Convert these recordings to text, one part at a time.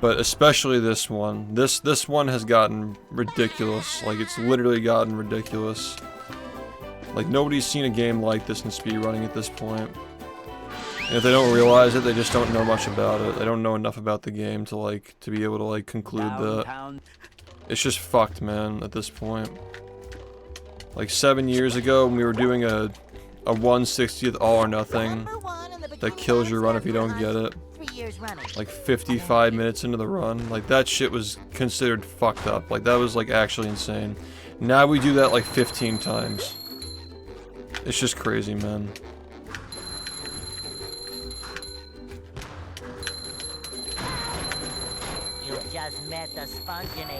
But especially this one. This one has gotten ridiculous. Like, it's literally gotten ridiculous. Like, nobody's seen a game like this in speedrunning at this point. And if they don't realize it, they just don't know much about it. They don't know enough about the game to, like, to be able to, like, conclude that. It's just fucked, man, at this point. Like, 7 years ago, when we were doing a 1/60th all or nothing that kills your run if you don't get it. Like 55 minutes into the run, like that shit was considered fucked up. Like that was like actually insane. Now we do that like 15 times. It's just crazy, man.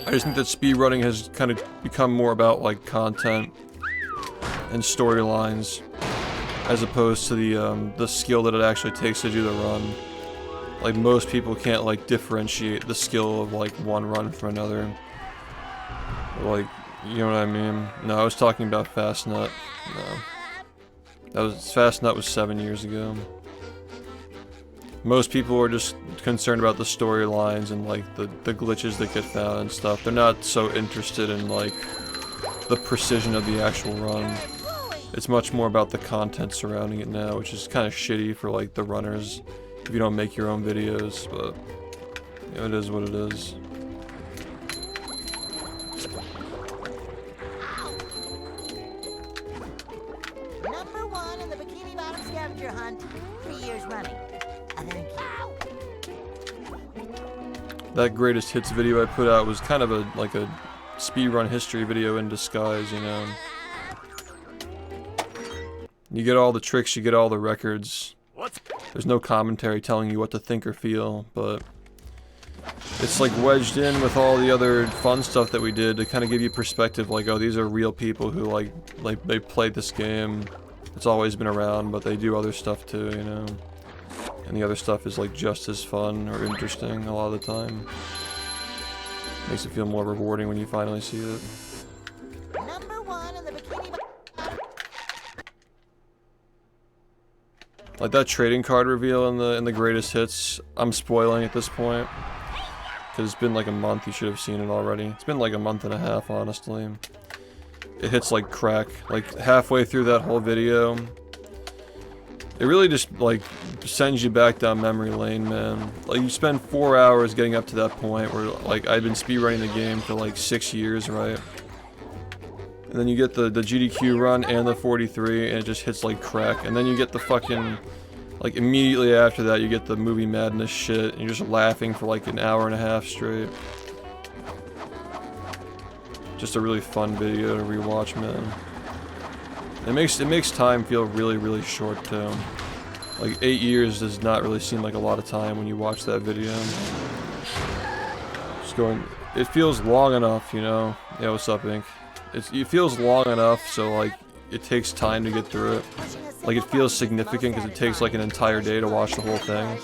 I just think that speedrunning has kind of become more about like content and storylines as opposed to the skill that it actually takes to do the run. Like, most people can't, like, differentiate the skill of, like, one run from another. Like, you know what I mean? No, I was talking about Fastnut. No. Fastnut was 7 years ago. Most people are just concerned about the storylines and, like, the glitches that get found and stuff. They're not so interested in, like, the precision of the actual run. It's much more about the content surrounding it now, which is kind of shitty for, like, the runners. If you don't make your own videos, but you know, it is what it is. Number 1 in the Bikini Bottom scavenger hunt, 3 years running. Thank you. That greatest hits video I put out was kind of like a speedrun history video in disguise, you know. You get all the tricks, you get all the records. There's no commentary telling you what to think or feel, but it's like wedged in with all the other fun stuff that we did to kind of give you perspective, like, oh, these are real people who like they played this game. It's always been around, but they do other stuff too, you know. And the other stuff is like just as fun or interesting a lot of the time. Makes it feel more rewarding when you finally see it. Number 1 in the Bikini Like that trading card reveal in the greatest hits, I'm spoiling at this point. Because it's been like a month, you should have seen it already. It's been like a month and a half, honestly. It hits like crack. Like halfway through that whole video, it really just like sends you back down memory lane, man. Like you spend 4 hours getting up to that point where like I've been speedrunning the game for like 6 years, right? And then you get the GDQ run and the 43, and it just hits like crack. And then you get the fucking, like immediately after that, you get the movie madness shit, and you're just laughing for like an hour and a half straight. Just a really fun video to rewatch, man. It makes time feel really, really short too. Like 8 years does not really seem like a lot of time when you watch that video. Just going, it feels long enough, you know. Yeah, what's up, Ink? It feels long enough, so like it takes time to get through it. Like it feels significant because it takes like an entire day to watch the whole thing.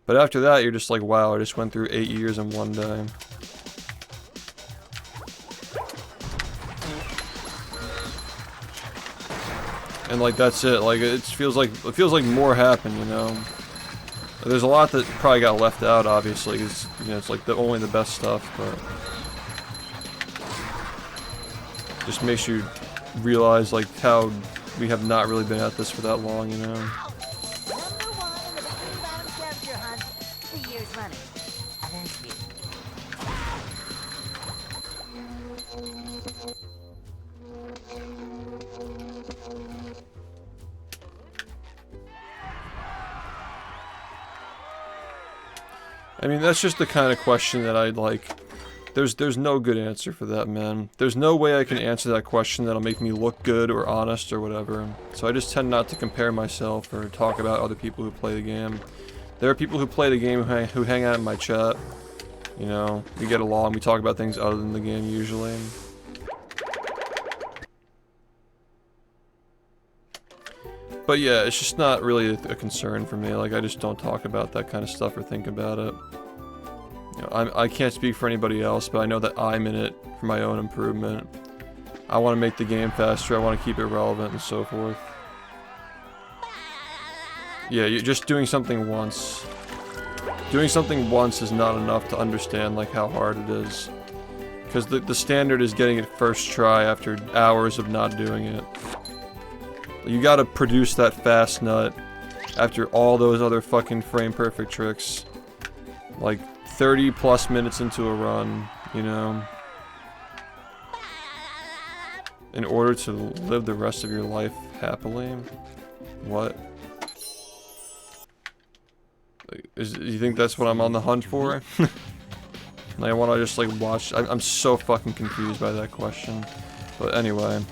But after that, you're just like, wow, I just went through 8 years in one day. And like that's it. Like it feels like more happened, you know. There's a lot that probably got left out, obviously, because you know it's like only the best stuff, but. Just makes you realize like how we have not really been at this for that long, you know. Number 1 in the Bikini Bottom scavenger hunt, 3 years running. Thank you. I mean, that's just the kind of question that I'd like. There's no good answer for that, man. There's no way I can answer that question that'll make me look good or honest or whatever. So I just tend not to compare myself or talk about other people who play the game. There are people who play the game who hang out in my chat. You know, we get along, we talk about things other than the game usually. But yeah, it's just not really a concern for me. Like, I just don't talk about that kind of stuff or think about it. You know, I can't speak for anybody else, but I know that I'm in it for my own improvement. I want to make the game faster, I want to keep it relevant and so forth. Yeah, you're just doing something once. Doing something once is not enough to understand like how hard it is. Because the standard is getting it first try after hours of not doing it. You gotta produce that fast nut after all those other fucking frame perfect tricks. Like 30 plus minutes into a run, you know? In order to live the rest of your life happily? What? You think that's what I'm on the hunt for? I want to just like watch. I'm so fucking confused by that question. But anyway.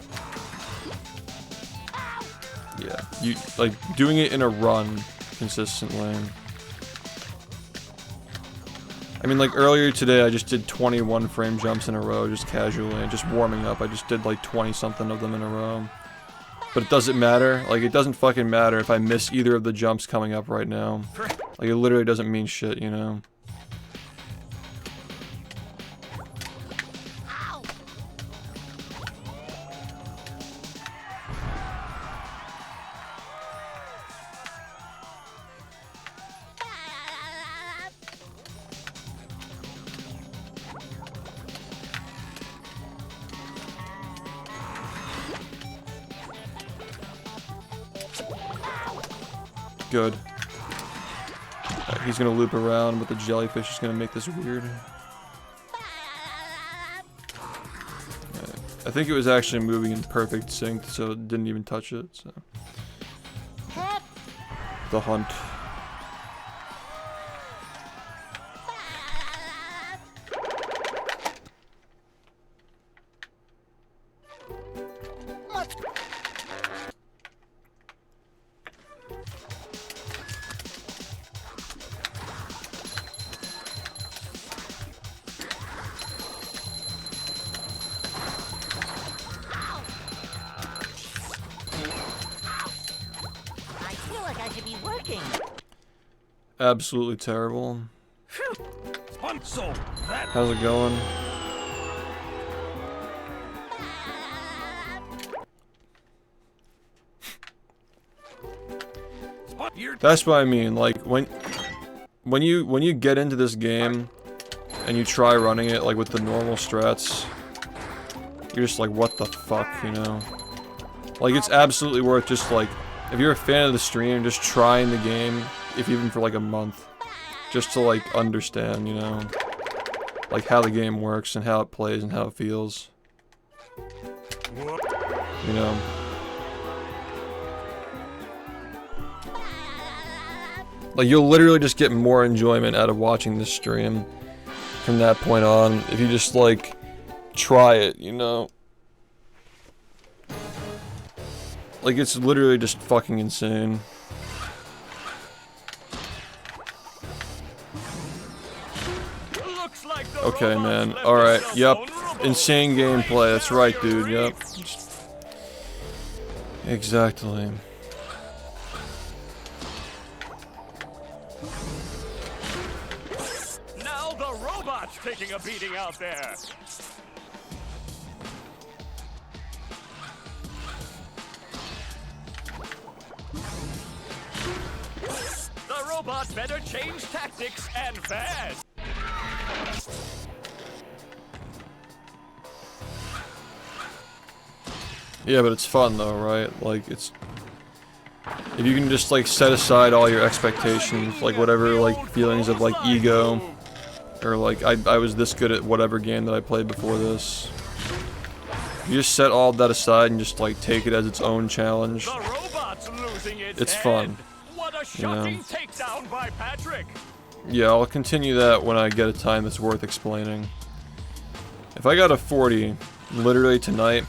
Yeah, you like doing it in a run consistently. I mean, like earlier today I just did 21 frame jumps in a row just casually, just warming up. I just did like 20 something of them in a row. But it doesn't matter. Like, it doesn't fucking matter if I miss either of the jumps coming up right now. Like, it literally doesn't mean shit, you know? Good. He's gonna loop around, but the jellyfish is gonna make this weird. I think it was actually moving in perfect sync, so it didn't even touch it. So. The hunt. Absolutely terrible. How's it going? That's what I mean. Like when you get into this game and you try running it like with the normal strats, you're just like, what the fuck, you know? Like it's absolutely worth just like, if you're a fan of the stream, just trying the game. If even for like a month, just to like understand, you know, like how the game works and how it plays and how it feels, you know. Like you'll literally just get more enjoyment out of watching this stream from that point on if you just like try it, you know. Like it's literally just fucking insane. Okay, man. Alright, yep. Insane gameplay, that's right, dude, yep. Exactly. Now the robot's taking a beating out there. The robot better change tactics and fast. Yeah, but it's fun though, right? Like, it's... If you can just, like, set aside all your expectations, like, whatever, like, feelings of, like, ego, or, like, I was this good at whatever game that I played before this. You just set all that aside and just, like, take it as its own challenge. It's fun. What a shocking takedown by Patrick. Yeah, I'll continue that when I get a time that's worth explaining. If I got a 40, literally tonight,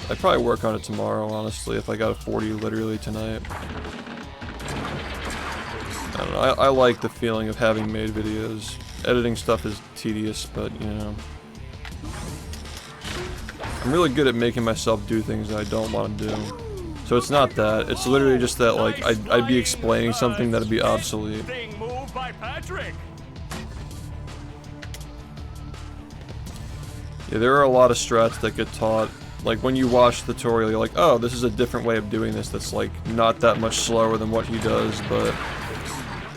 I'd probably work on it tomorrow, honestly, if I got a 40 literally tonight. I don't know, I like the feeling of having made videos. Editing stuff is tedious, but, you know. I'm really good at making myself do things that I don't want to do. So it's not that, it's literally just that, like, I'd be explaining something that'd be obsolete. Yeah, there are a lot of strats that get taught. Like, when you watch the tutorial, you're like, oh, this is a different way of doing this that's, like, not that much slower than what he does, but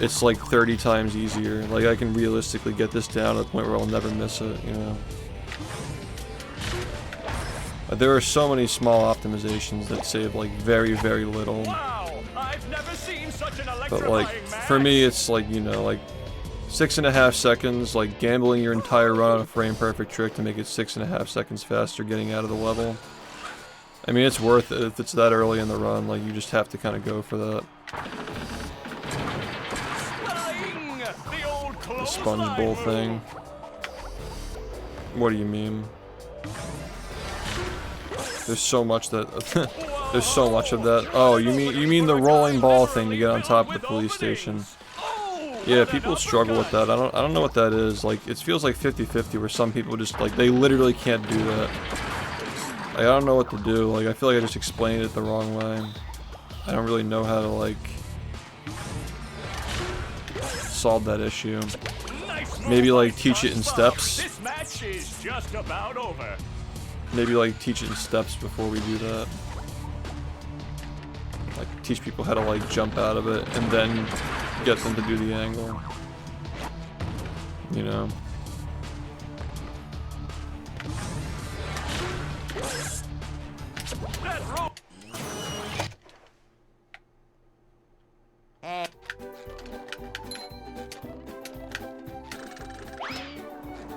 it's like 30 times easier. Like, I can realistically get this down to the point where I'll never miss it, you know? There are so many small optimizations that save, like, very, very little. Wow, I've never seen such an But, like, electrifying for match. me, it's like, you know, like, 6.5 seconds, like, gambling your entire run on a frame-perfect trick to make it 6.5 seconds faster getting out of the level. I mean, it's worth it if it's that early in the run. Like, you just have to kind of go for that. Flying, the old The sponge bowl clothesline thing. move. What do you mean? There's so much that there's so much of that. Oh, you mean the rolling ball thing to get on top of the police station? Yeah, people struggle with that. I don't know what that is. Like, it feels like 50-50 where some people just like they literally can't do that. Like, I don't know what to do. Like, I feel like I just explained it the wrong way. I don't really know how to like solve that issue. Maybe like teach it in steps. This match is just about over. Maybe like teach it in steps before we do that. Like teach people how to like jump out of it and then get them to do the angle. You know? That rope. Hey.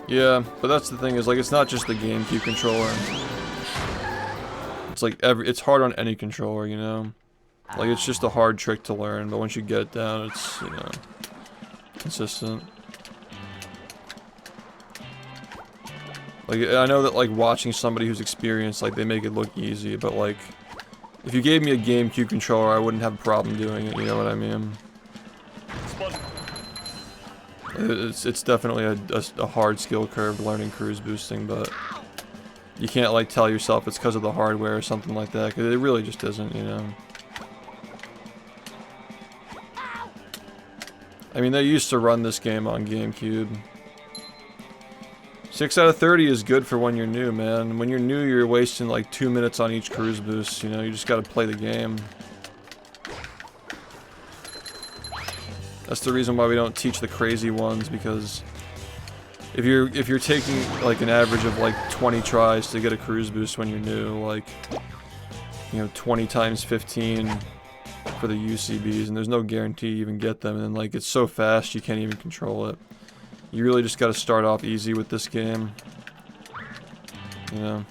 Yeah, but that's the thing is like it's not just the GameCube controller. It's like it's hard on any controller, you know? Like it's just a hard trick to learn, but once you get it down, it's, you know, consistent. Like I know that like watching somebody who's experienced, like they make it look easy, but like if you gave me a GameCube controller, I wouldn't have a problem doing it, you know what I mean? It's definitely a hard skill curve learning cruise boosting, but you can't like tell yourself it's because of the hardware or something like that, because it really just isn't, you know? I mean, they used to run this game on GameCube. 6 out of 30 is good for when you're new, man. When you're new, you're wasting like 2 minutes on each cruise boost, you know? You just gotta play the game. That's the reason why we don't teach the crazy ones, because if you're taking like an average of like 20 tries to get a cruise boost when you're new, like, you know, 20 times 15 for the UCBs, and there's no guarantee you even get them, and then like it's so fast you can't even control it. You really just gotta start off easy with this game, you know?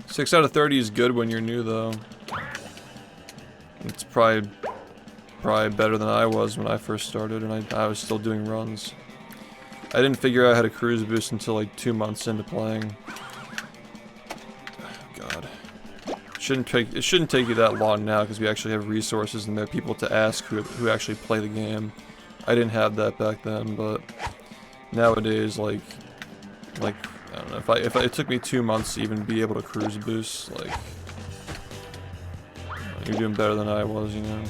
Six out of 30 is good when you're new, though. It's probably better than I was when I first started, and I was still doing runs. I didn't figure out how to cruise boost until like 2 months into playing. God, it shouldn't take you that long now because we actually have resources and there are people to ask who actually play the game. I didn't have that back then, but nowadays, like. I don't know, if it took me 2 months to even be able to cruise boost, like, you're doing better than I was, you know?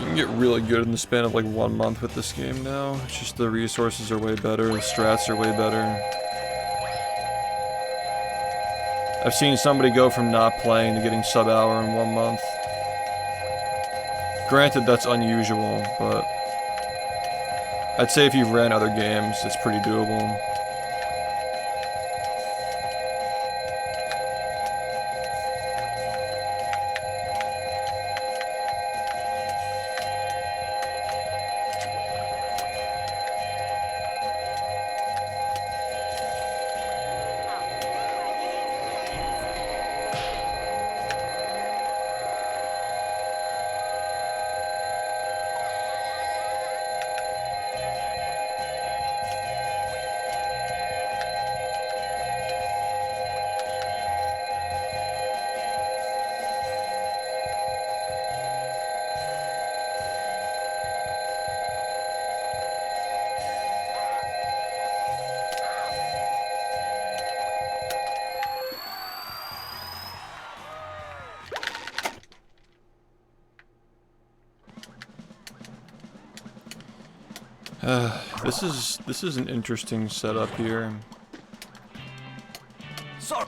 You can get really good in the span of like 1 month with this game now. It's just the resources are way better, the strats are way better. I've seen somebody go from not playing to getting sub-hour in 1 month. Granted, that's unusual, but I'd say if you've ran other games, it's pretty doable. This is an interesting setup here. Sorry.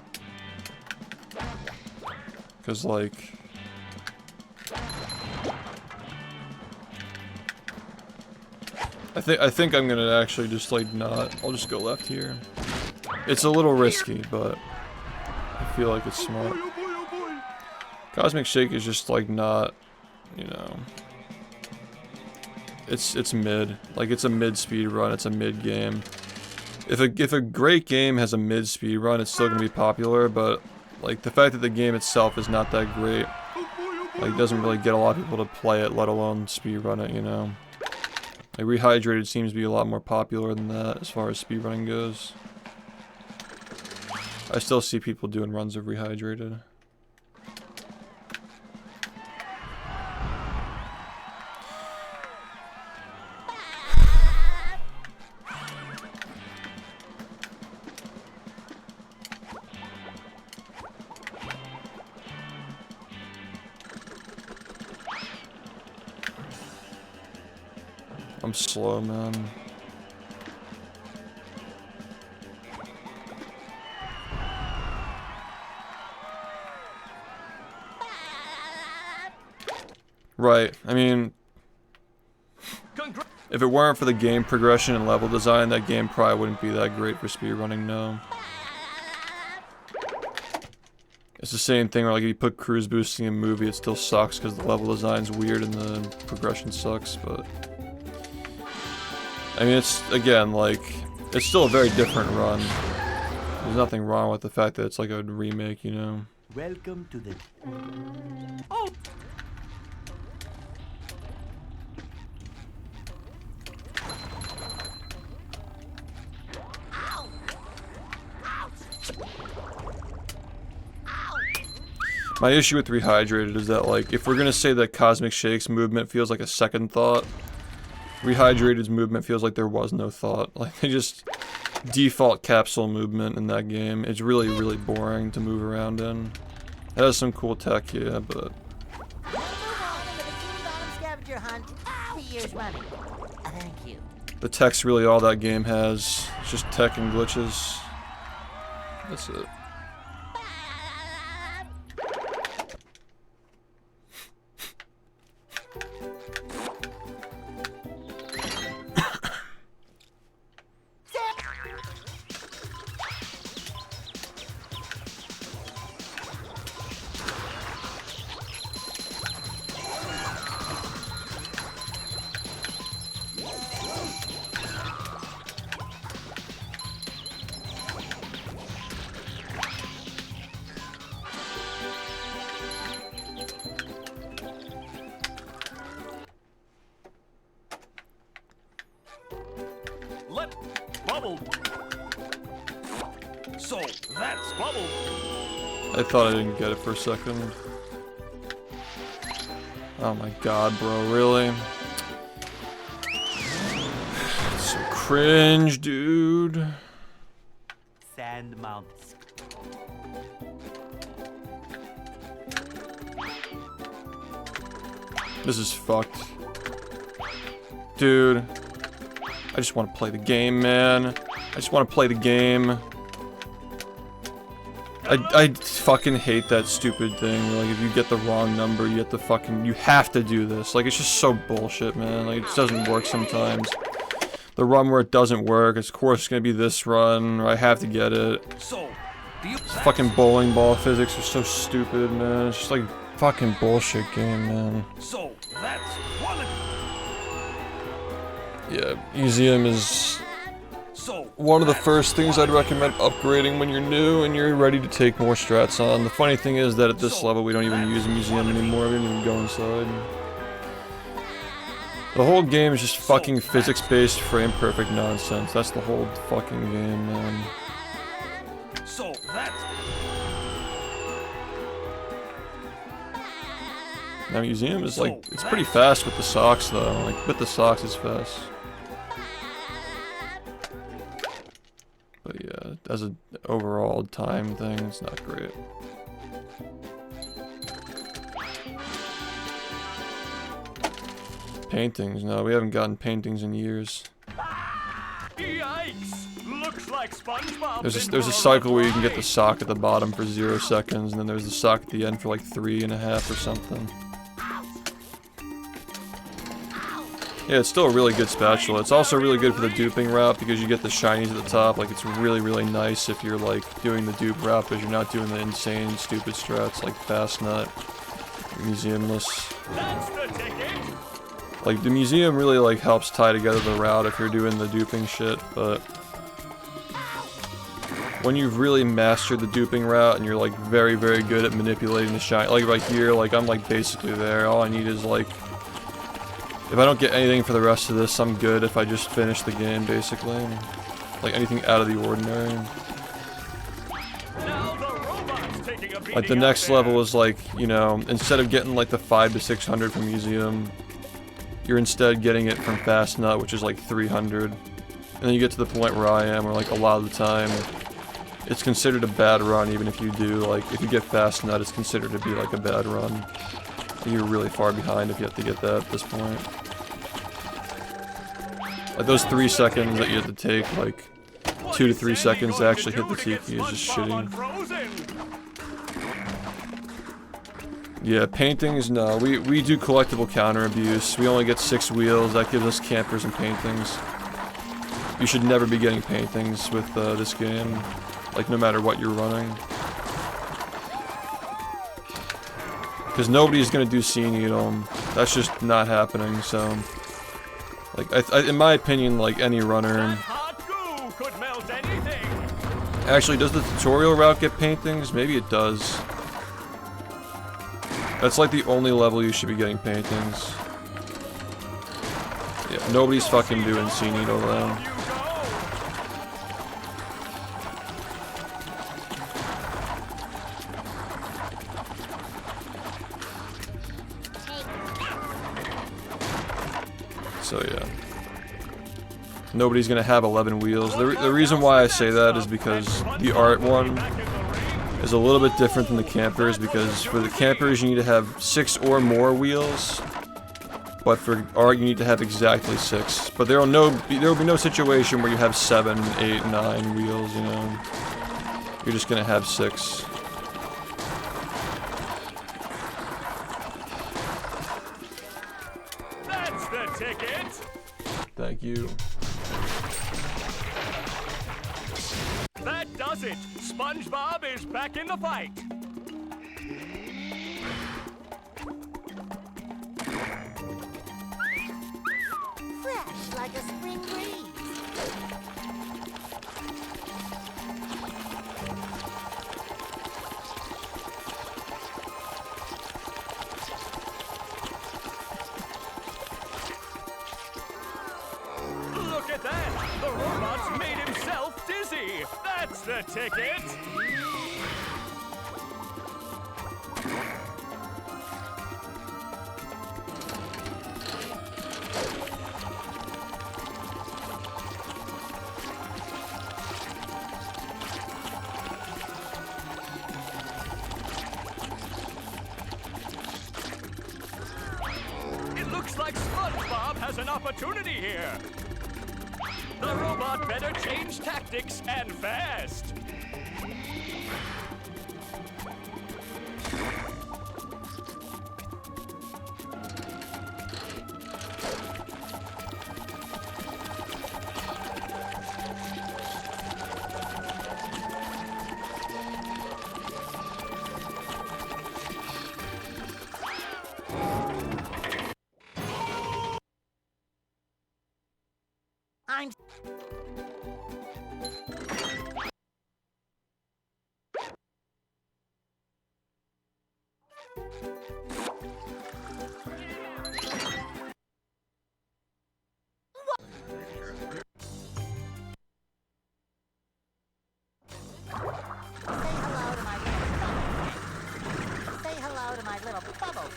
Cause like I think I'm gonna actually just like not. I'll just go left here. It's a little risky, but I feel like it's smart. Cosmic Shake is just like not, you know. It's mid. Like it's a mid speed run. It's a mid game. If a great game has a mid speed run, it's still gonna be popular. But like the fact that the game itself is not that great, like doesn't really get a lot of people to play it, let alone speed run it. You know. Like Rehydrated seems to be a lot more popular than that as far as speedrunning goes. I still see people doing runs of Rehydrated. I'm slow, man. Right, I mean, if it weren't for the game progression and level design, that game probably wouldn't be that great for speedrunning, no. It's the same thing where like if you put cruise boosting in a movie, it still sucks because the level design's weird and the progression sucks, but... I mean, it's, again, like, it's still a very different run. There's nothing wrong with the fact that it's like a remake, you know? Welcome to the... My issue with Rehydrated is that, like, if we're gonna say that Cosmic Shake's movement feels like a second thought, Rehydrated's movement feels like there was no thought. Like, they just default capsule movement in that game. It's really, really boring to move around in. It has some cool tech, yeah, but... Scavenger hunt 3 years running. Thank you. The tech's really all that game has. It's just tech and glitches. That's it. Let bubble. So that's bubble. I thought I didn't get it for a second. Oh my god, bro, really? It's so cringe, dude. Sand Mountain. This is fucked. Dude. I just want to play the game, man. I just want to play the game. I fucking hate that stupid thing. Like, if you get the wrong number, you have to do this. Like, it's just so bullshit, man. Like, it just doesn't work sometimes. The run where it doesn't work, of course it's gonna be this run, or I have to get it. So, Fucking bowling ball physics are so stupid, man. It's just like fucking bullshit game, man. So that's quality. Yeah, museum is So one of the first things I'd recommend upgrading when you're new and you're ready to take more strats on. The funny thing is that at this level we don't even use a museum anymore, we don't even go inside. The whole game is just fucking physics-based, frame-perfect nonsense. That's the whole fucking game, man. So that's Now museum is like, it's pretty fast with the socks though. Like, with the socks it's fast. But yeah, as an overall time thing, it's not great. Paintings, no, we haven't gotten paintings in years. Yikes! Looks like SpongeBob. There's a cycle where you can get the sock at the bottom for 0 seconds, and then there's the sock at the end for like 3.5 or something. Yeah, it's still a really good spatula. It's also really good for the duping route because you get the shinies at the top. Like, it's really, really nice if you're like doing the dupe route because you're not doing the insane, stupid strats like Fast Nut, Museumless. That's the ticket. Like, the museum really like helps tie together the route if you're doing the duping shit, but when you've really mastered the duping route and you're like very, very good at manipulating the shine, like right here, like I'm like basically there. All I need is like, if I don't get anything for the rest of this, I'm good if I just finish the game, basically. Like, anything out of the ordinary. Now the robot's taking a beating Like, the out next there. level is like, you know, instead of getting like the 500 to 600 from Museum, you're instead getting it from Fast Nut, which is like 300. And then you get to the point where I am, where like a lot of the time, it's considered a bad run, even if you do, like, if you get Fast Nut, it's considered to be like a bad run. You're really far behind if you have to get that at this point. Like, those 3 seconds that you have to take, like, 2 to 3 seconds to actually hit the tiki is just shitty. Yeah, paintings, no. We do collectible counter abuse. We only get 6 wheels. That gives us campers and paintings. You should never be getting paintings with this game. Like, no matter what you're running. Because nobody's gonna do scene needle. That's just not happening, so... Like, in my opinion, like, any runner... Could melt anything. Actually, does the tutorial route get paintings? Maybe it does. That's like the only level you should be getting paintings. Yeah, nobody's fucking doing scene needle though. So yeah. Nobody's gonna have 11 wheels. The reason why I say that is because the art one is a little bit different than the campers, because for the campers you need to have 6 or more wheels, but for art you need to have exactly 6. But there will be no situation where you have 7, 8, 9 wheels, you know. You're just gonna have 6. That's the ticket. Thank you. That does it. SpongeBob is back in the fight. Fresh like a spring breeze. Look at that. The robot's made himself dizzy. That's the ticket. It looks like SpongeBob has an opportunity here. The robot better change tactics and fast. I'm... Say hello to my little bubble.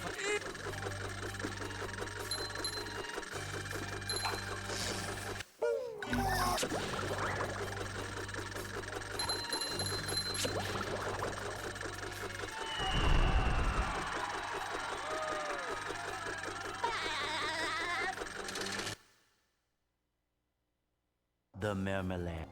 The marmalade.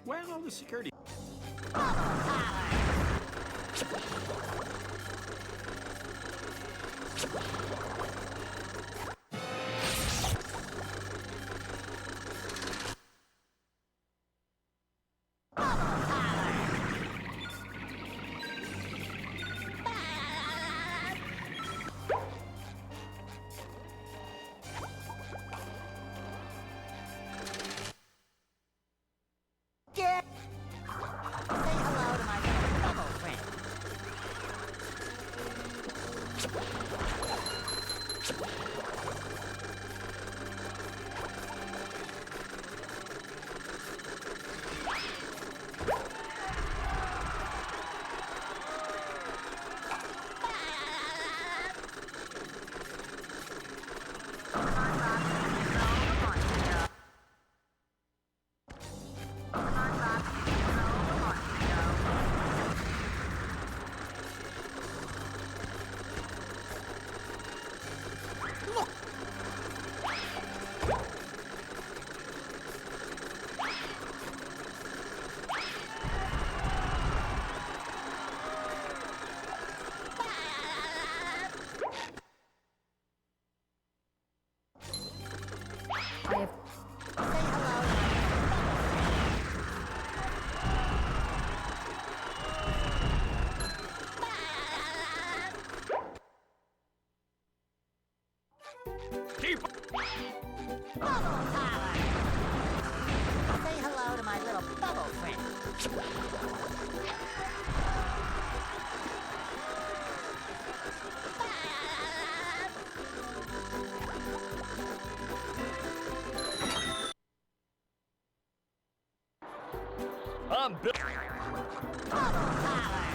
Where's all the security? Get. Say hello to my little bubble friend. I have. Say hello to my Keep bubble power. Say hello to my little bubble friend. I'm built. Bubble power.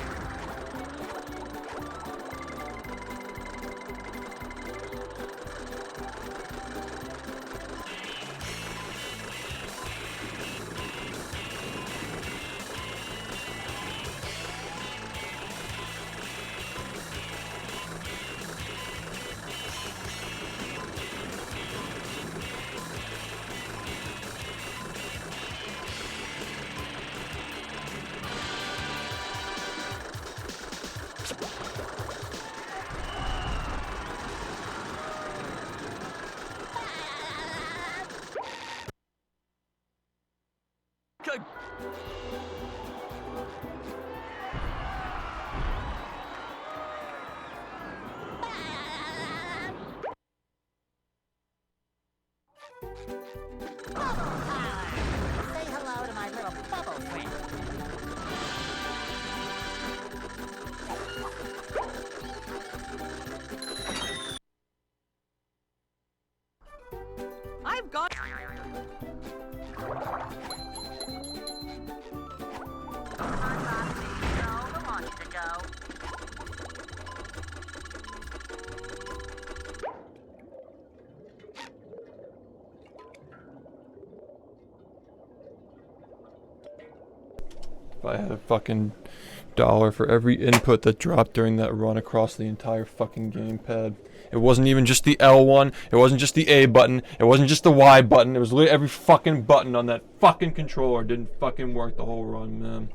Good. Bubble power. Say hello to my little bubble friend. I've got. If I had a fucking dollar for every input that dropped during that run across the entire fucking gamepad. It wasn't even just the L one, it wasn't just the A button, it wasn't just the Y button, it was literally every fucking button on that fucking controller didn't fucking work the whole run, man.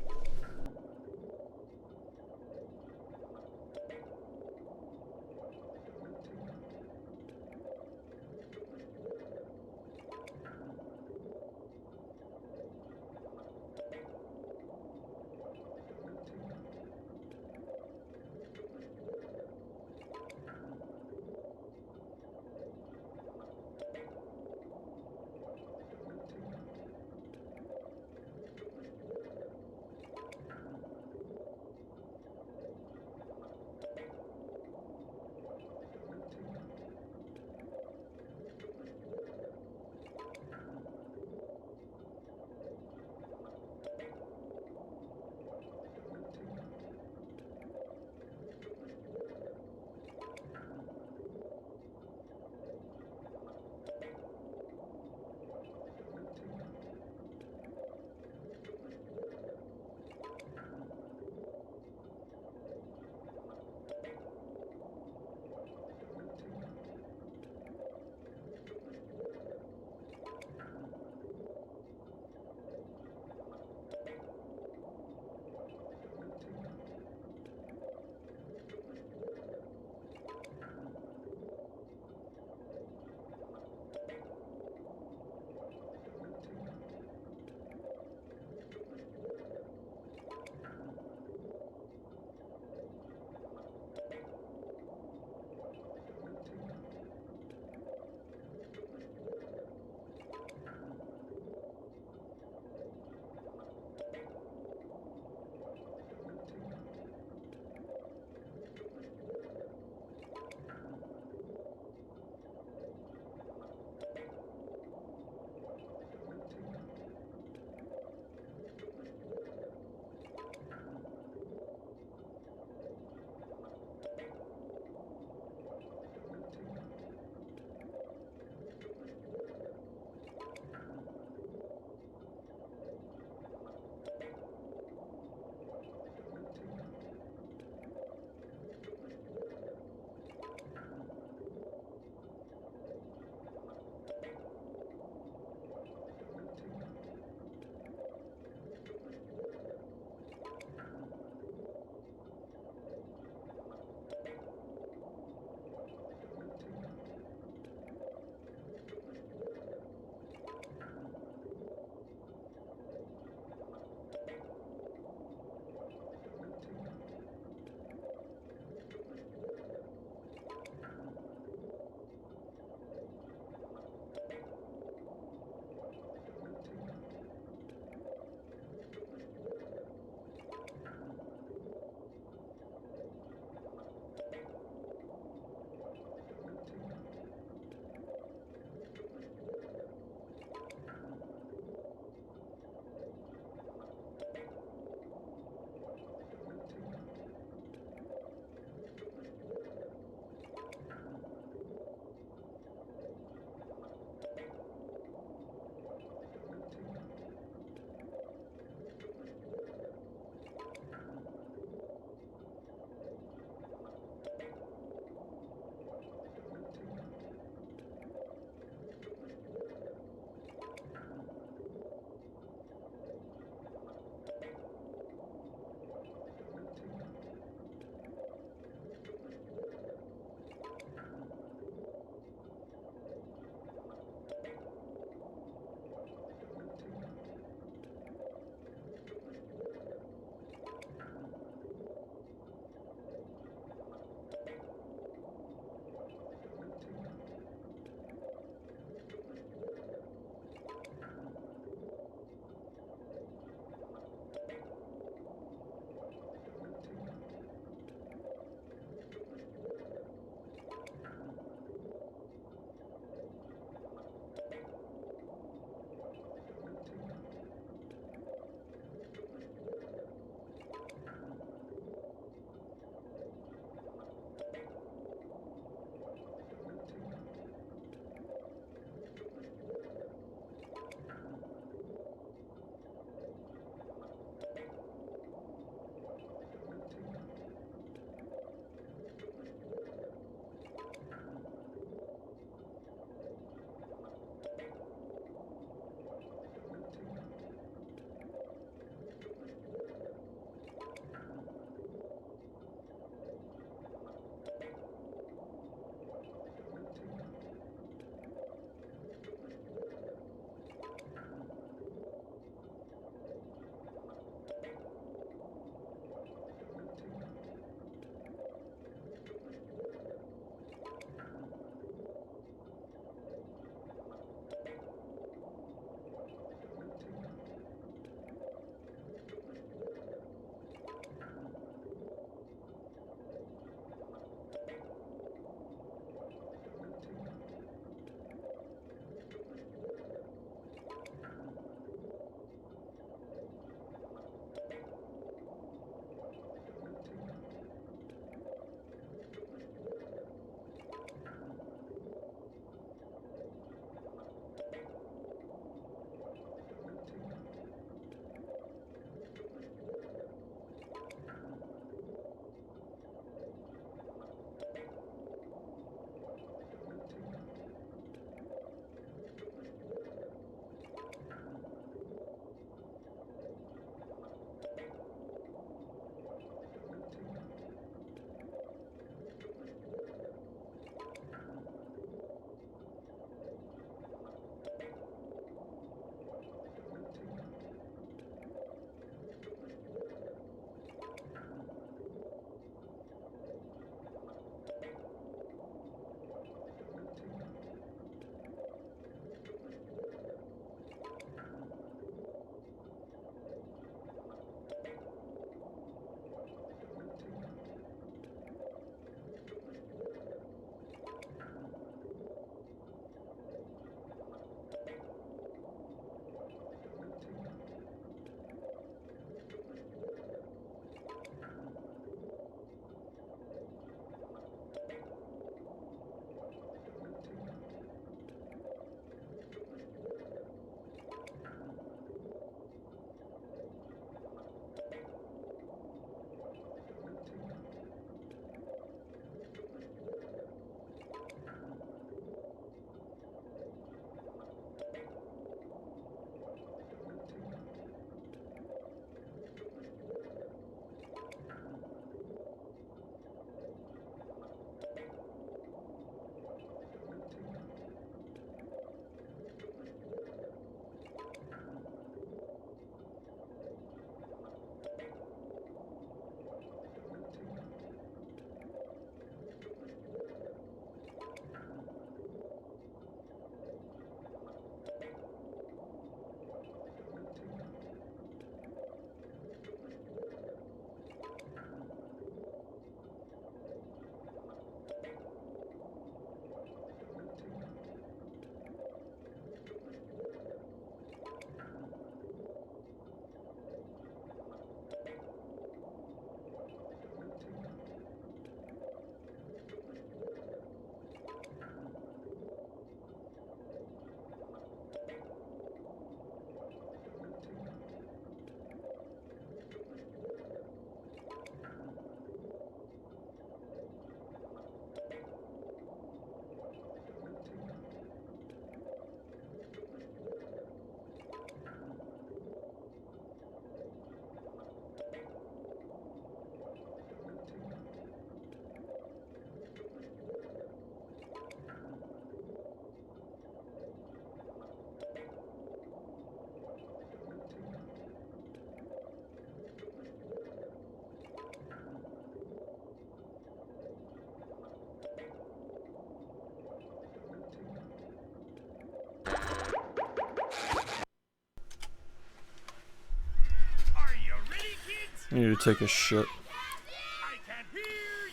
I need to take a shit. I can't hear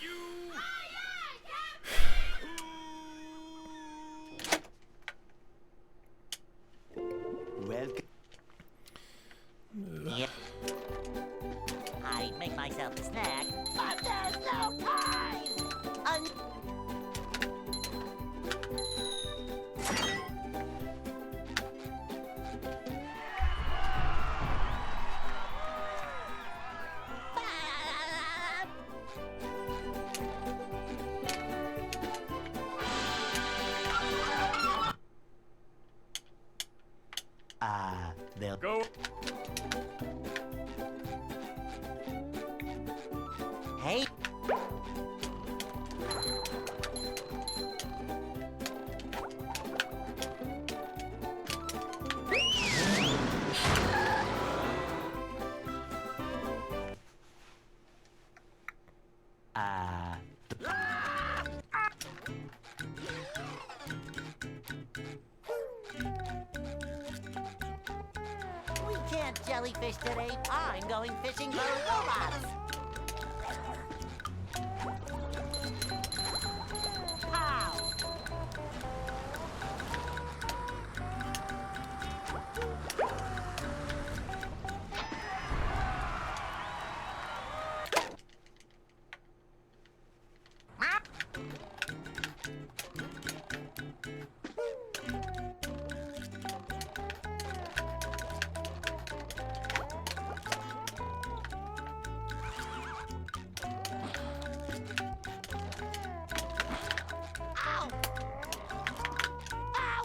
you. Welcome. Yep. I make myself a snack, but there's no time! They'll Go. Hey! We can't jellyfish today. I'm going fishing for robots. Pow! Ow! Ow!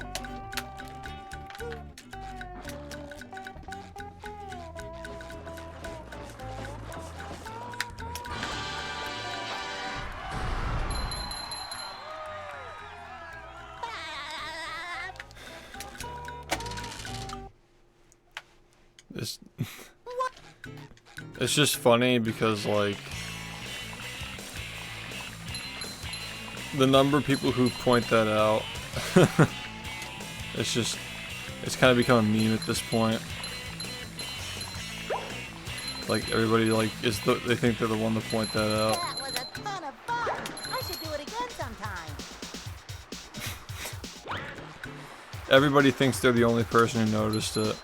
It's it's just funny because like the number of people who point that out, it's kind of become a meme at this point. Like everybody like they think they're the one to point that out. That was a ton of fun. I should do it again sometime. Everybody thinks they're the only person who noticed it.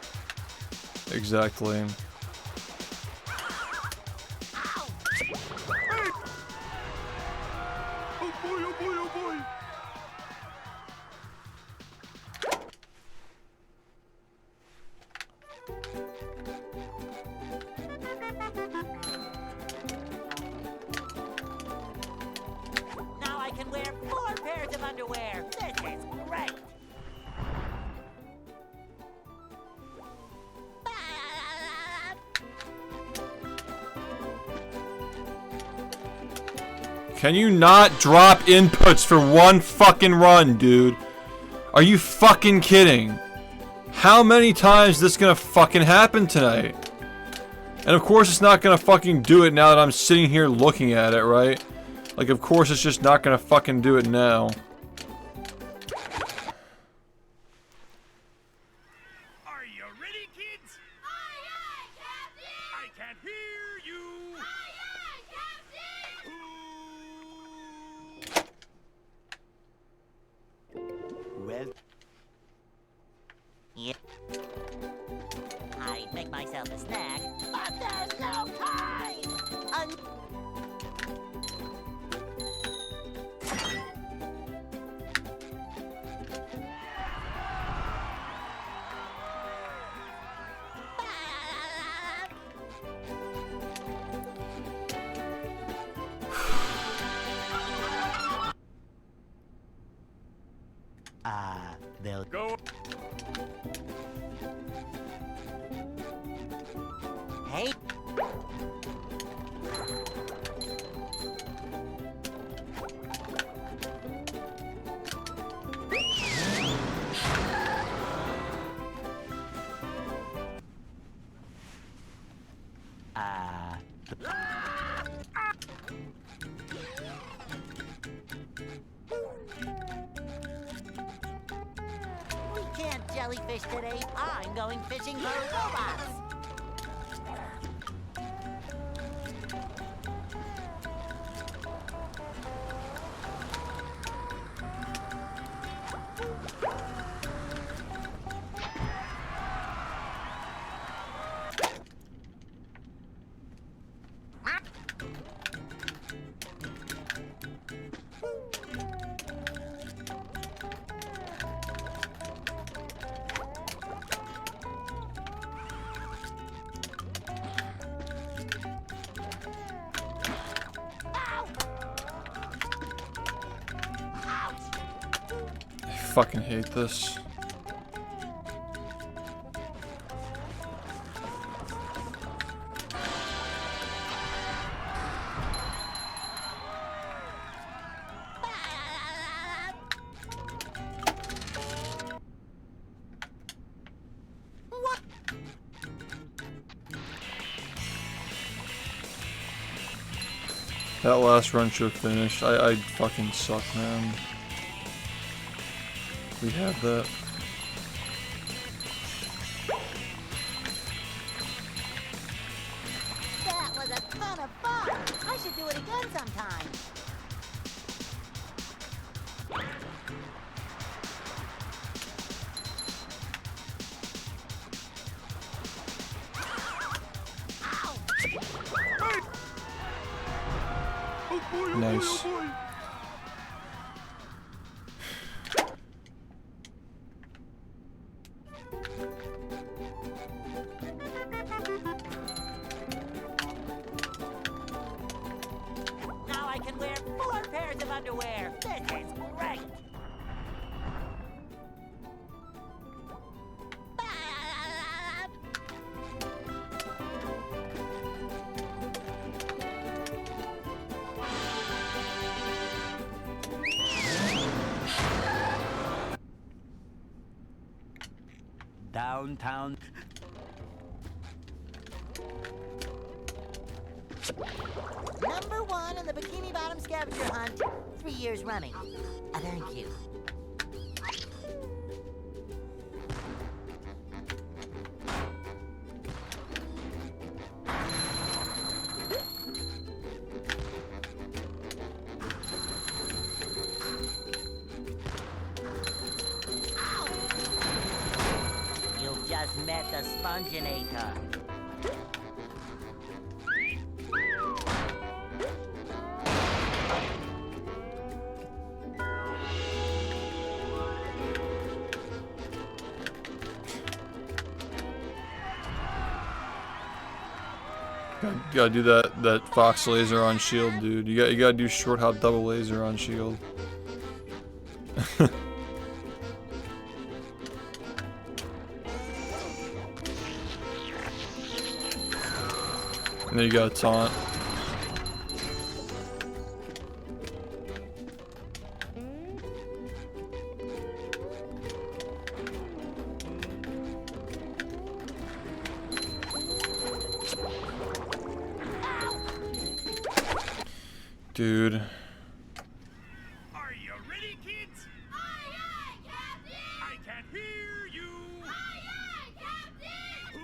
Exactly. Ow! Oh boy, oh boy, oh boy. Now I can wear 4 pairs of underwear. This is great. Can you not drop inputs for one fucking run, dude? Are you fucking kidding? How many times is this gonna fucking happen tonight? And of course it's not gonna fucking do it now that I'm sitting here looking at it, right? Like of course it's just not gonna fucking do it now. Are you ready, kids? Aye, aye, Captain! I can't hear you! Aye, aye, Captain! well. Yep. I make myself a snack, but there's no time! They'll Go. Hey! We can't jellyfish today. I'm going fishing for robots. I fucking hate this. That last run should have finished. I fucking suck, man. We had that. That was a ton of fun. I should do it again sometime. Nice. Now I can wear 4 pairs of underwear. This is great. Downtown. Number 1 in the Bikini Bottom scavenger hunt, 3 years running. Thank you. You've just met the Sponginator. Gotta do that fox laser on shield, dude. You gotta do short hop double laser on shield. And then you gotta taunt. Dude. Are you ready, kids? Aye, aye, Captain! I can't hear you. Aye, aye, Captain!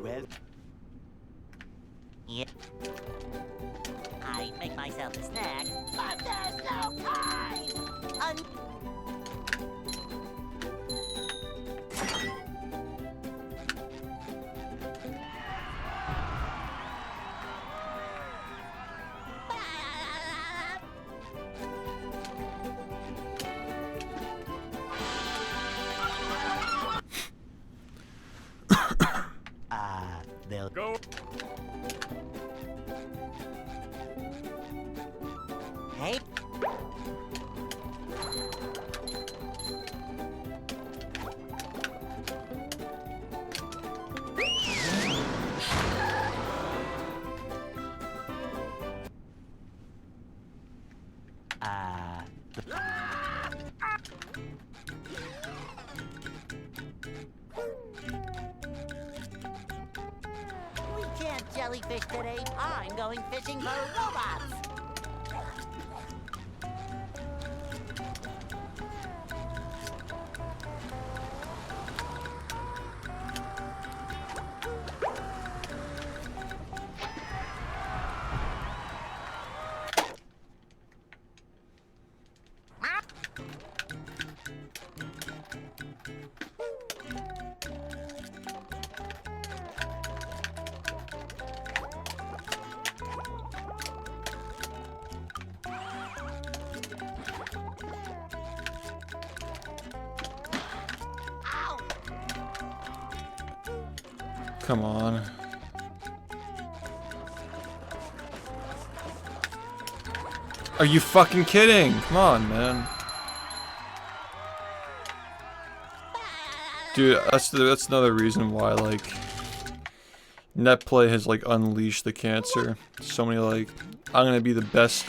Well, Yep. I make myself a snack, but there's no time. they'll Go. Hey. We can't jellyfish today. I'm going fishing for robots. Come on. Are you fucking kidding? Come on, man. Dude, that's another reason why, like, netplay has, like, unleashed the cancer. So many, like, I'm gonna be the best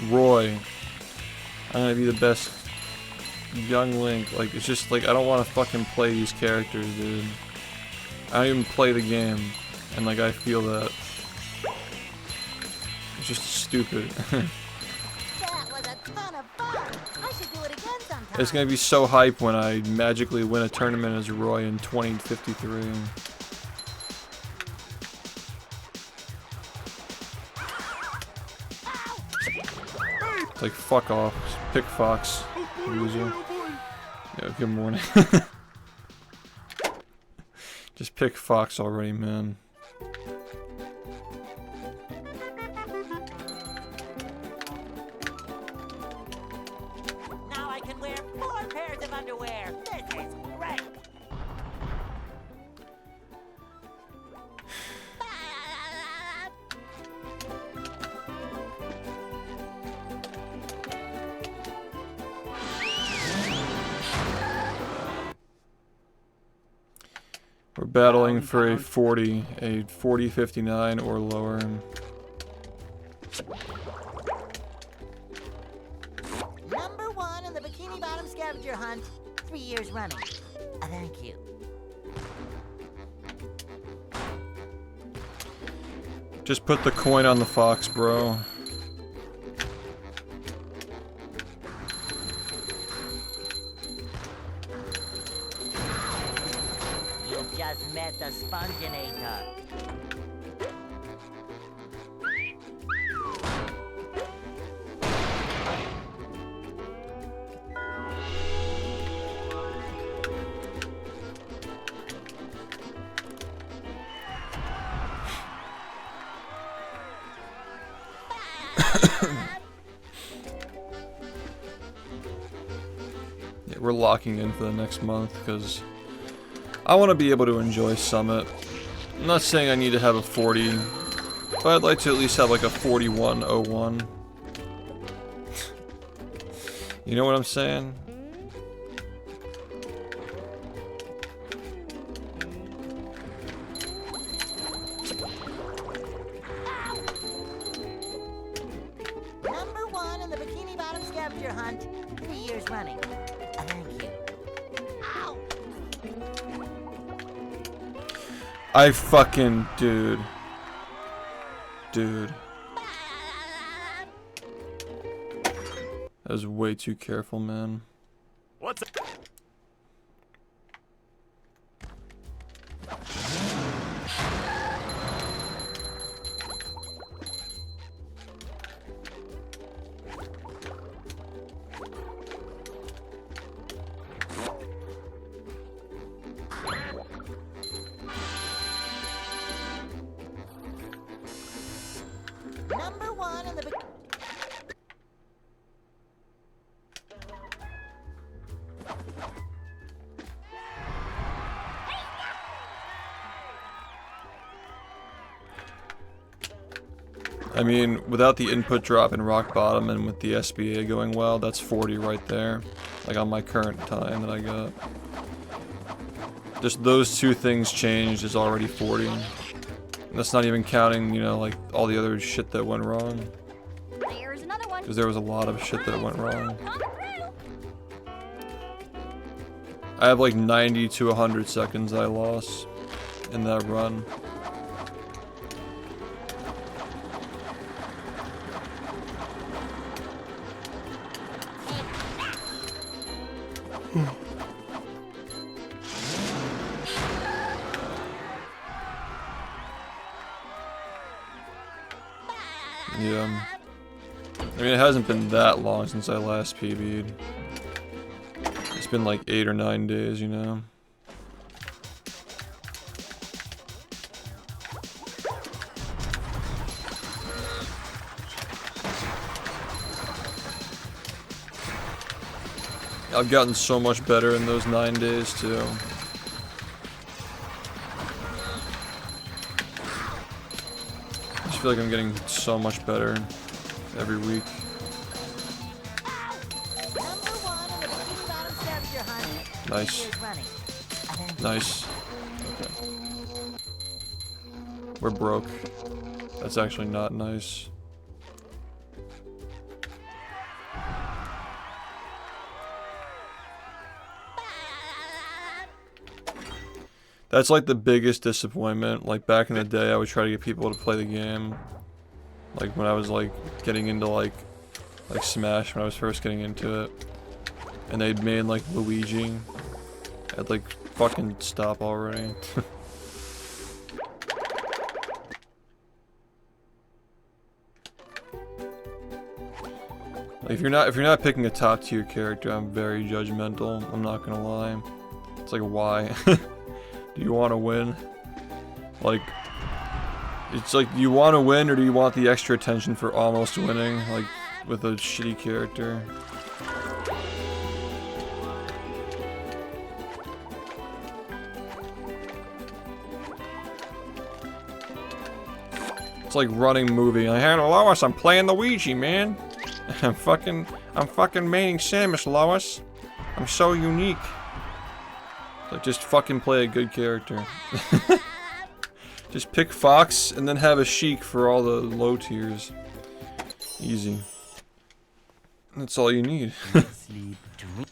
Roy. I'm gonna be the best young Link. Like, it's just, like, I don't want to fucking play these characters, dude. I don't even play the game. And, like, I feel that. It's just stupid. That was a ton of fun. I should do it again sometime. It's gonna be so hype when I magically win a tournament as Roy in 2053. It's like, fuck off. Pick Fox, loser. Yeah, good morning. Just pick Fox already, man. Now I can wear 4 pairs of underwear. This is great. We're battling for a 40-59 or lower. Number 1 in the Bikini Bottom scavenger hunt, 3 years running. Thank you. Just put the coin on the Fox, bro. You just met the Sponginator. Yeah, we're locking in for the next month because I want to be able to enjoy Summit. I'm not saying I need to have a 40, but I'd like to at least have like a 4101. You know what I'm saying? Number 1 in the Bikini Bottom scavenger hunt, 3 years running. Thank you. Ow! I fucking, dude. Dude. That was way too careful, man. What's it? Number 1 in the Bikini... I mean, without the input drop in rock bottom and with the SBA going well, that's 40 right there. Like on my current time that I got. Just those two things changed is already 40. And that's not even counting, you know, like all the other shit that went wrong. There's another one. Because there was a lot of shit that went wrong. Come through. I have like 90 to 100 seconds I lost in that run. Yeah. I mean, it hasn't been that long since I last PB'd. It's been like 8 or 9 days, you know? I've gotten so much better in those 9 days, too. just feel like I'm getting so much better every week. Number 1 in the Bikini Bottom scavenger hunt. Nice. 3 years running. Thank you. Nice. Okay. We're broke. That's actually not nice. That's like the biggest disappointment. Like back in the day, I would try to get people to play the game. Like when I was like getting into like Smash when I was first getting into it. And they'd made like Luigi. I'd like fucking stop already. Like, if you're not picking a top tier character, I'm very judgmental. I'm not gonna lie. It's like, why? Do you want to win? Like, it's like, do you want to win or do you want the extra attention for almost winning? Like, with a shitty character. It's like running movie. Like, hey Lois, I'm playing Luigi, man. I'm fucking maining Samus, Lois. I'm so unique. Like, just fucking play a good character. Just pick Fox and then have a Sheik for all the low tiers. Easy. That's all you need.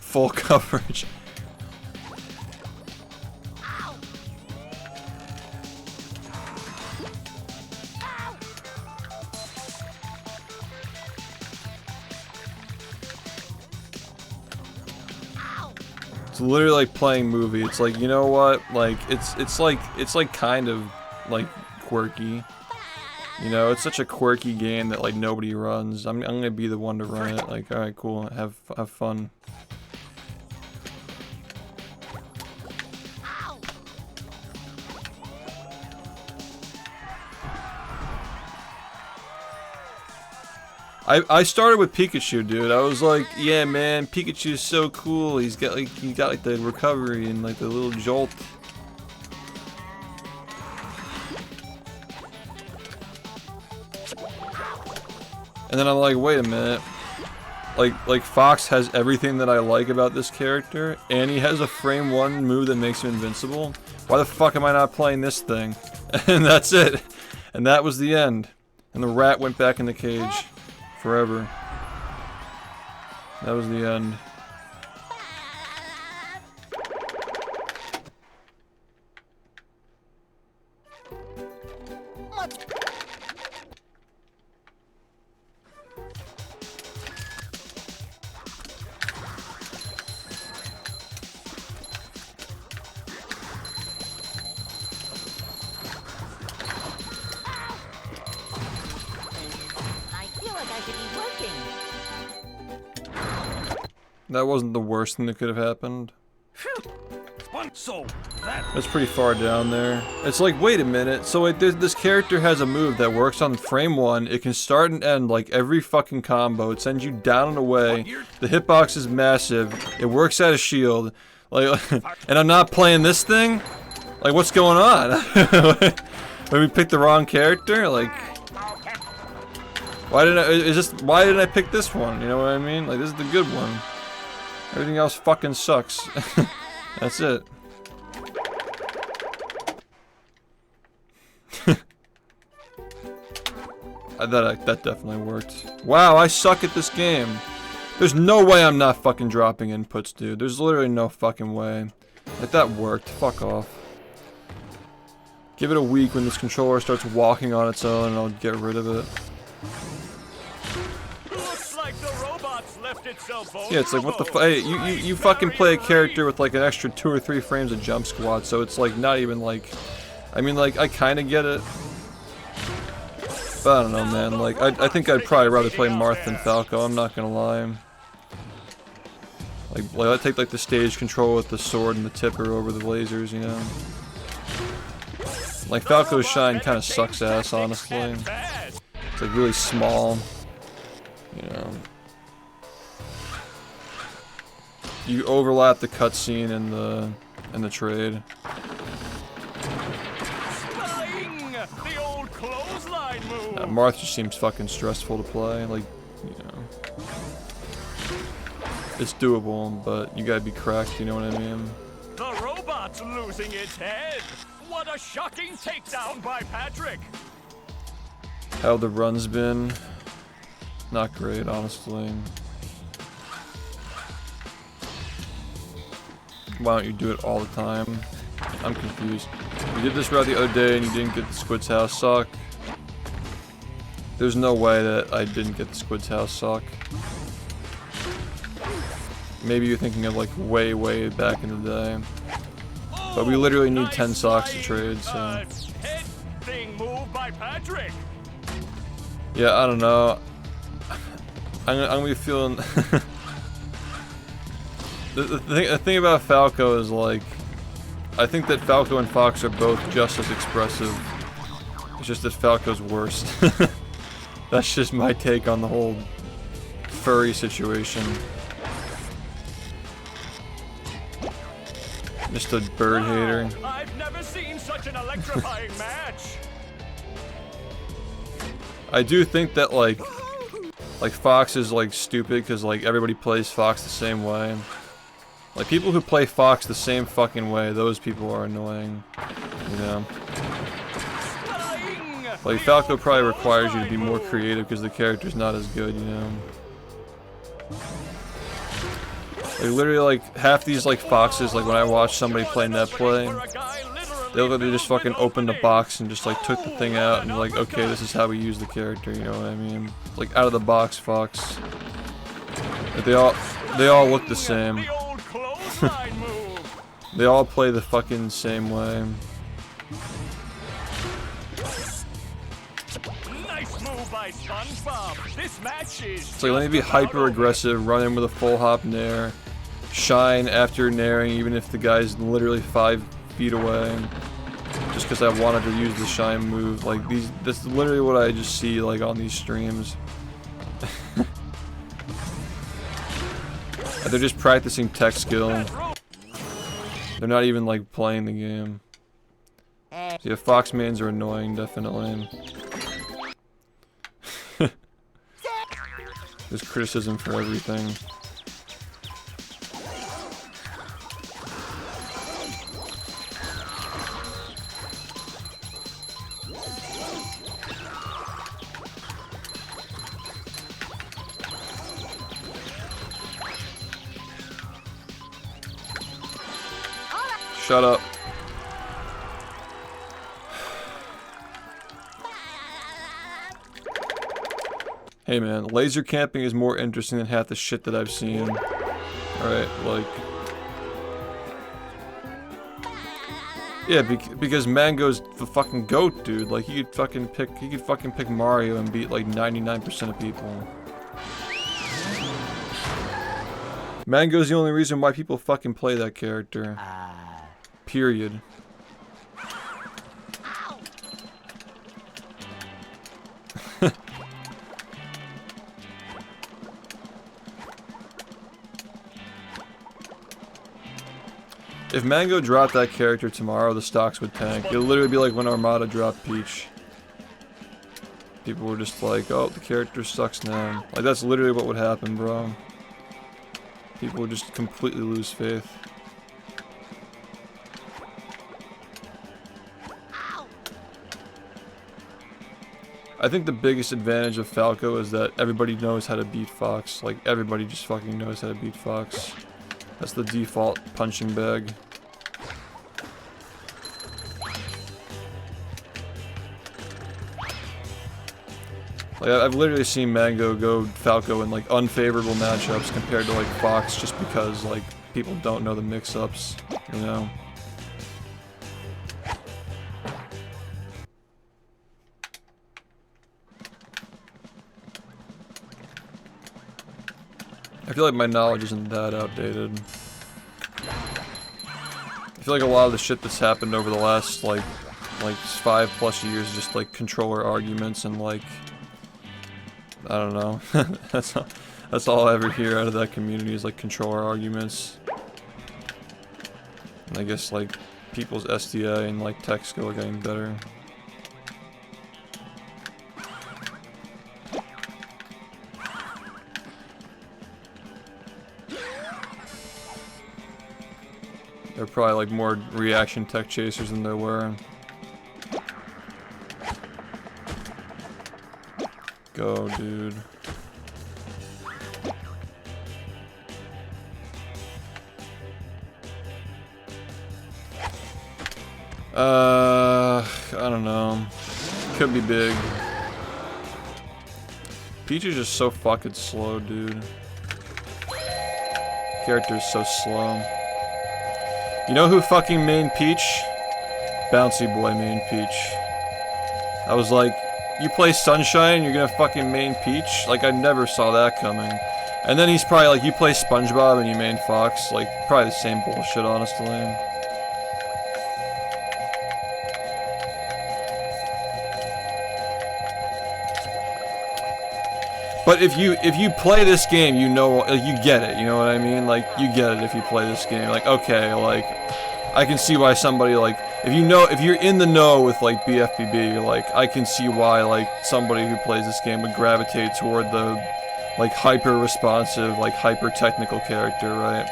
Full coverage. It's literally like playing movie. It's like, you know what? Like it's like kind of like quirky. You know, it's such a quirky game that like nobody runs. I'm gonna be the one to run it. Like, all right, cool. Have fun. I started with Pikachu, dude. I was like, yeah, man, Pikachu's so cool. He got like the recovery and like the little jolt. And then I'm like, wait a minute. Like Fox has everything that I like about this character, and he has a frame 1 move that makes him invincible. Why the fuck am I not playing this thing? And that's it. And that was the end. And the rat went back in the cage. Forever. That was the end. That wasn't the worst thing that could have happened. That's pretty far down there. It's like, wait a minute. So like, this character has a move that works on frame 1. It can start and end like every fucking combo. It sends you down and away. The hitbox is massive. It works out of shield. Like, and I'm not playing this thing? Like, what's going on? Maybe we picked the wrong character? Like, why didn't I pick this one? You know what I mean? Like, this is the good one. Everything else fucking sucks. That's it. That definitely worked. Wow, I suck at this game. There's no way I'm not fucking dropping inputs, dude. There's literally no fucking way. Like, that worked. Fuck off. Give it a week when this controller starts walking on its own and I'll get rid of it. Yeah, it's like, what the fuck? Hey, you fucking play a character with like an extra 2 or 3 frames of jump squat, so it's like not even like, I mean, like, I kind of get it, but I don't know, man. Like, I think I'd probably rather play Marth than Falco. I'm not gonna lie. Like I take like the stage control with the sword and the tipper over the lasers, you know. Like, Falco's shine kind of sucks ass, honestly. It's like really small, you know. You overlap the cutscene and the trade. The old clothesline. clothesline move. Marth just seems fucking stressful to play. Like, you know, it's doable, but you gotta be cracked. You know what I mean? The robot's losing its head. What a shocking takedown by Patrick. How the run's been? Not great, honestly. Why don't you do it all the time? I'm confused. You did this route the other day and you didn't get the Squid's house sock. There's no way that I didn't get the Squid's house sock. Maybe you're thinking of like way, way back in the day. But we literally need 10 socks to trade, so. Head thing move by Patrick. Yeah, I don't know. I'm gonna be feeling. the thing about Falco is like, I think that Falco and Fox are both just as expressive. It's just that Falco's worse. That's just my take on the whole furry situation. Just a bird hater. I've never seen such an electrifying match. I do think that like Fox is like stupid because like everybody plays Fox the same way. Like people who play Fox the same fucking way, those people are annoying. You know. Like Falco probably requires you to be more creative because the character's not as good, you know. Like literally like half these like Foxes, like when I watch somebody play net play, they literally just fucking opened a box and just like took the thing out and like, okay, this is how we use the character, you know what I mean? Like out of the box Fox. Like, they all look the same. They all play the fucking same way. Nice move by SpongeBob. This match is It's like, let me be hyper aggressive, run in with a full hop nair, shine after nairing even if the guy's literally 5 feet away. Just because I wanted to use the shine move. Like this is literally what I just see like on these streams. They're just practicing tech skill. They're not even like playing the game. So yeah, Foxmans are annoying, definitely. There's criticism for everything. Shut up. Hey man, laser camping is more interesting than half the shit that I've seen. Alright, like... Yeah, because Mango's the fucking GOAT, dude. Like, he could fucking pick Mario and beat like 99% of people. Mango's the only reason why people fucking play that character. Period. If Mango dropped that character tomorrow, the stocks would tank. It would literally be like when Armada dropped Peach. People were just like, oh, the character sucks now. Like, that's literally what would happen, bro. People would just completely lose faith. I think the biggest advantage of Falco is that everybody knows how to beat Fox. Like, everybody just fucking knows how to beat Fox. That's the default punching bag. Like, I've literally seen Mango go Falco in like unfavorable matchups compared to like Fox just because like people don't know the mix-ups, you know? I feel like my knowledge isn't that outdated. I feel like a lot of the shit that's happened over the last like 5+ years is just like controller arguments and like, I don't know. that's all I ever hear out of that community is like controller arguments. And I guess like people's SDA and like tech skill are getting better. They're probably like more reaction tech chasers than there were. Go, dude. I don't know. Could be big. Peach is just so fucking slow, dude. Character's so slow. You know who fucking main Peach? Bouncy Boy main Peach. I was like, you play Sunshine, you're gonna fucking main Peach? Like, I never saw that coming. And then he's probably like, you play SpongeBob and you main Fox. Like, probably the same bullshit, honestly. But if you play this game, you know, you get it, you know what I mean? Like, you get it if you play this game. Like, okay, like, I can see why somebody, like, if you're in the know with, like, bfbb, like, I can see why, like, somebody who plays this game would gravitate toward the, like, hyper-responsive, like, hyper-technical character, right?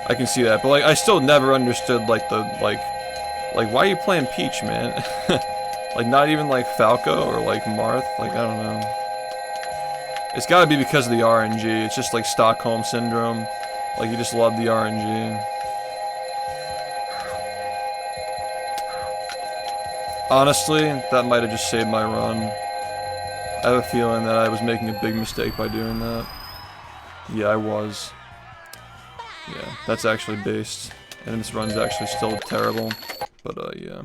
I can see that, but, like, I still never understood, like, the, like, why are you playing Peach, man? Like, not even, like, Falco or, like, Marth? Like, I don't know. It's gotta be because of the RNG. It's just like Stockholm Syndrome. Like, you just love the RNG. Honestly, that might have just saved my run. I have a feeling that I was making a big mistake by doing that. Yeah, I was. Yeah, that's actually based. And this run's actually still terrible. But, yeah.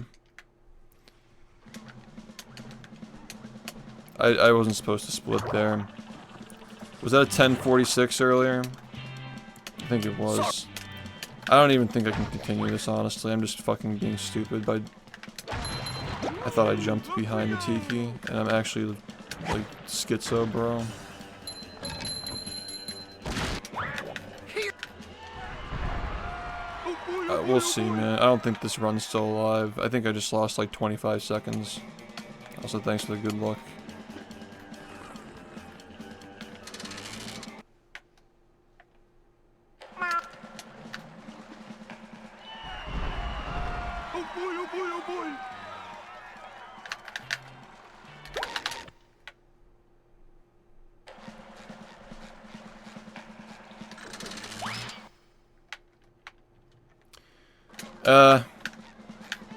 I wasn't supposed to split there. Was that a 1046 earlier? I think it was. I don't even think I can continue this, honestly. I'm just fucking being stupid by... I thought I jumped behind the Tiki, and I'm actually, like, schizo, bro. We'll see, man. I don't think this run's still alive. I think I just lost, like, 25 seconds. Also, thanks for the good luck.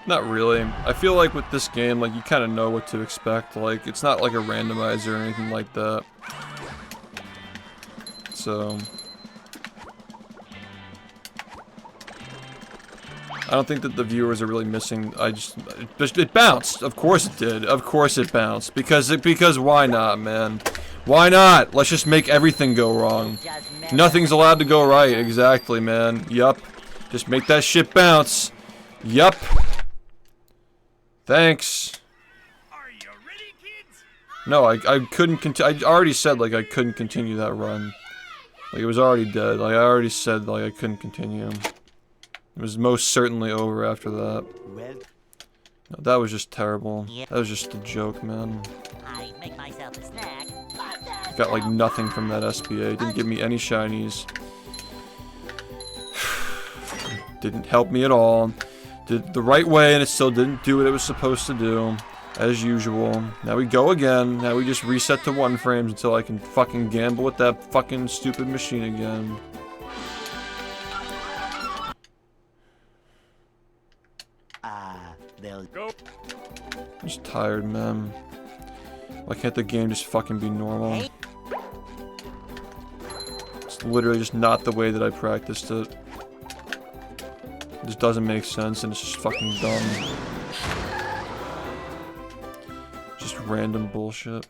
Not really. I feel like with this game, like, you kind of know what to expect. Like, it's not like a randomizer or anything like that. So... I don't think that the viewers are really missing. It bounced. Of course it did. Of course it bounced. Because why not, man? Why not? Let's just make everything go wrong. Nothing's allowed to go right. Exactly, man. Yup. Just make that shit bounce. Yup. Thanks. Are you ready, kids? No, I couldn't continue. I already said, like, I couldn't continue that run. Like, it was already dead. Like, I already said, like, I couldn't continue. It was most certainly over after that. No, that was just terrible. That was just a joke, man. I make myself a snack. Got like nothing from that SBA. Didn't give me any shinies. Didn't help me at all. Did the right way and it still didn't do what it was supposed to do. As usual. Now we go again. Now we just reset to 1 frames until I can fucking gamble with that fucking stupid machine again. Go. I'm just tired, man. Why can't the game just fucking be normal? It's literally just not the way that I practiced it. It just doesn't make sense and it's just fucking dumb. Just random bullshit.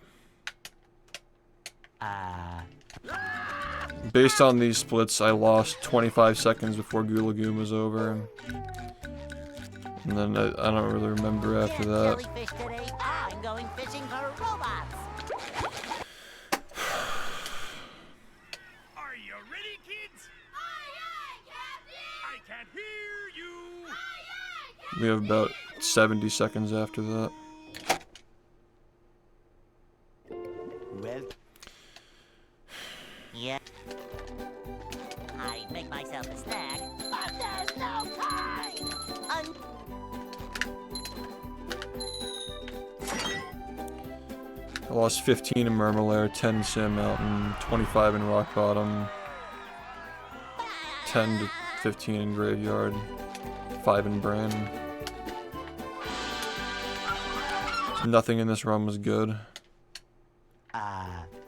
Based on these splits, I lost 25 seconds before Goo Lagoon was over. And then I don't really remember after that. Jellyfish today. I'm going fishing for robots. Are you ready, kids? Aye, aye, Captain! I can't hear you! Aye, aye, Captain! We have about 70 seconds after that. Well. Yeah. I make myself a snack, but there's no time. I lost 15 in Murmur, 10 in Sand Mountain, 25 in Rock Bottom, 10 to 15 in Graveyard, 5 in Bran. Nothing in this run was good.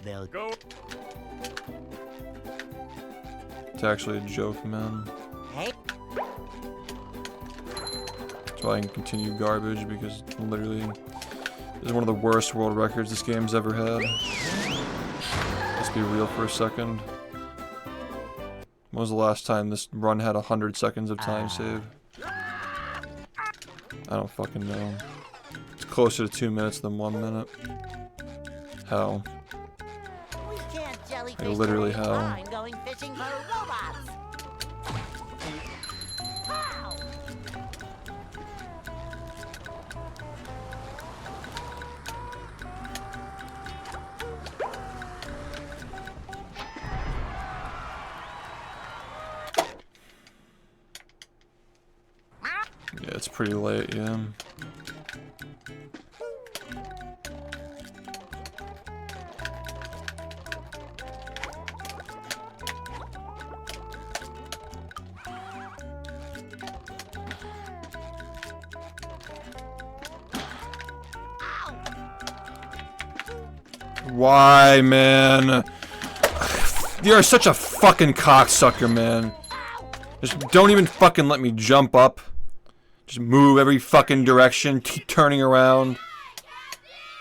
They'll Go. It's actually a joke, man. Hey. That's why I can continue garbage, because literally this is one of the worst world records this game's ever had. Let's be real for a second. When was the last time this run had 100 seconds of time save? I don't fucking know. It's closer to 2 minutes than 1 minute. How? We can't jellyfish Like, literally today. how? I'm going fishing for robots. How? Yeah, it's pretty late, yeah. Why, man? You're such a fucking cocksucker, man. Just don't even fucking let me jump up. Just move every fucking direction, keep turning around.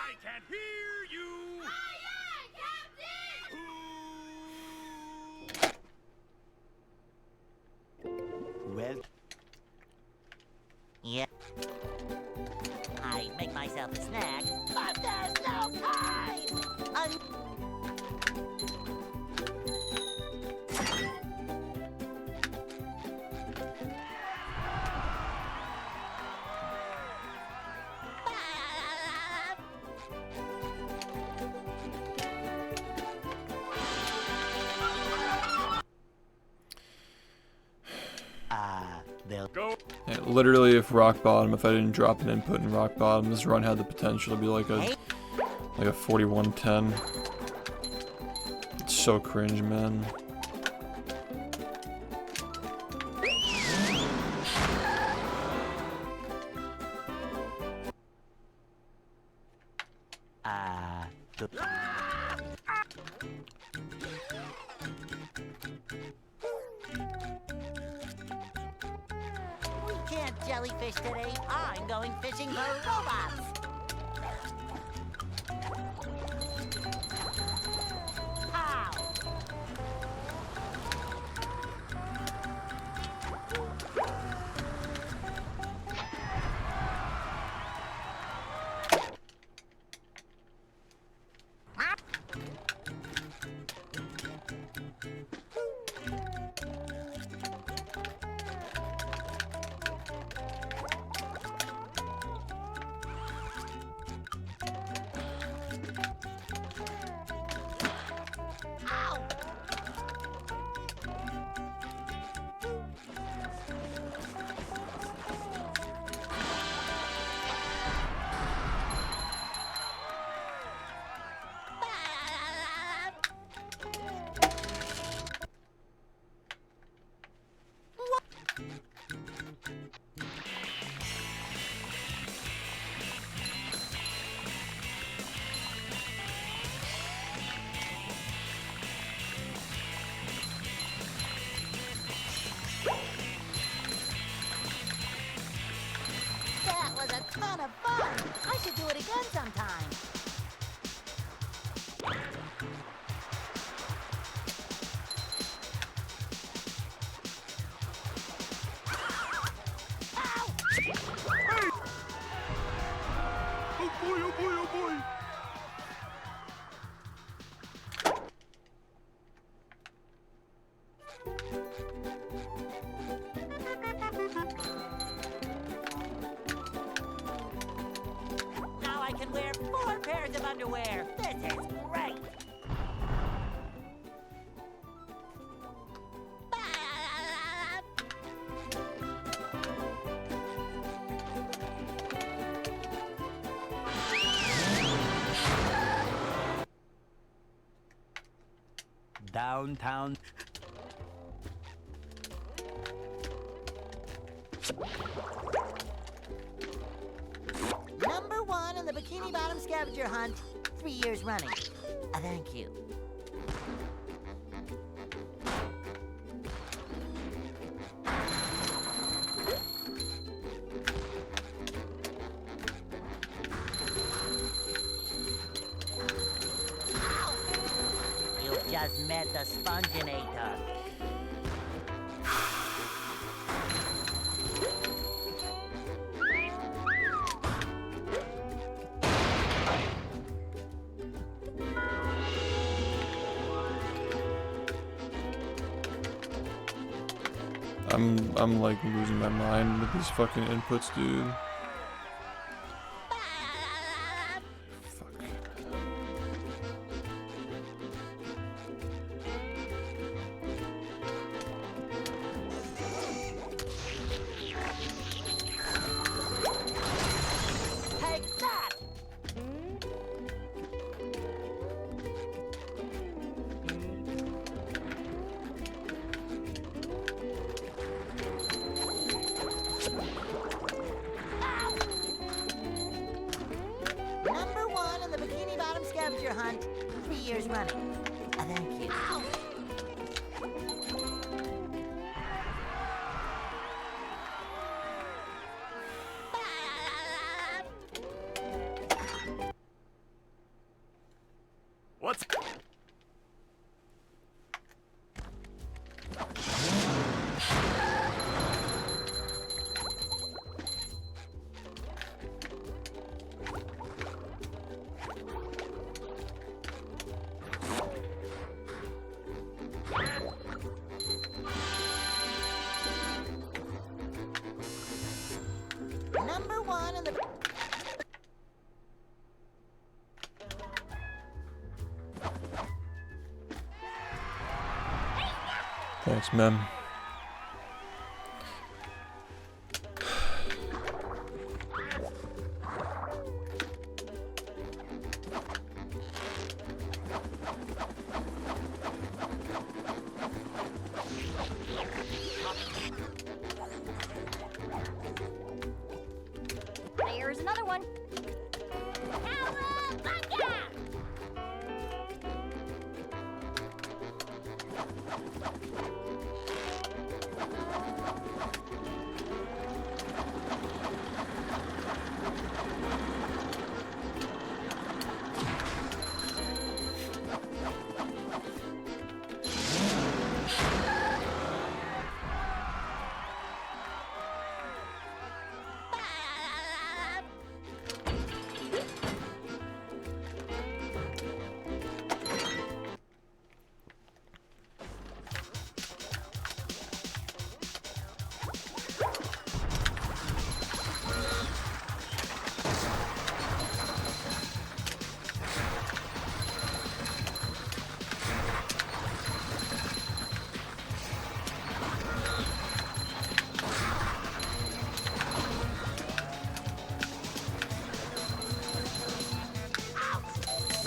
I can't hear you. well. Yeah. I make myself a snack, but there's no time. They'll Go. Yeah, literally, if Rock Bottom, if I didn't drop an input in Rock Bottom, this run had the potential to be like a 41-10. It's so cringe, man. We can't jellyfish today. I'm going fishing for robots. How? That was a ton of fun. I should do it again sometime. Oh boy, oh boy, oh boy. Now I can wear 4 pairs of underwear. This is great. downtown. Number 1 in the Bikini Bottom scavenger hunt, 3 years running. Thank you. You've just met the Sponginator. I'm like losing my mind with these fucking inputs, dude. Fuck. Take that! Number 1 in the Bikini Bottom scavenger hunt, 3 years running. Thank you. What's... Number 1 in the... Thanks, mem. There's another one. Cowabunga!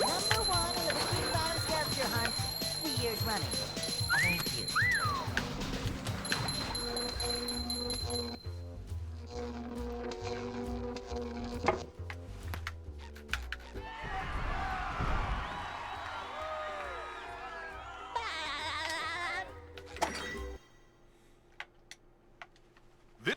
Number 1 in the Bikini Bottom scavenger hunt, 3 years running. Thank you. Thi-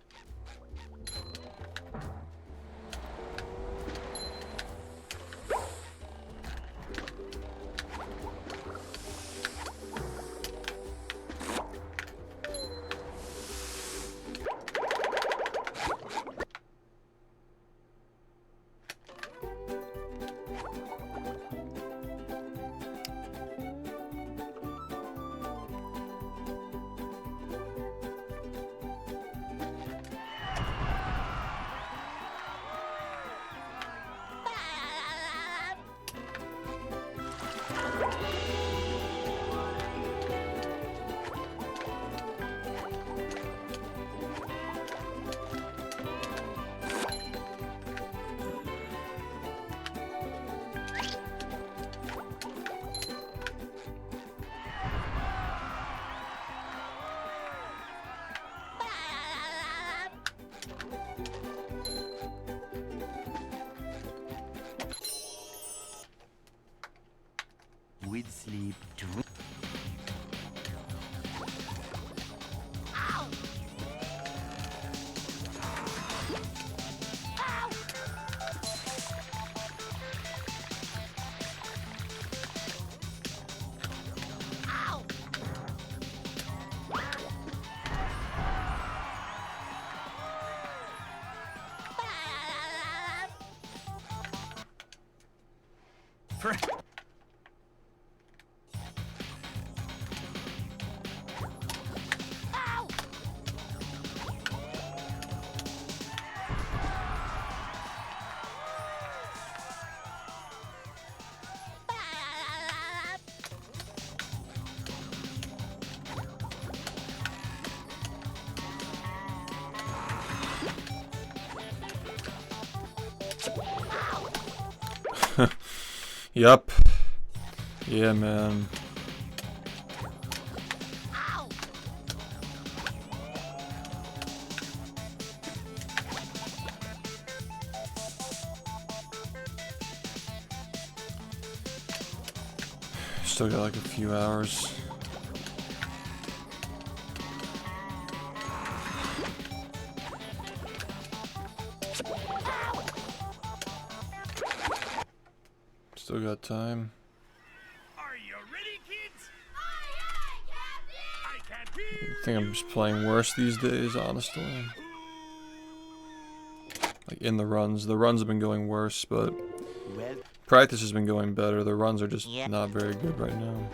sweet sleep. Yup. Yeah, man. Still got like a few hours. Still got time. Are you ready, kids? I can't I hear. think I'm just playing worse these days, honestly. Like in the runs. The runs have been going worse, but Well, practice has been going better. The runs are just Yeah. not very good right now.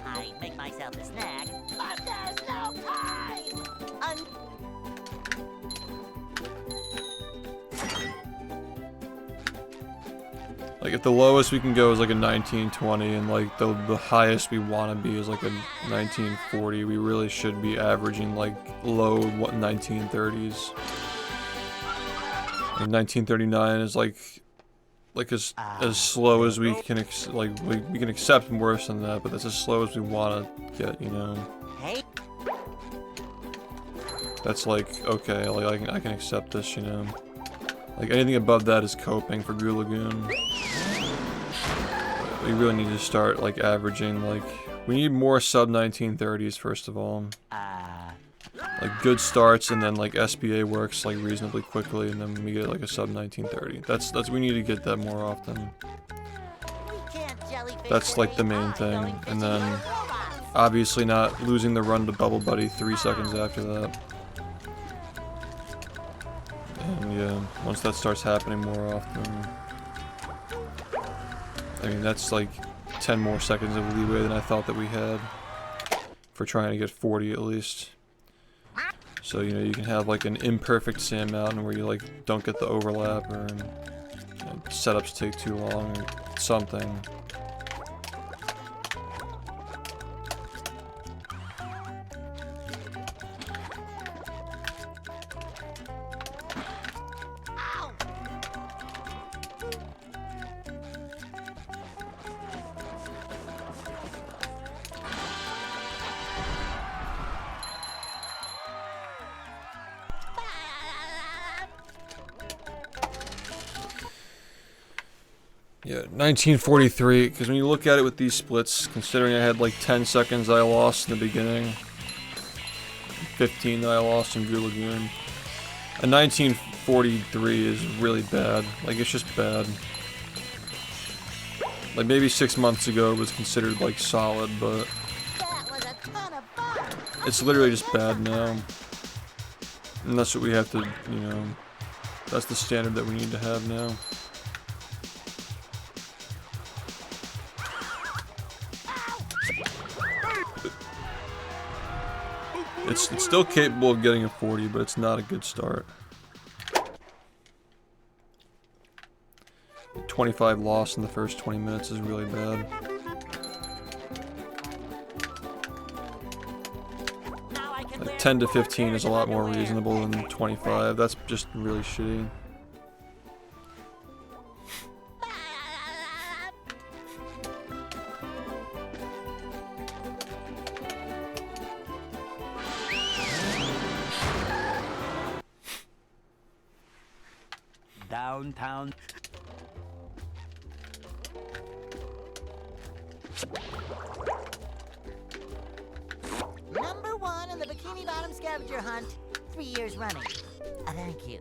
I make myself a snack, but there's no time. Like at the lowest we can go is like a 1920, and like the highest we want to be is like a 1940. We really should be averaging like low 1930s. And 1939 is like as slow as we can we can accept worse than that, but that's as slow as we want to get, you know. Hey, That's like okay, like I can accept this, you know. Like anything above that is coping for Goo Lagoon. We really need to start like averaging like we need more sub 1930s first of all. Like good starts and then like SBA works like reasonably quickly and then we get like a sub 1930. That's we need to get that more often. we can't jellyfish That's like the main by thing, going and fishing then with robots. obviously not losing the run to Bubble Buddy 3 seconds after that. And yeah, once that starts happening more often, I mean that's like 10 more seconds of leeway than I thought that we had for trying to get 40 at least. So you know you can have like an imperfect Sand Mountain where you like don't get the overlap or you know, setups take too long or something. Yeah, 1943, because when you look at it with these splits, considering I had like 10 seconds I lost in the beginning, 15 that I lost in Goo Lagoon, a 1943 is really bad. Like, it's just bad. Like, maybe 6 months ago it was considered like solid, but That was a ton of fun. it's literally just bad now. And that's what we have to, you know, that's the standard that we need to have now. It's still capable of getting a 40, but it's not a good start. 25 loss in the first 20 minutes is really bad. Now I can Like wear 10 to 15 pairs is a of lot more underwear. reasonable than 25. That's just really shitty. downtown. Number 1 in the Bikini Bottom scavenger hunt, 3 years running. Thank you.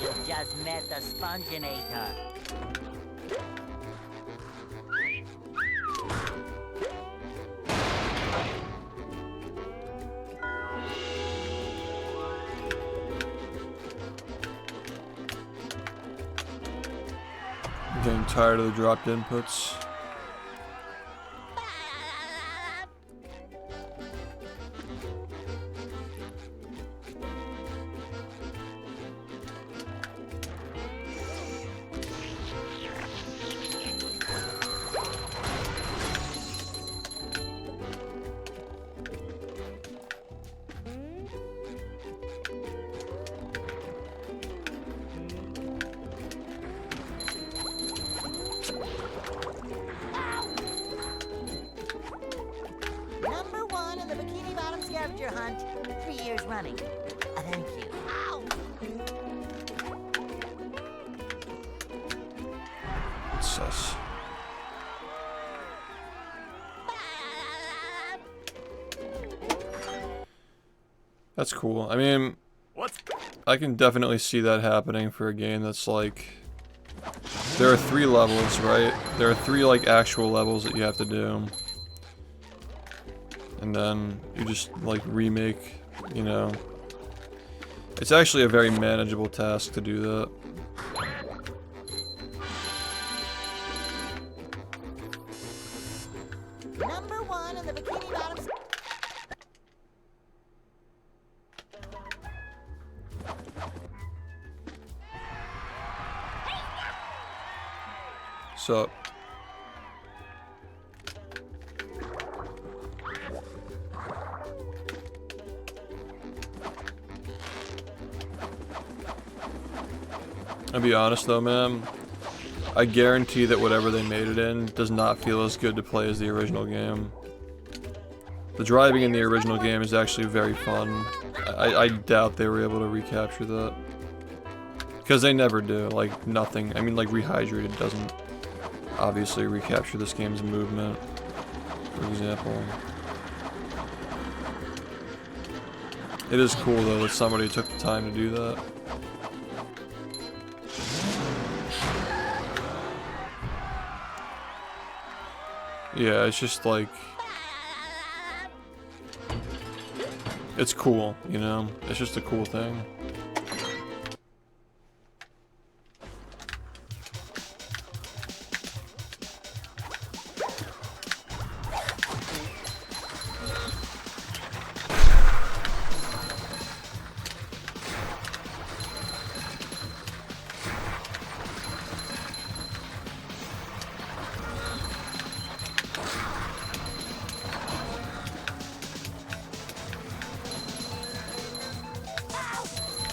You just met the Sponginator. I'm getting tired of the dropped inputs. Number 1 in the Bikini Bottom scavenger hunt, 3 years running. Thank you. Ow! It's sus. That's cool. I mean, What's I can definitely see that happening for a game that's like... There are 3 levels, right? There are 3 like actual levels that you have to do. And then you just like remake, you know. It's actually a very manageable task to do that. Number 1 in the Bikini Bottom. So, I'll be honest though, man. I guarantee that whatever they made it in does not feel as good to play as the original game. The driving in the original game is actually very fun. I doubt they were able to recapture that. Because they never do, like nothing. I mean, like Rehydrated doesn't obviously recapture this game's movement, for example. It is cool though that somebody took the time to do that. Yeah, it's just like... It's cool, you know? It's just a cool thing.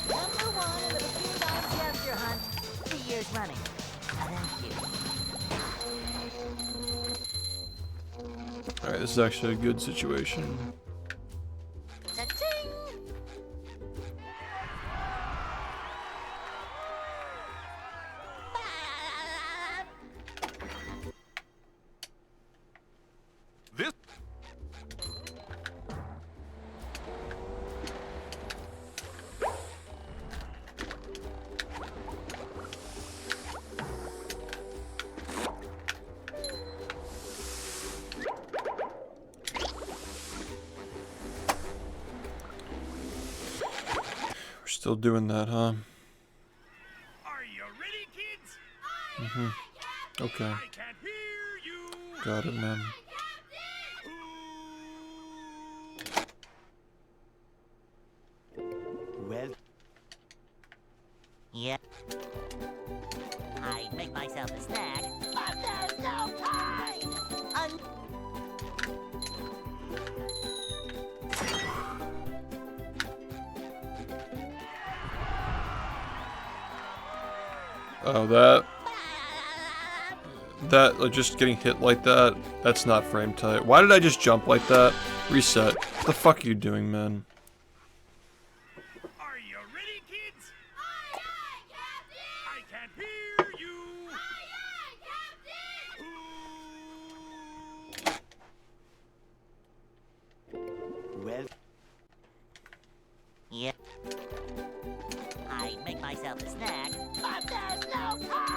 Number 1 in the Bikini Bottom scavenger hunt, 3 years running. Thank you. Alright, this is actually a good situation. Cha-ching! this? We're still doing that, huh? Are you ready, kids? Okay. I can't hear you. Got it, man. Well, Yeah. I'd make myself a snack, but there's no time! Oh, that, like, just getting hit like that, that's not frame tight. Why did I just jump like that? Reset. What the fuck are you doing, man? Are you ready, kids? Aye, aye, Captain! I can't hear you! Aye, aye, Captain! Well, Yep. I make myself a snack, but there's no time!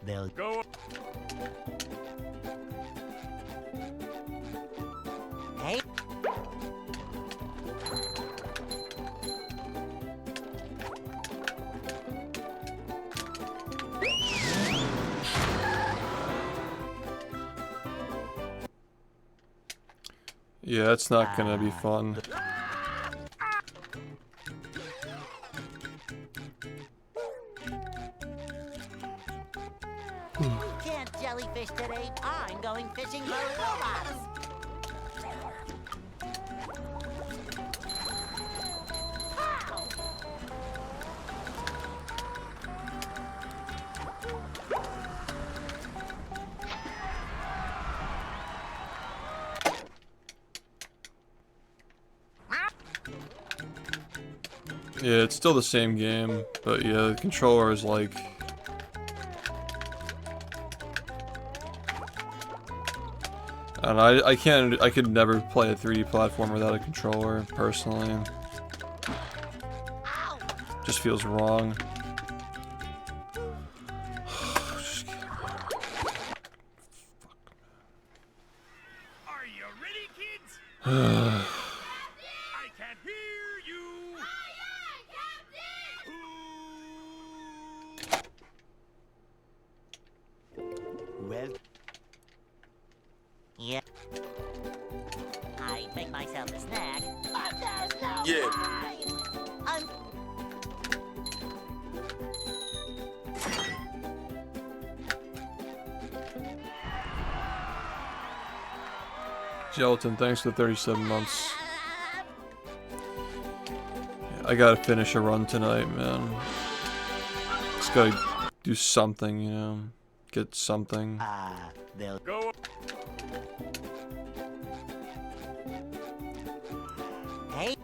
they'll Go. Hey. Yeah, it's not gonna be fun. Can't jellyfish today. I'm going fishing for robots. Pow! Yeah, it's still the same game, but yeah, the controller is like... And I could never play a 3D platform without a controller, personally. Just feels wrong. Are you ready, kids? I can't hear you! Aye, aye, Captain! well, Yep. I make myself a snack, but there's no Yeah. time. Gelatin, thanks for 37 months. Yeah, I gotta finish a run tonight, man. Just gotta do something, you know? Get something. they'll Go. Hey.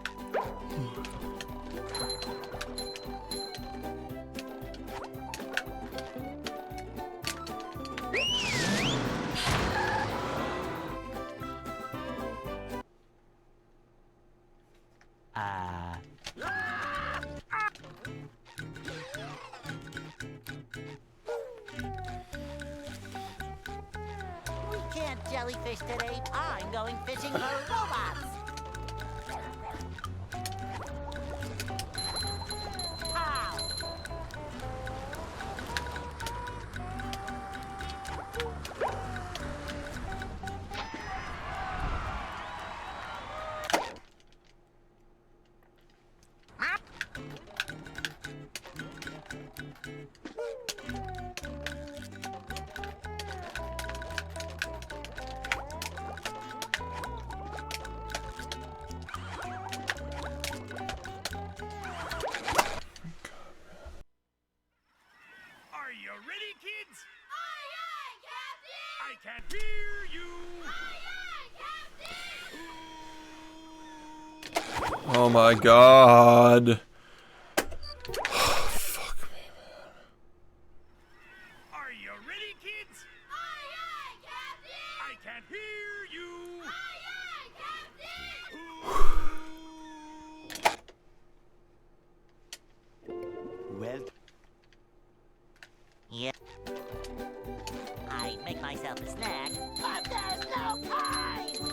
We can't jellyfish today. I'm going fishing for robots. Pow! Are you ready, kids? Aye, aye, Captain! I can't hear you! Aye, aye, Captain! Oh my god. Fuck me, man. Are you ready, kids? Aye, aye, Captain! I can't hear you! Aye, aye, Captain! well, Yep. I make myself a snack, but there's no time.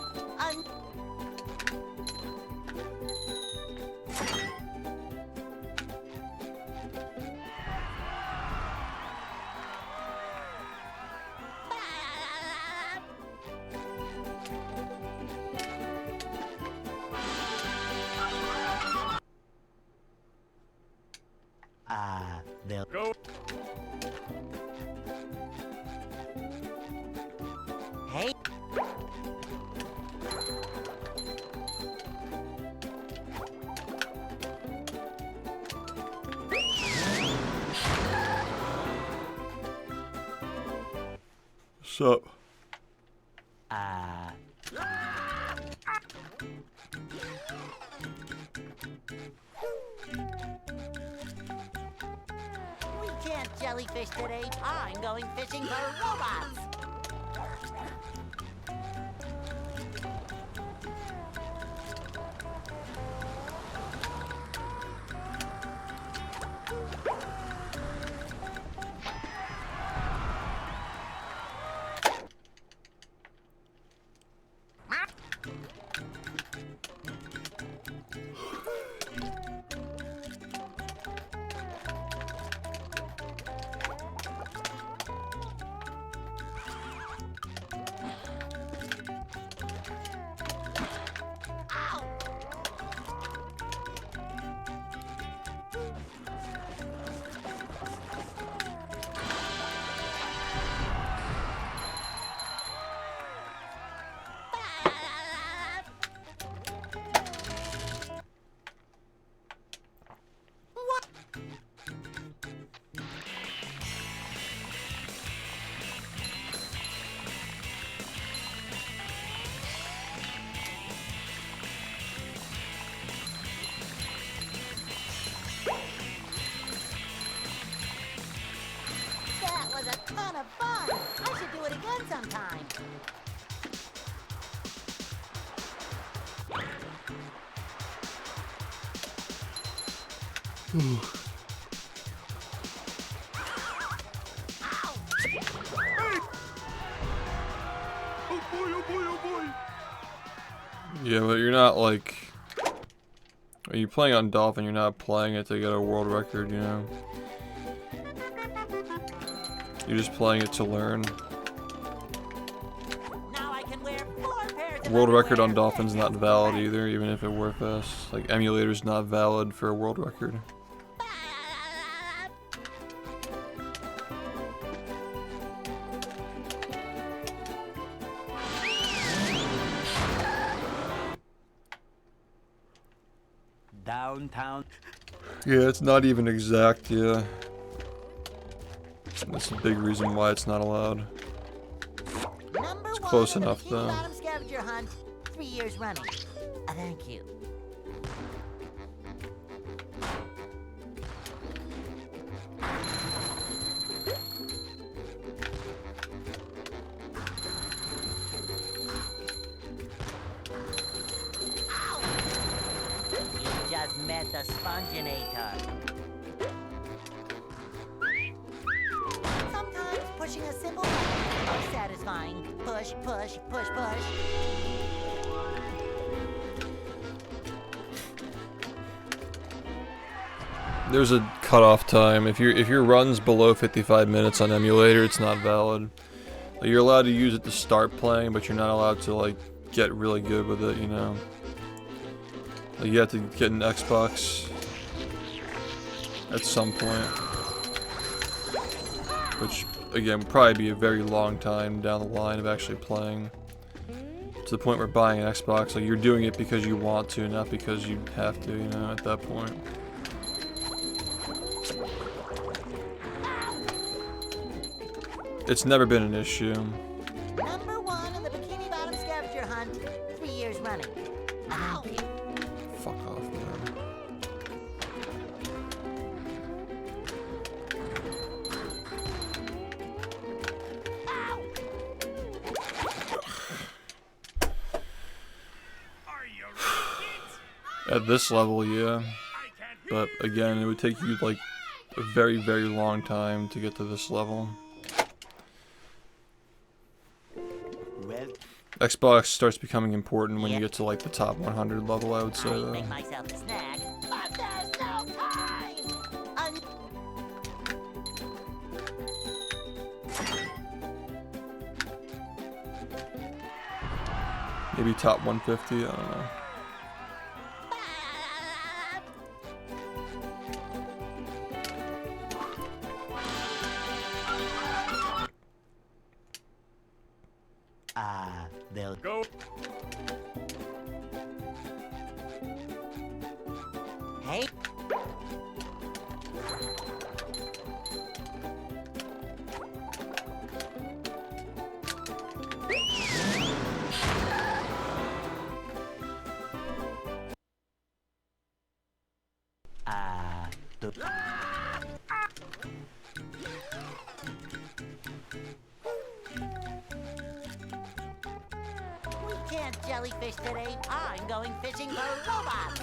They'll Go. Hey. What's up? We can't jellyfish today. I'm going fishing for robots. That was a ton of fun. I should do it again sometime. Yeah, but you're not like... When you're playing on Dolphin, you're not playing it to get a world record, you know? You're just playing it to learn. Now I can wear 4 pairs of World record on underwear. Dolphin's not valid either, even if it were fast. Like, emulator's not valid for a world record. downtown. Yeah, it's not even exact, yeah. That's a big reason why it's not allowed. It's close enough, though. Bottom scavenger hunt, 3 years running. Thank you. You just met the Sponginator. Sometimes pushing a simple button is satisfying. Push, push, push, push. There's a cutoff time. If your run's below 55 minutes on emulator, it's not valid. Like, you're allowed to use it to start playing, but you're not allowed to like get really good with it, you know. Like, you have to get an Xbox at some point, which again would probably be a very long time down the line of actually playing. To the point where buying an Xbox, like, you're doing it because you want to, not because you have to, you know, at that point. It's never been an issue. Number 1 in the Bikini Bottom scavenger hunt, 3 years running. Ow! Fuck off, man. At this level, yeah. But again, it would take you like a very, very long time to get to this level. Well, Xbox starts becoming important when you get to like the top 100 level, I would say, I though. make myself a snack, but there's no time! Maybe top 150, I don't know. they'll Go. Hey. to We can't jellyfish today. I'm going fishing for robots.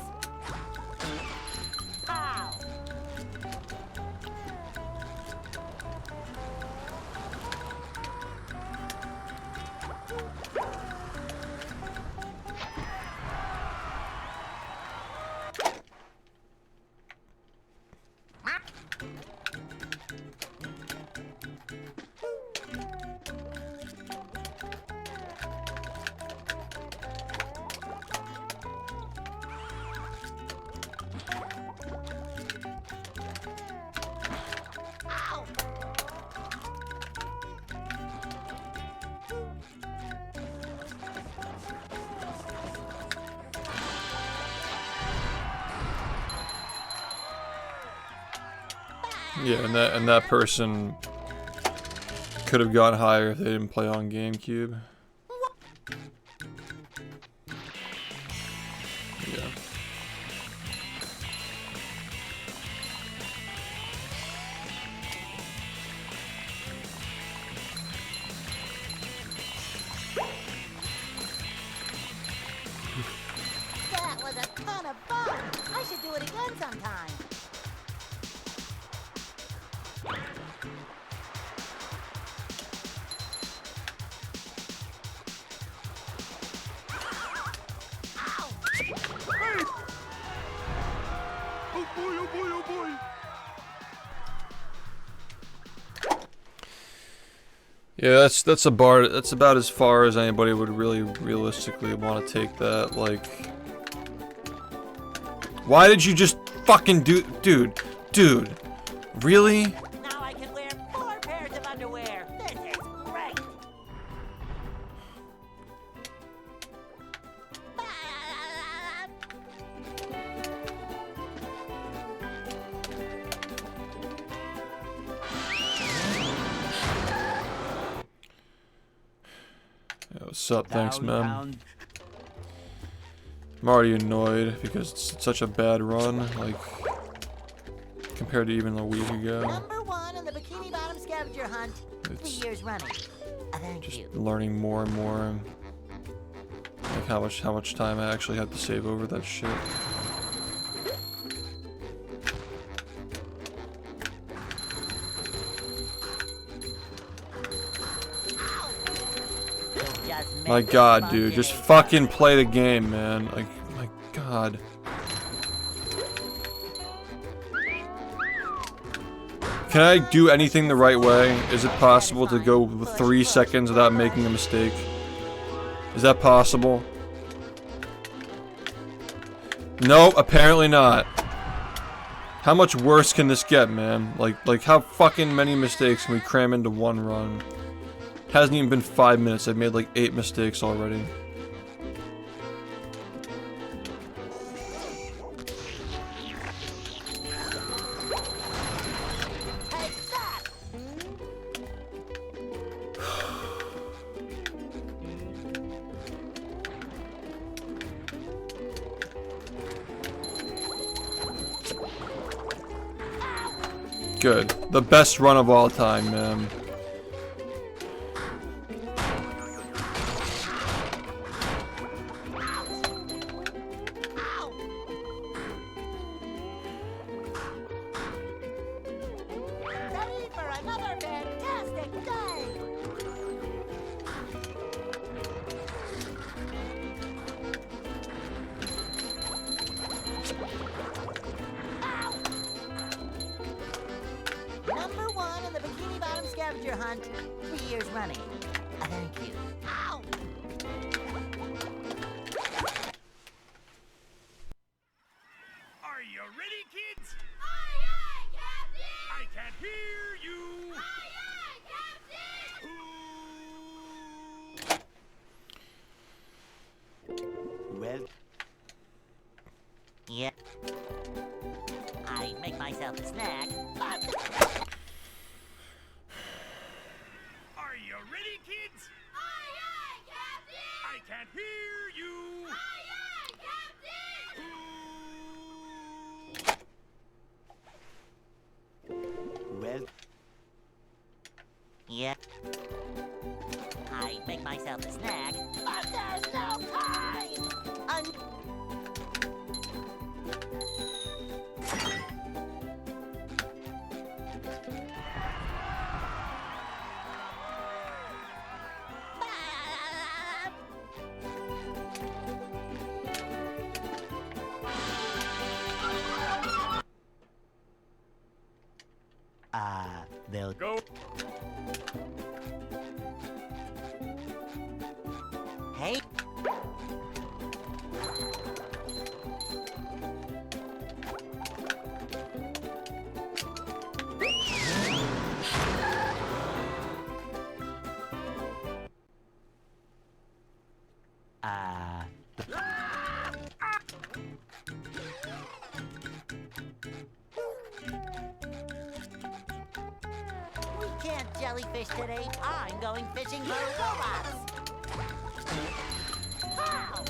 Pow! Yeah, and that person could have gone higher if they didn't play on GameCube. Yeah. That was a ton of fun. I should do it again sometime. Oh boy, oh boy, oh boy. Yeah, that's a bar. That's about as far as anybody would really realistically want to take that. Like, why did you just fucking dude, really? Now I can wear 4 pairs of underwear. This is great. Yeah, what's up? Thanks, man. downtown I'm already annoyed because it's such a bad run, like, compared to even a week ago. Number 1 in the Bikini Bottom scavenger hunt. 3 It's years running. Thank just you. learning more and more, like how much time I actually have to save over that shit. You'll just make My this god, fun dude, just today. fucking play the game, man. Like, my god. Can I do anything the right way? Is it possible to go 3 seconds without making a mistake? Is that possible? No, apparently not. How much worse can this get, man? Like how fucking many mistakes can we cram into one run? Hasn't even been 5 minutes. I've made like 8 mistakes already. Take that. Good. The best run of all time, man. Ready for another fantastic day. Number 1 in the Bikini Bottom scavenger hunt. 3 years running. Thank you. Ow! Are you ready, kids? Aye, aye, Captain! I can't hear you. Aye, aye, Captain! snack. Are you ready, kids? Aye, aye, Captain! I can't hear you. Aye, aye, Captain! Well, Yeah. I make myself a snack, but there's no time! they'll Go. Hey. We can't jellyfish today. I'm going fishing for robots. Pow!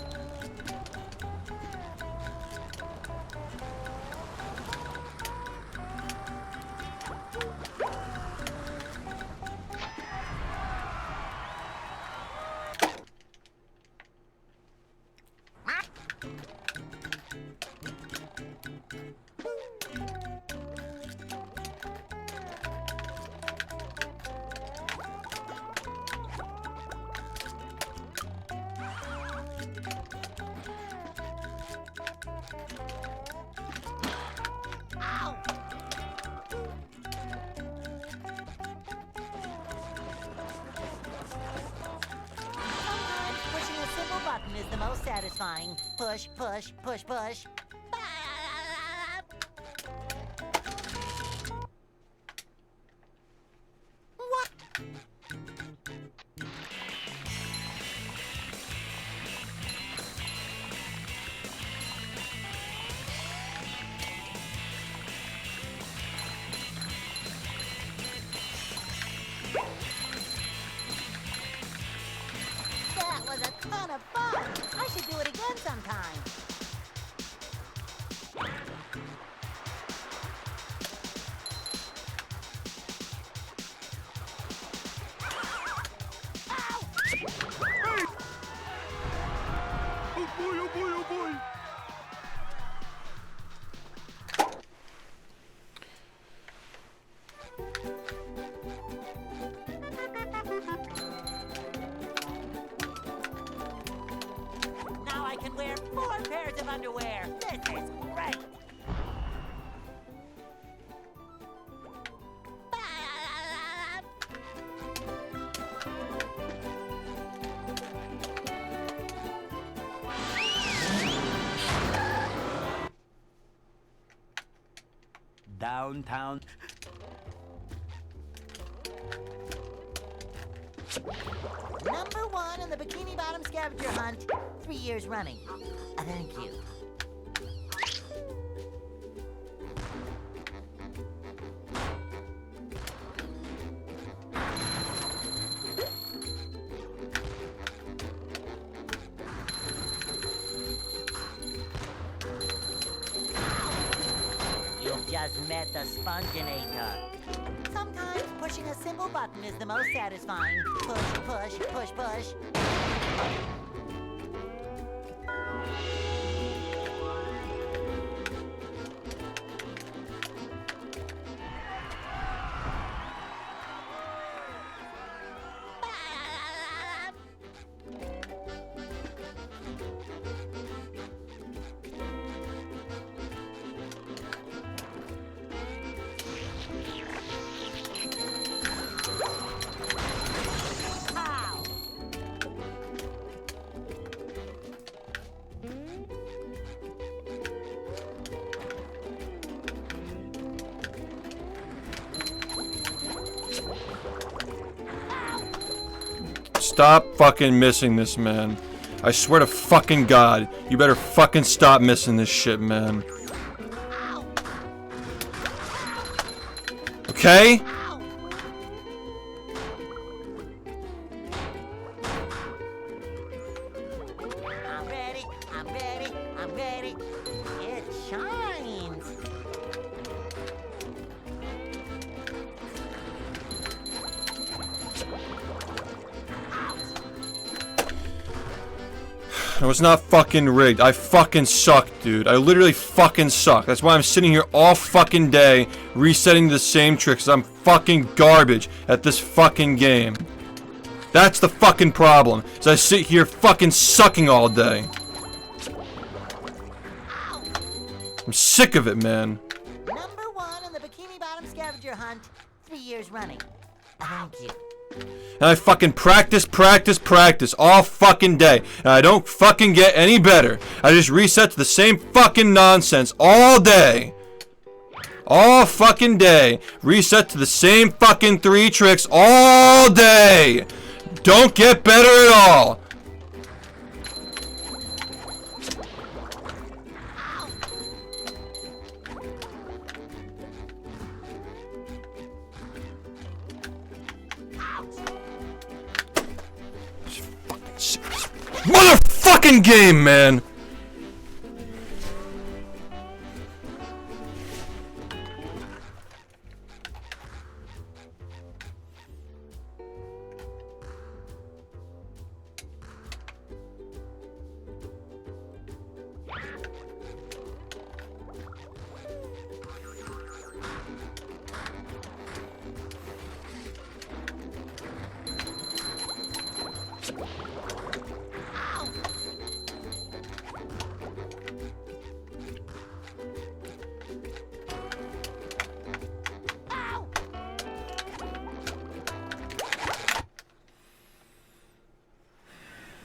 Ow! Sometimes pushing a simple button is the most satisfying. Push, push, push, push. What? That was a ton of fun. I should do it again sometime. Ow! Oh boy, oh boy, oh boy. Now I can wear 4 pairs of underwear. This is great. downtown. Number 1 in the Bikini Bottom scavenger hunt, 3 years running. Thank you. You've just met the Sponginator. Sometimes pushing a simple button is the most satisfying. Push, push, push, push. Pow! Stop fucking missing this, man. I swear to fucking God, you better fucking stop missing this shit, man. Ow! Okay? I'm ready, I'm ready, I'm ready. It shines. No, it's not fucking rigged. I fucking suck, dude. I literally fucking suck. That's why I'm sitting here all fucking day resetting the same tricks. I'm fucking garbage at this fucking game. That's the fucking problem. Is I sit here fucking sucking all day. I'm sick of it, man. Number 1 in the Bikini Bottom scavenger hunt, 3 years running. Thank you. And I fucking practice all fucking day. And I don't fucking get any better. I just reset to the same fucking nonsense all day. All fucking day. Reset to the same fucking 3 tricks all day. Don't get better at all. Motherfucking game, man!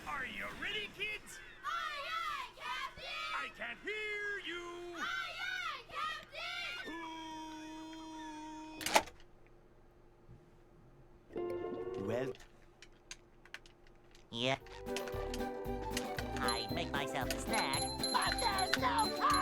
Are you ready, kids? Aye, aye, Captain! I can't hear you. Aye, aye, Captain! Well, Yeah. I'd make myself a snack, but there's no time!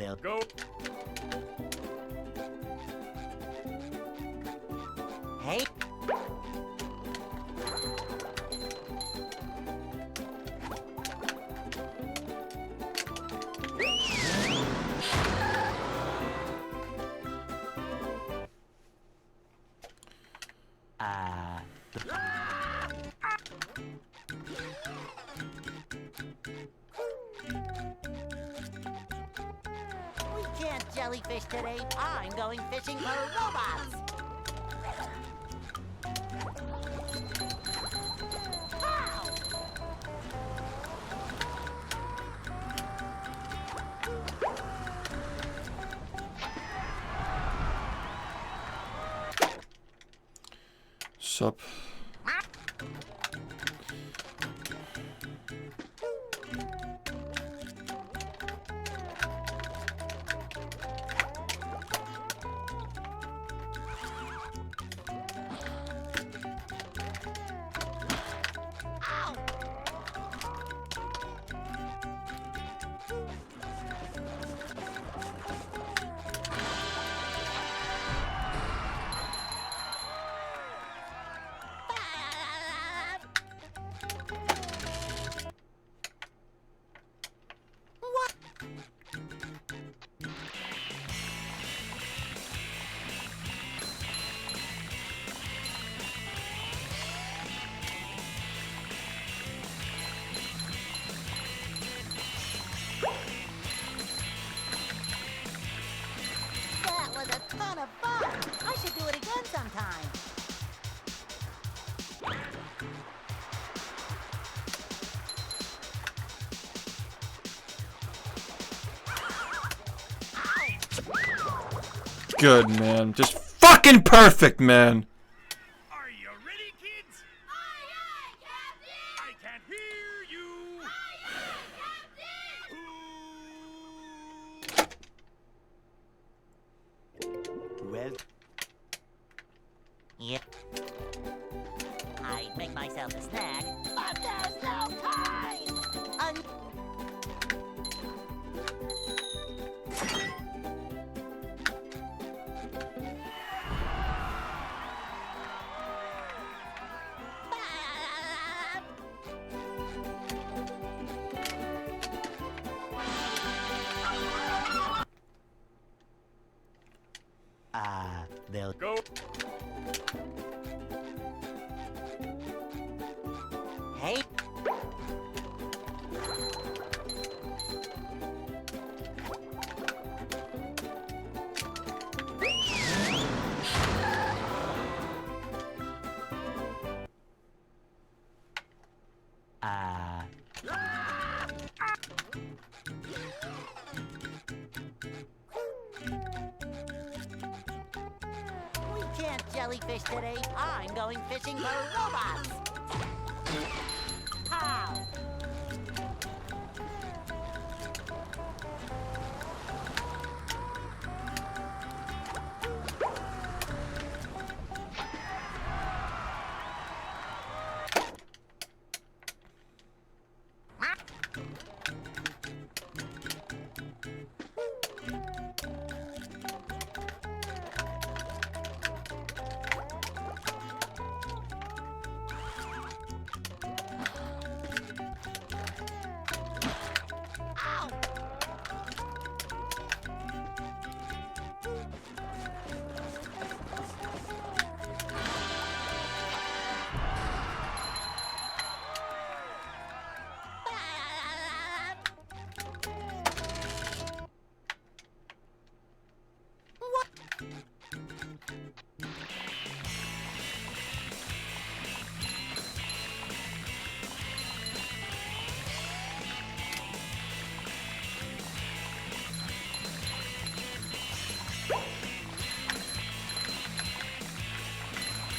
they'll Go. Hey. We can't jellyfish today. I'm going fishing for robots. Ow! Sup? What? That was a ton of fun. I should do it again sometime. Good, man. Just fucking perfect, man. Are you ready, kids? Aye, aye, Captain! I can't hear you. They'll Go. Hey. We can't jellyfish today. I'm going fishing for robots. How?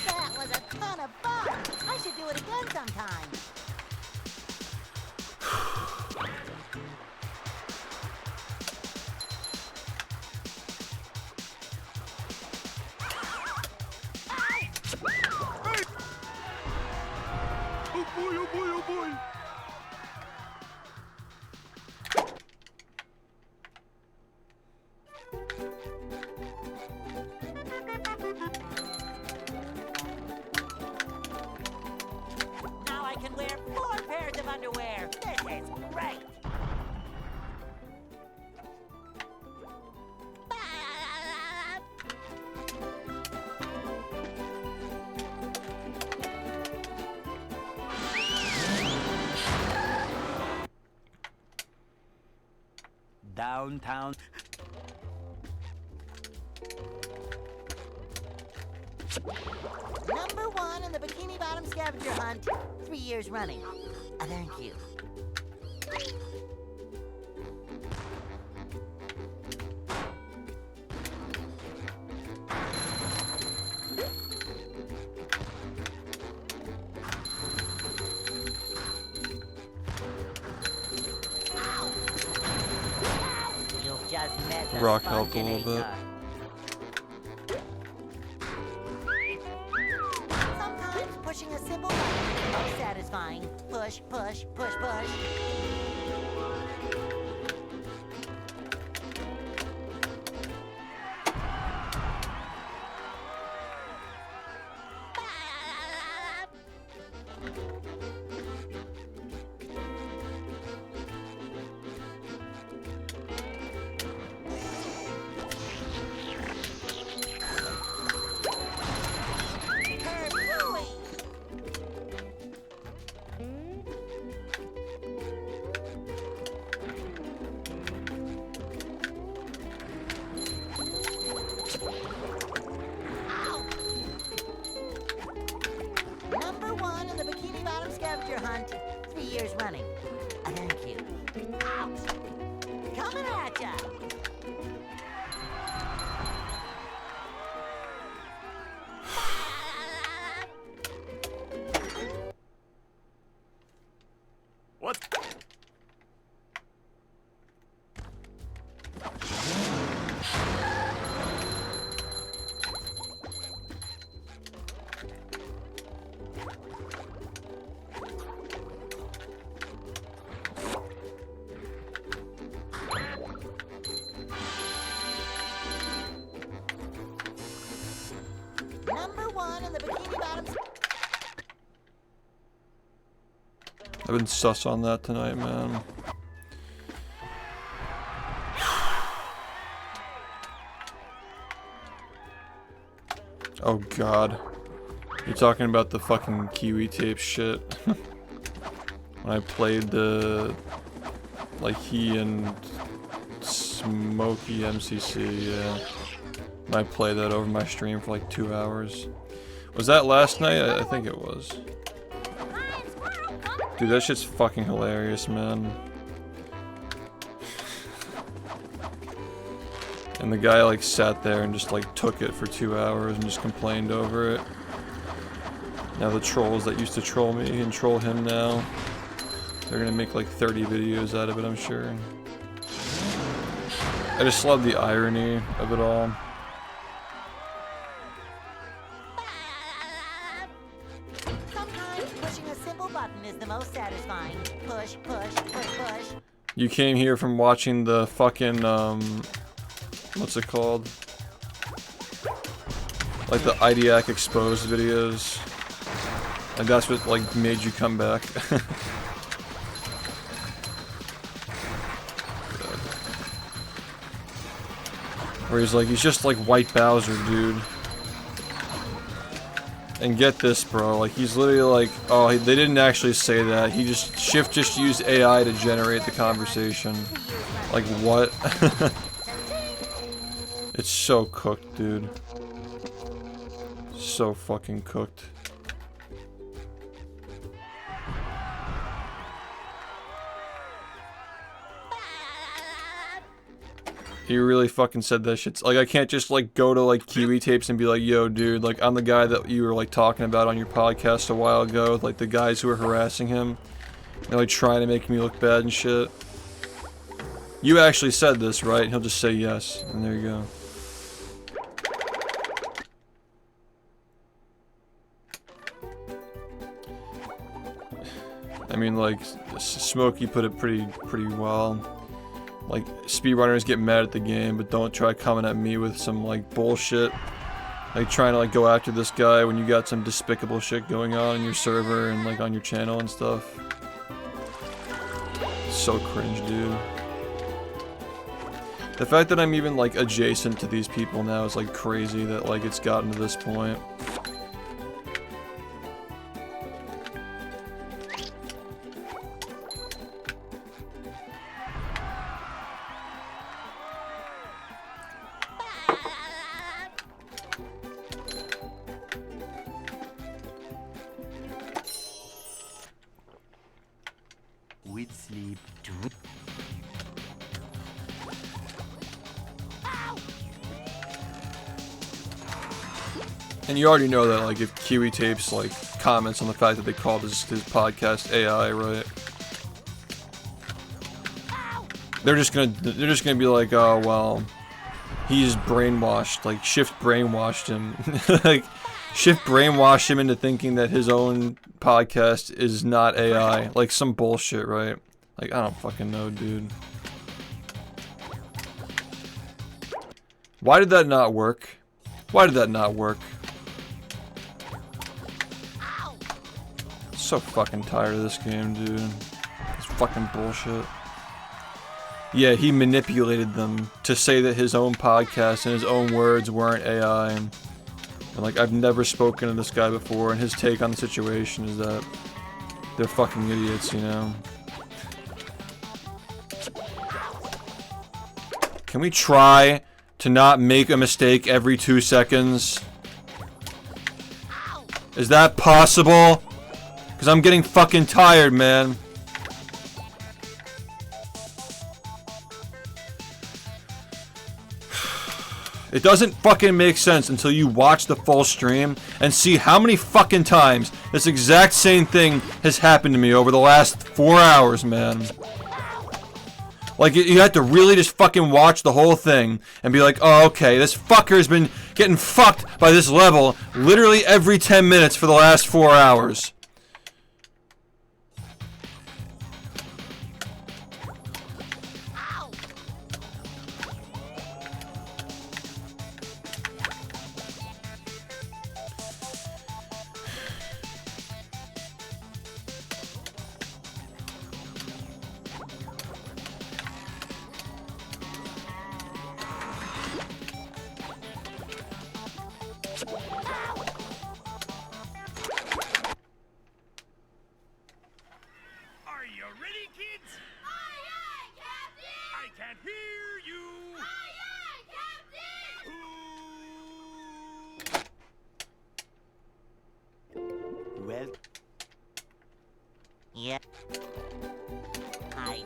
That was a ton of fun. I should do it again sometime. Oh boy, oh boy, oh boy. Now I can wear 4 pairs of underwear. This is great. downtown. Number 1 in the Bikini Bottom scavenger hunt, 3 years running. Thank you. You've just met the Rock helped a little bit. Sponginator. Sometimes pushing a simple button is satisfying. Push, push, push, push. Kerplooey! Ow! Number 1 in the Bikini Bottom scavenger hunt, 3 years running. Thank you. Ouch! Coming at ya! What? Number 1 in the Bikini Bottom. I've been sus on that tonight, man. Oh god. You're talking about the fucking Kiwi tape shit. When I played the... like he and Smokey MCC, yeah. And I played that over my stream for like 2 hours. Was that last night? I think it was. Dude, that shit's fucking hilarious, man. And the guy like sat there and just like took it for 2 hours and just complained over it. Now the trolls that used to troll me can troll him now. They're gonna make like 30 videos out of it, I'm sure. I just love the irony of it all. Sometimes pushing a simple button is the most satisfying. Push, push, push, push. You came here from watching the fucking, what's it called? Like the IDIAC exposed videos. And that's what like made you come back. Where he's like, he's just like White Bowser, dude. And get this, bro, like he's literally like, oh, they didn't actually say that. He just, SHiFT just used AI to generate the conversation. Like, what? It's so cooked, dude. So fucking cooked. He really fucking said that shit. Like, I can't just, like, go to, like, Kiwi Tapes and be like, yo, dude, like, I'm the guy that you were, like, talking about on your podcast a while ago, with, like, the guys who were harassing him. And, like, trying to make me look bad and shit. You actually said this, right? And he'll just say yes. And there you go. I mean, like, Smokey put it pretty well. Like, speedrunners get mad at the game, but don't try coming at me with some, like, bullshit. Like, trying to, like, go after this guy when you got some despicable shit going on your server and, like, on your channel and stuff. So cringe, dude. The fact that I'm even, like, adjacent to these people now is, like, crazy that, like, it's gotten to this point. With sleep too. And you already know that, like, if Kiwi Tapes, like, comments on the fact that they called his podcast AI, right? They're just gonna be like, oh, well, he's brainwashed, like, SHiFT brainwashed him. Like, SHiFT brainwashed him into thinking that his own podcast is not AI. Like, some bullshit, right? Like, I don't fucking know, dude. Why did that not work? Why did that not work? So fucking tired of this game, dude. It's fucking bullshit. Yeah, he manipulated them to say that his own podcast and his own words weren't AI. And, like, I've never spoken to this guy before, and his take on the situation is that they're fucking idiots, you know? Can we try to not make a mistake every 2 seconds? Is that possible? Because I'm getting fucking tired, man. It doesn't fucking make sense until you watch the full stream and see how many fucking times this exact same thing has happened to me over the last 4 hours, man. Like, you have to really just fucking watch the whole thing and be like, oh, okay, this fucker's been getting fucked by this level literally every 10 minutes for the last 4 hours.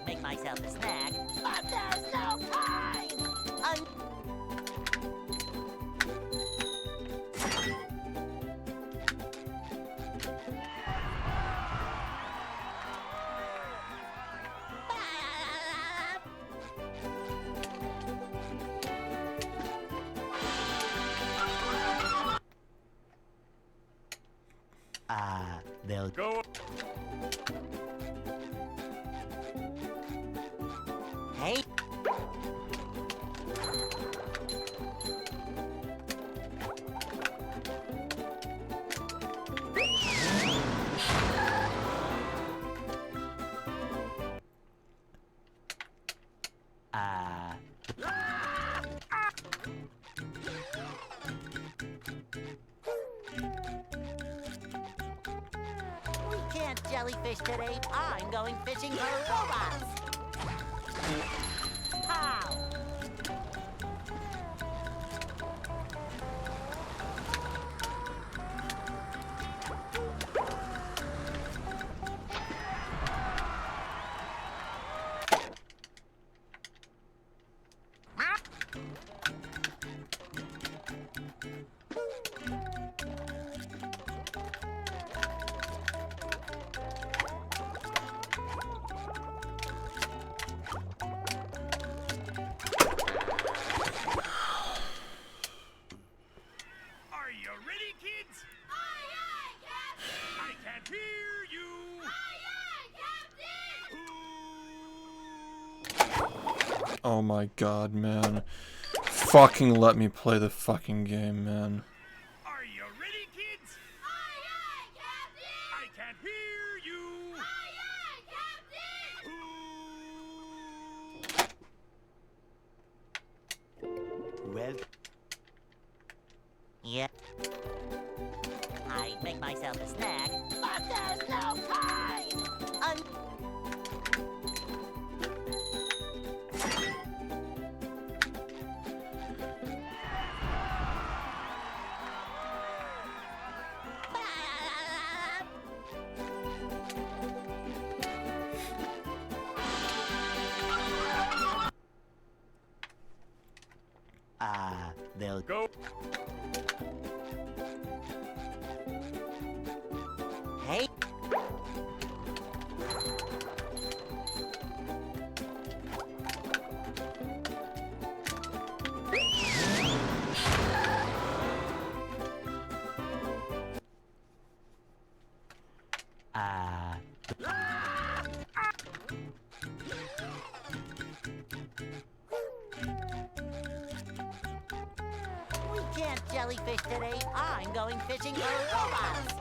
I make myself a snack, but there's no time! They'll Go. Hey. We can't jellyfish today. I'm going fishing for robots. How? Are you ready, kids? Aye, aye, Captain! I can't hear you. Aye, aye, Captain! Oh my god, man. Fucking let me play the fucking game, man. Are you ready, kids? Aye, aye, Captain! I can't hear you. Aye, aye, Captain! well. Yeah. I make myself a snack, but there's no time! They'll Go. Hey. We can't jellyfish today. I'm going fishing for robots.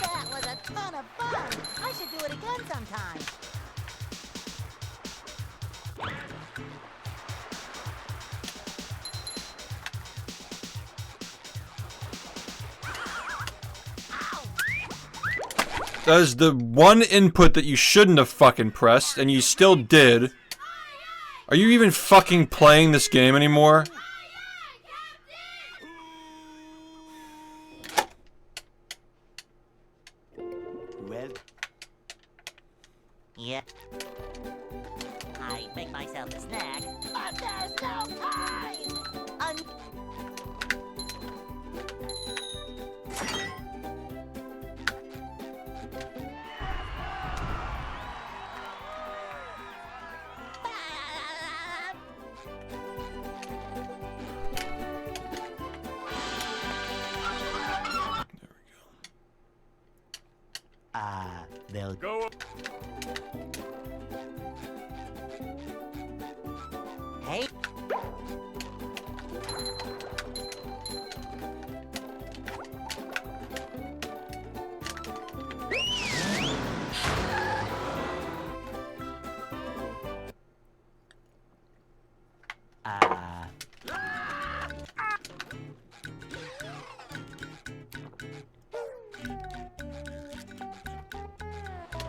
That was a ton of fun. I should do it again sometime. That is the one input that you shouldn't have fucking pressed, and you still did. Are you even fucking playing this game anymore? well. Yeah. I make myself a snack, but there's no time! They'll Go. Hey.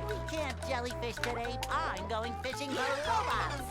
We can't jellyfish today. I'm going fishing for robots.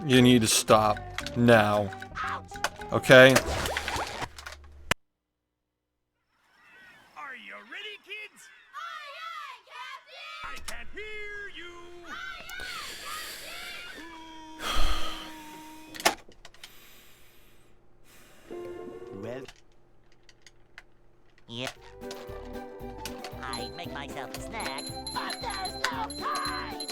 You need to stop now. Okay? Are you ready, kids? Aye, aye, Captain! I can't hear you. well. Yeah. I make myself a snack, but there's no time!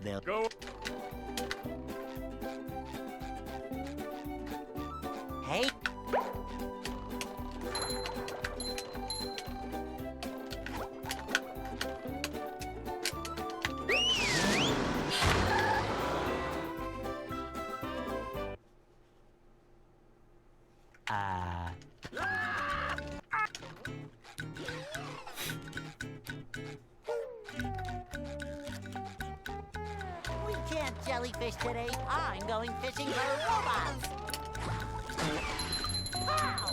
They'll Go. Hey. We can't jellyfish today. I'm going fishing for robots. Ow!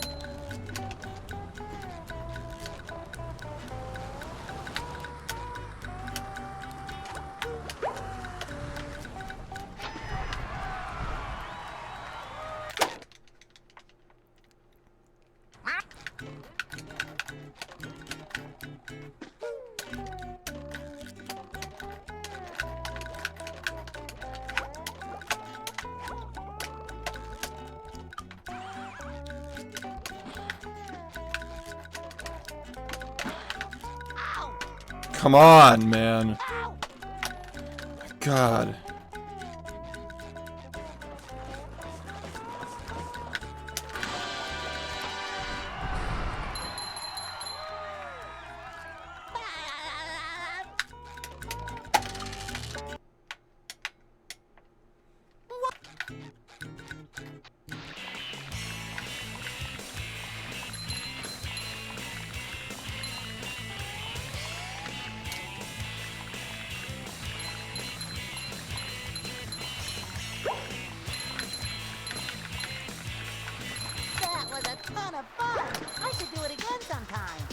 Come on, man. God. That was a ton of fun. I should do it again sometime.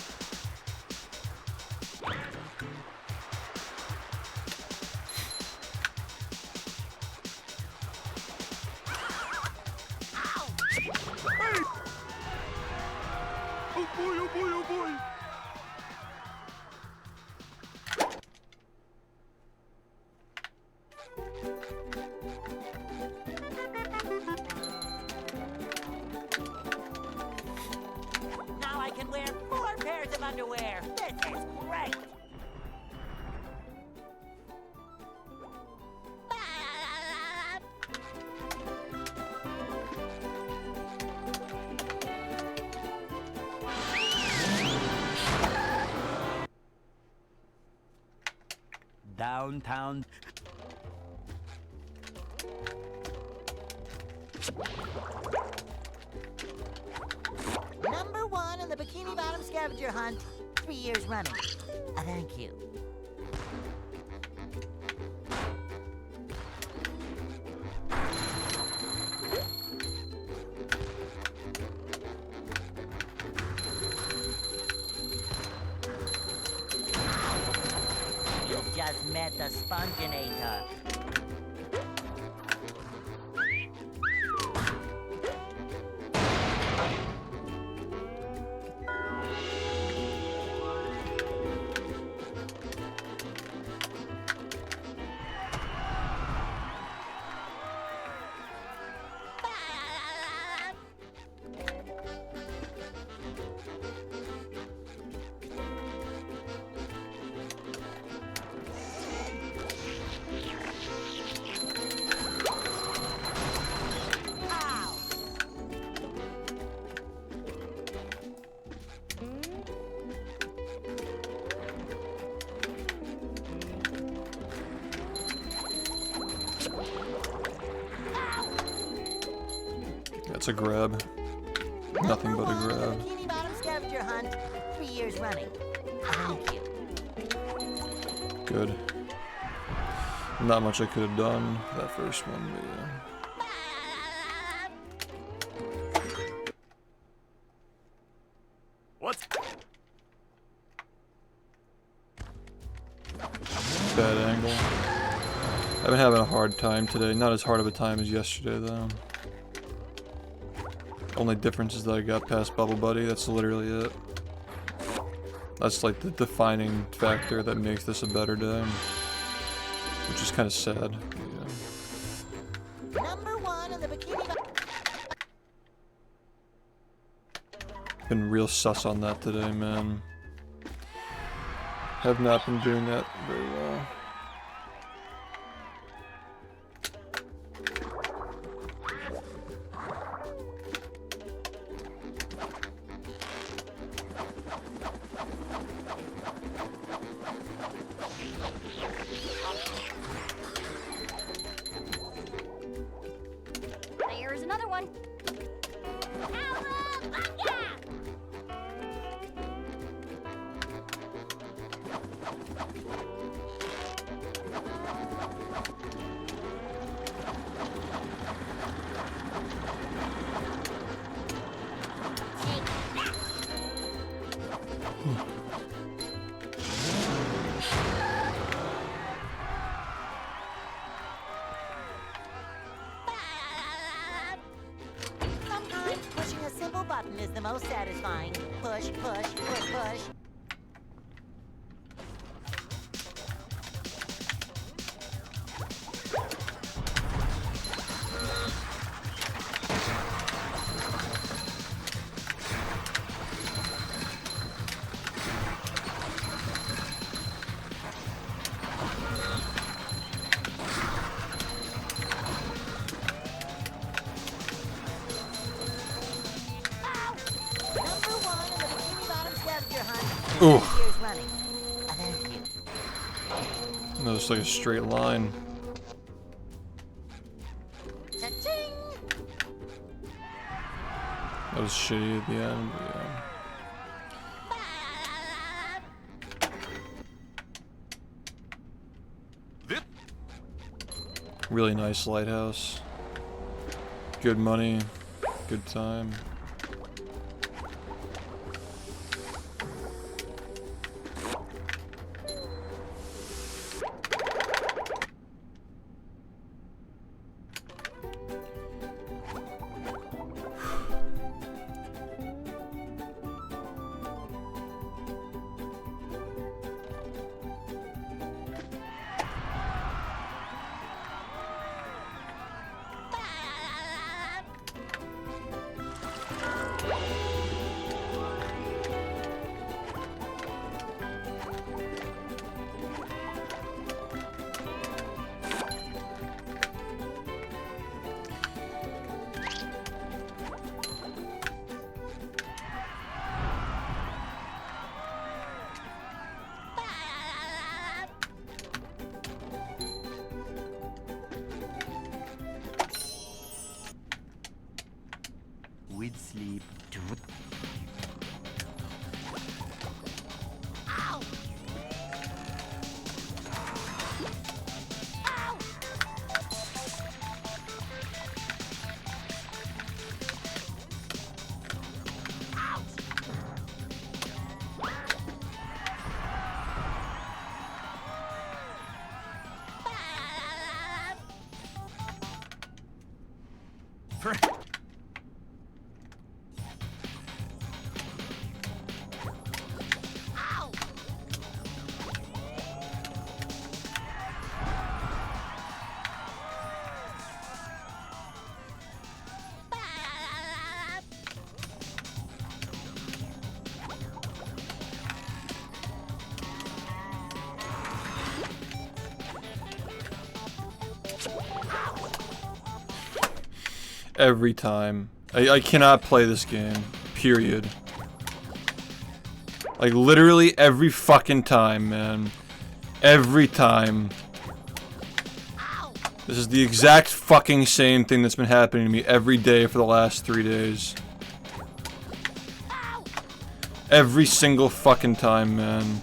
Oh boy, oh boy, oh boy. Now I can wear 4 pairs of underwear. This is great. downtown. Number 1 in the Bikini Bottom scavenger hunt, 3 years running. Thank you. You've just met the Sponginator. That's a grab. Nothing but a grab. Bikini Bottom scavenger hunt, 3 years running. Thank you. Good. Not much I could have done that first one, but yeah. What? Bad angle. I've been having a hard time today. Not as hard of a time as yesterday, though. Only difference is that I got past Bubble Buddy. That's literally it. That's like the defining factor that makes this a better day. Which is kind of sad. Yeah. Number 1 in the Bikini Bottom. Been real sus on that today, man. Have not been doing that very well. There's another one. Cowabunga! Take that. Sometimes pushing a simple button is the most satisfying. Push, push, push, push. Number 1 in the Bikini Bottom scavenger hunt, 3 Ooh. years running. Thank you. That was like a straight line. Cha-ching! That was shitty at the end, but yeah. Really nice lighthouse. Good money. Good time. Sweet sleep. Ow! Ow! Ow! Every time. I cannot play this game. Period. Like, literally every fucking time, man. Every time. This is the exact fucking same thing that's been happening to me every day for the last 3 days. Every single fucking time, man.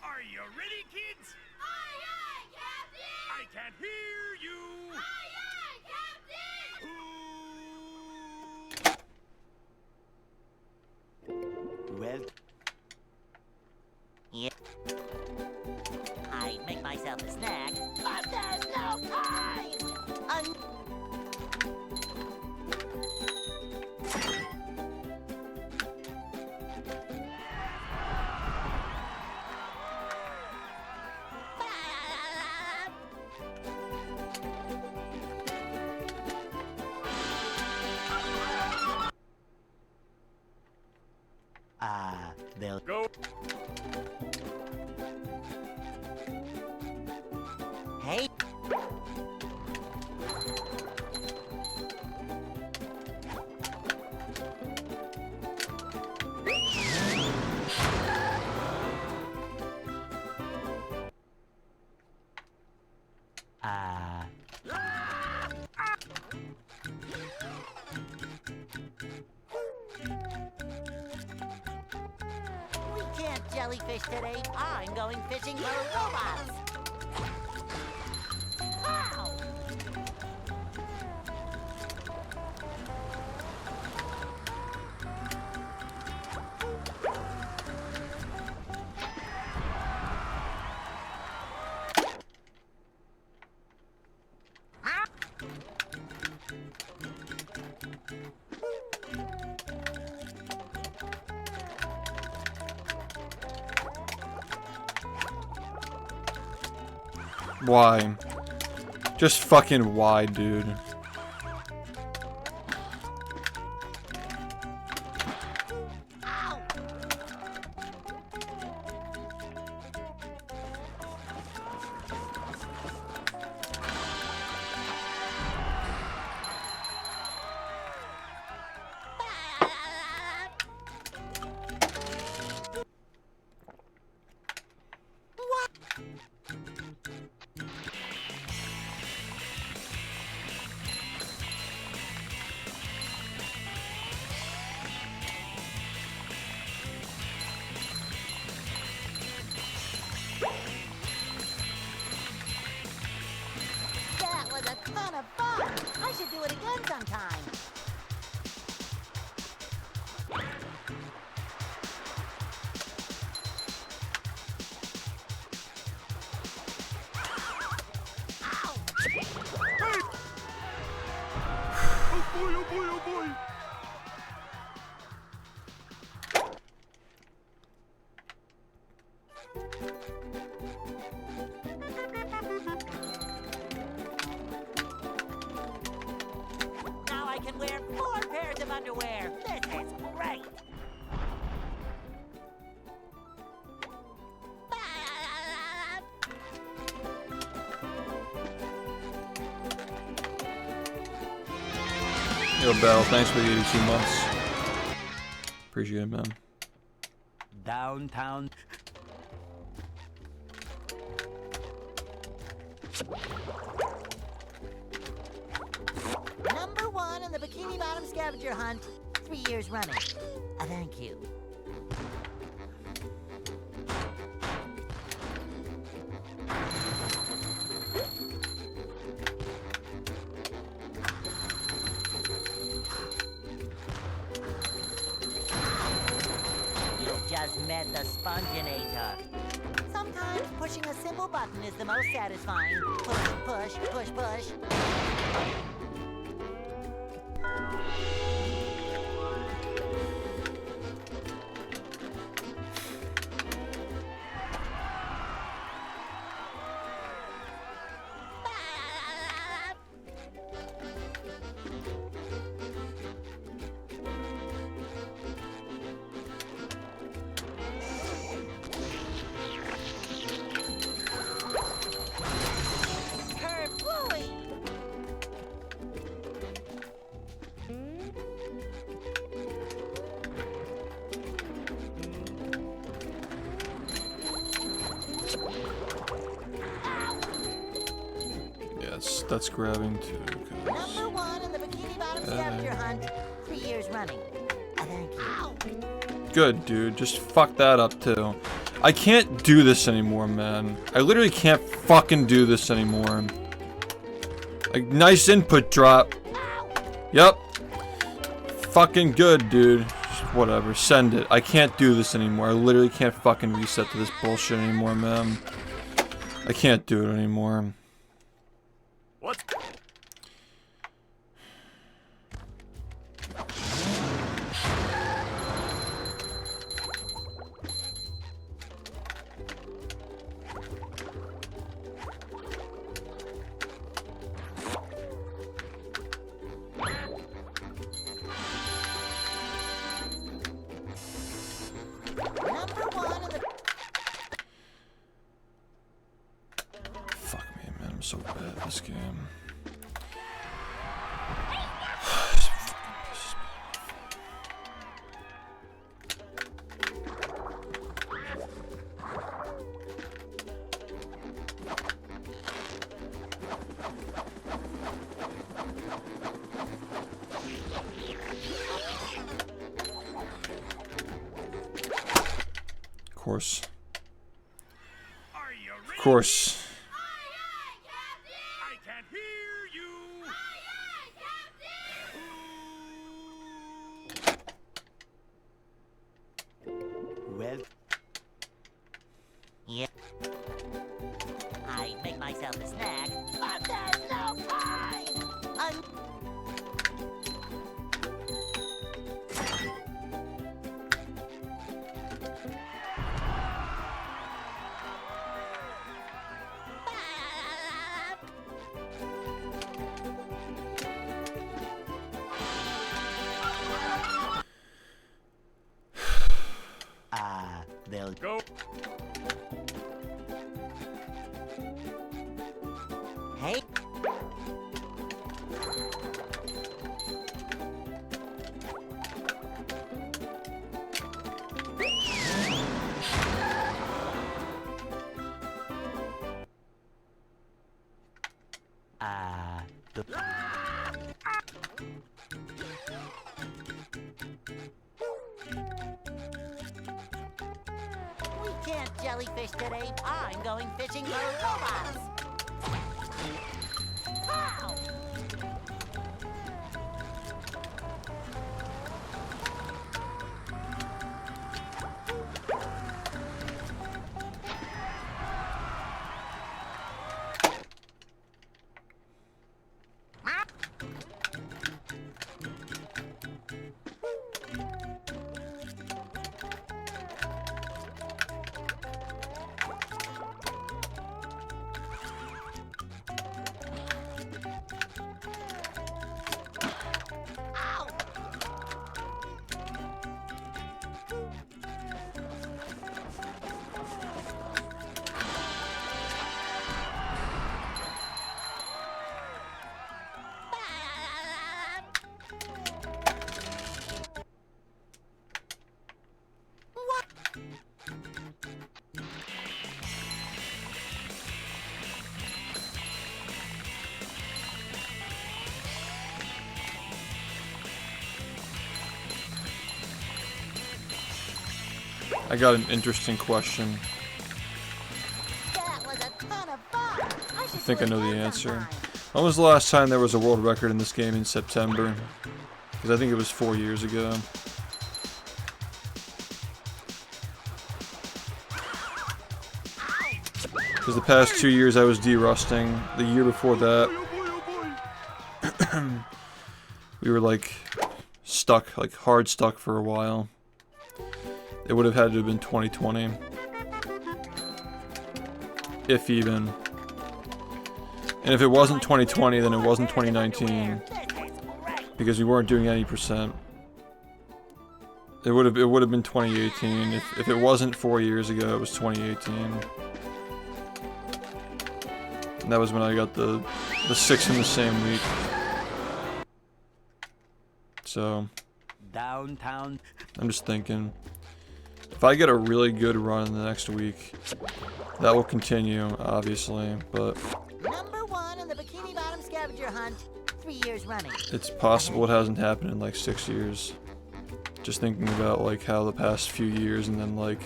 Are you ready, kids? Aye, aye, Captain! I can't hear you. Aye, aye, Captain! Well, Yeah. I'd make myself a snack, but there's no time! they'll Go. Hey! We can't jellyfish today. I'm going fishing for robots. Ow! Why? Just fucking why, dude? That was a ton of fun. I should do it again sometime. Oh boy, oh boy. Now I can wear 4 pairs of underwear. This is great. Yo, Battle, thanks for the 82 months. Appreciate it, man. Downtown. Number 1 in the Bikini Bottom scavenger hunt. 3 years running. Thank you. You've just met the Sponginator. Sometimes pushing a simple button is the most satisfying. Push, push, push, push. Kerplooey! Yes, that's grabbing too. Number 1 in the Bikini Bottom scavenger hunt. 3 years running. Thank you. Good, dude. Just fuck that up too. I can't do this anymore, man. I literally can't fucking do this anymore. Like, nice input drop. Yep. Fucking good, dude. Just whatever. Send it. I can't do this anymore. I literally can't fucking reset to this bullshit anymore, man. I can't do it anymore. What? Number 1 in the Fuck me, man. I'm so bad at this game. Of course. Are you ready? Of course. I can't hear you. Well, Yep. I make myself a snack, but there's no time! they'll Go. Hey. the We can't jellyfish today. I'm going fishing for robots. Pow! I got an interesting question. That was a ton of fun. I think I know the answer. When was the last time there was a world record in this game in September? Because I think it was 4 years ago. Because the past 2 years I was derusting. The year before that, we were like stuck, like hard stuck for a while. It would have had to have been 2020. If even. And if it wasn't 2020, then it wasn't 2019. Because we weren't doing any percent. It would have been 2018. If it wasn't 4 years ago, it was 2018. And that was when I got the 6 in the same week. So downtown. I'm just thinking, if I get a really good run in the next week, that will continue, obviously, but Number 1 in the Bikini Bottom scavenger hunt, 3 years running. it's possible it hasn't happened in like 6 years. Just thinking about like how the past few years, and then like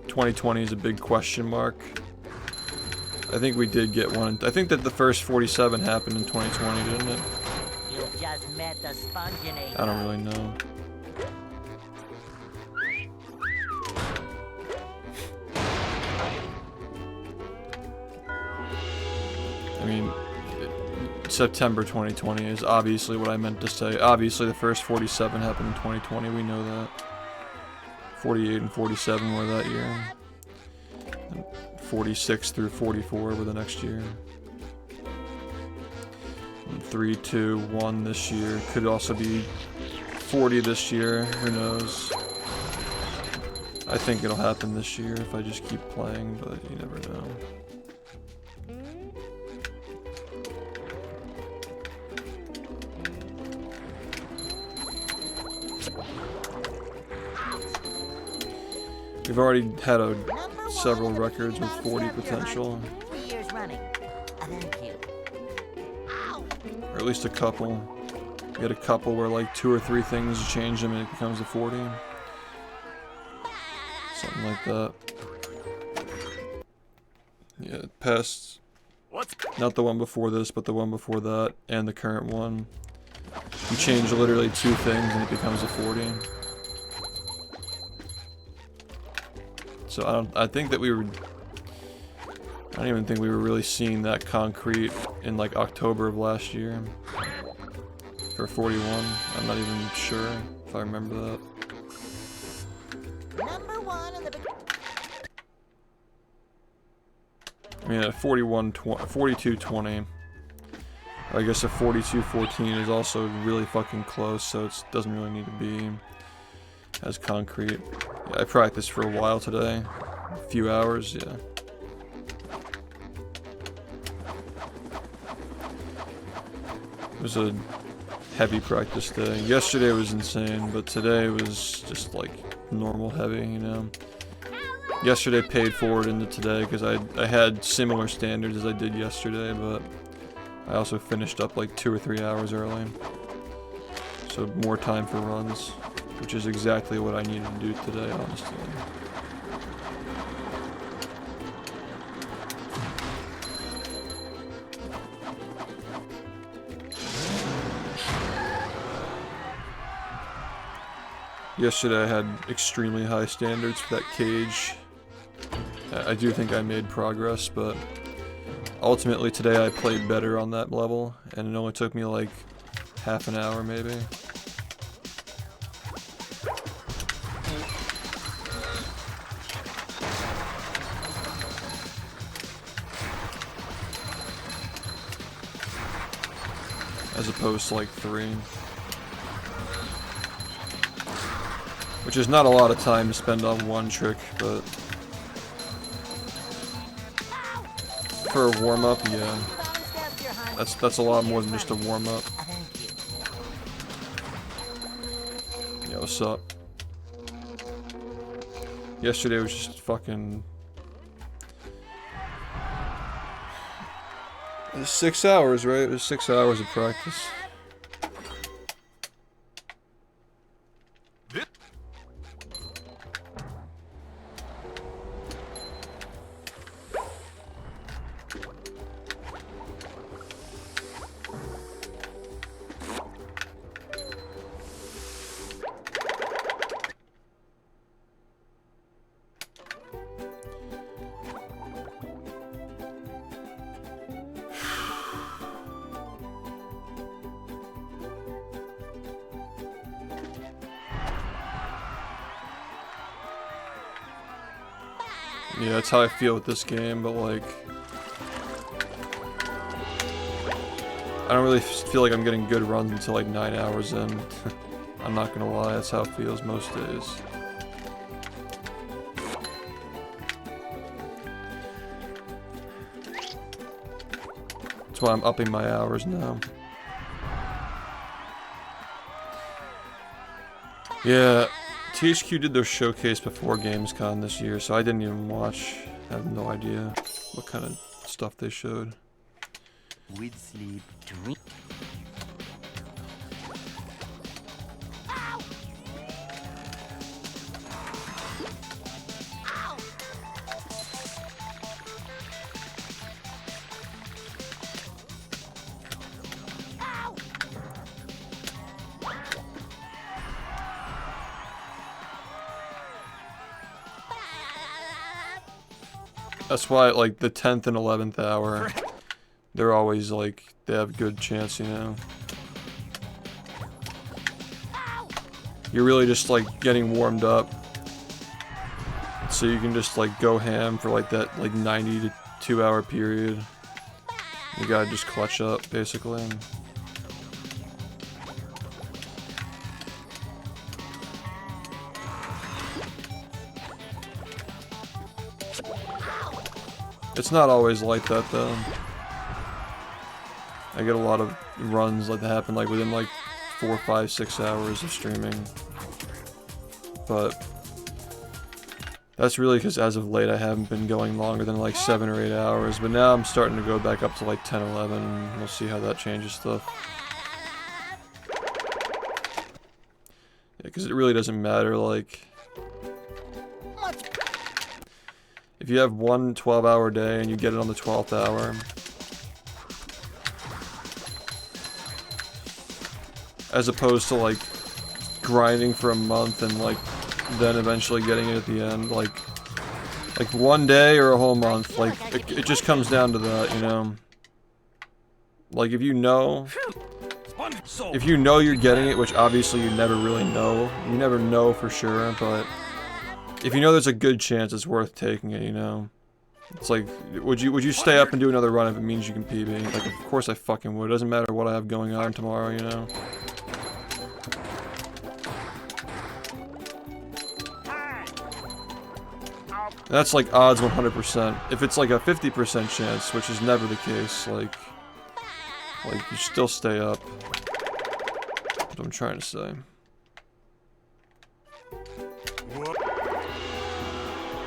2020 is a big question mark. I think we did get one. I think that the first 47 happened in 2020, didn't it? You just met the spongeonator. I don't really know. I mean, September 2020 is obviously what I meant to say. Obviously, the first 47 happened in 2020. We know that. 48 and 47 were that year. And 46 through 44 were the next year. And 3, 2, 1 this year. Could also be 40 this year. Who knows? I think it'll happen this year if I just keep playing, but you never know. We've already had several records with 40 potential. 3 years running. Thank you. Ow! Or at least a couple. We had a couple where like 2 or 3 things change them and it becomes a 40. Something like that. Yeah, past. Not the one before this, but the one before that, and the current one. You change literally 2 things and it becomes a 40. So I think that we were. I don't even think we were really seeing that concrete in like October of last year. For 41. I'm not even sure if I remember that. Number 1 in the I mean, at 42-20. I guess a 42-14 is also really fucking close, so it doesn't really need to be. Has concrete. Yeah, I practiced for a while today. A few hours, yeah. It was a heavy practice day. Yesterday was insane, but today was just like normal heavy, you know. Yesterday paid forward into today because I had similar standards as I did yesterday, but I also finished up like 2 or 3 hours early. So more time for runs, which is exactly what I needed to do today, honestly. Yesterday I had extremely high standards for that cage. I do think I made progress, but ultimately today I played better on that level, and it only took me like half an hour maybe. As opposed to like 3. Which is not a lot of time to spend on one trick, but for a warm-up, yeah. That's a lot more than just a warm-up. Yeah, what's up? Yesterday was just fucking... It was 6 hours, right? It was 6 hours of practice. Yeah, that's how I feel with this game, but like... I don't really feel like I'm getting good runs until like 9 hours in. I'm not gonna lie, that's how it feels most days. That's why I'm upping my hours now. Yeah. THQ did their showcase before Gamescom this year, so I didn't even watch. I have no idea what kind of stuff they showed. With sleep, drink. That's why, like, the 10th and 11th hour, they're always, like, they have a good chance, you know? You're really just, like, getting warmed up. So you can just, like, go ham for, like, that, like, 90 to 2 hour period. You gotta just clutch up, basically. It's not always like that though. I get a lot of runs like that happen like within like 4, 5, 6 hours of streaming. But that's really because as of late I haven't been going longer than like 7 or 8 hours. But now I'm starting to go back up to like 10, 11. And we'll see how that changes stuff. Yeah, because it really doesn't matter like... If you have one 12-hour day and you get it on the 12th hour, as opposed to like grinding for a month and like then eventually getting it at the end, like one day or a whole month, like it just comes down to that, you know. Like if you know you're getting it, which obviously you never really know, you never know for sure, but if you know there's a good chance, it's worth taking it, you know? It's like, would you stay up and do another run if it means you can PB? Like, of course I fucking would. It doesn't matter what I have going on tomorrow, you know? That's like odds 100%. If it's like a 50% chance, which is never the case, like you still stay up. That's what I'm trying to say.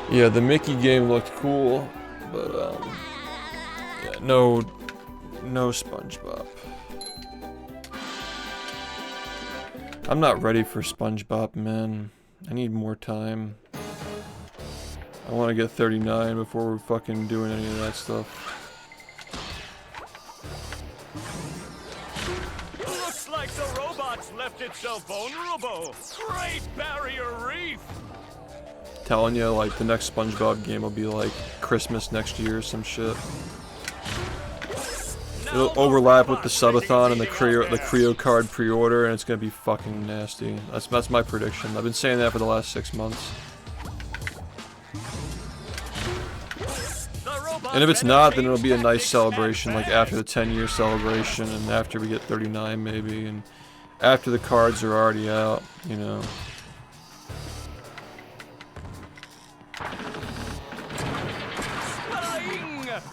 Yeah, the Mickey game looked cool, but yeah, no SpongeBob. I'm not ready for SpongeBob, man. I need more time. I want to get 39 before we're fucking doing any of that stuff. Looks like the robots left it so vulnerable. Great barrier reef. Telling you, like, the next SpongeBob game will be like Christmas next year or some shit. It'll overlap with the subathon and the Creo card pre-order, and it's gonna be fucking nasty. That's my prediction. I've been saying that for the last 6 months. And if it's not, then it'll be a nice celebration, like after the 10-year celebration, and after we get 39 maybe, and after the cards are already out, you know.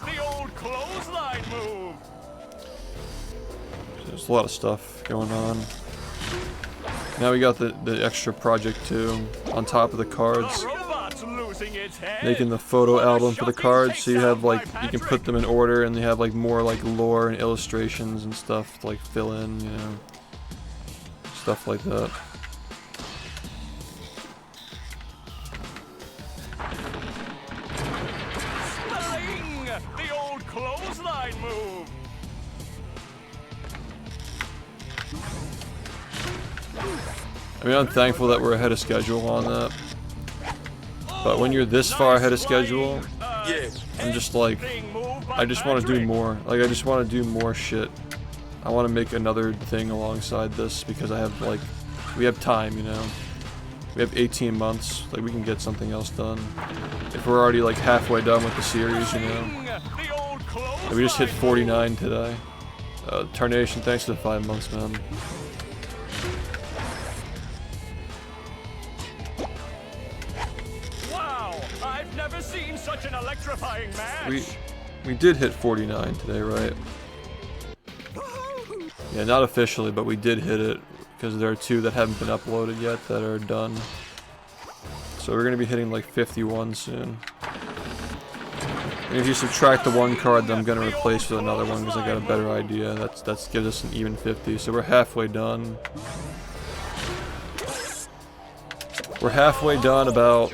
The old clothesline move. There's a lot of stuff going on. Now we got the extra project too, on top of the cards. Making the photo album for the cards, so you have like, you can put them in order and they have like more like lore and illustrations and stuff to like fill in, you know. Stuff like that. The old clothesline move. I mean, I'm thankful that we're ahead of schedule on that. But when you're this far ahead of schedule, I'm just like, I just want to do more. Like, I just want to do more shit. I want to make another thing alongside this because I have, like, we have time, you know. We have 18 months. Like, we can get something else done. If we're already, like, halfway done with the series, you know. And we just hit 49 today. Tarnation, thanks for the 5 months, man. I've never seen such an electrifying match. We did hit 49 today, right? Yeah, not officially, but we did hit it because there are 2 that haven't been uploaded yet that are done. So we're gonna be hitting like 51 soon. And if you subtract the 1 card that I'm gonna replace with another one because I got a better idea, that's gives us an even 50. So we're halfway done. We're halfway done about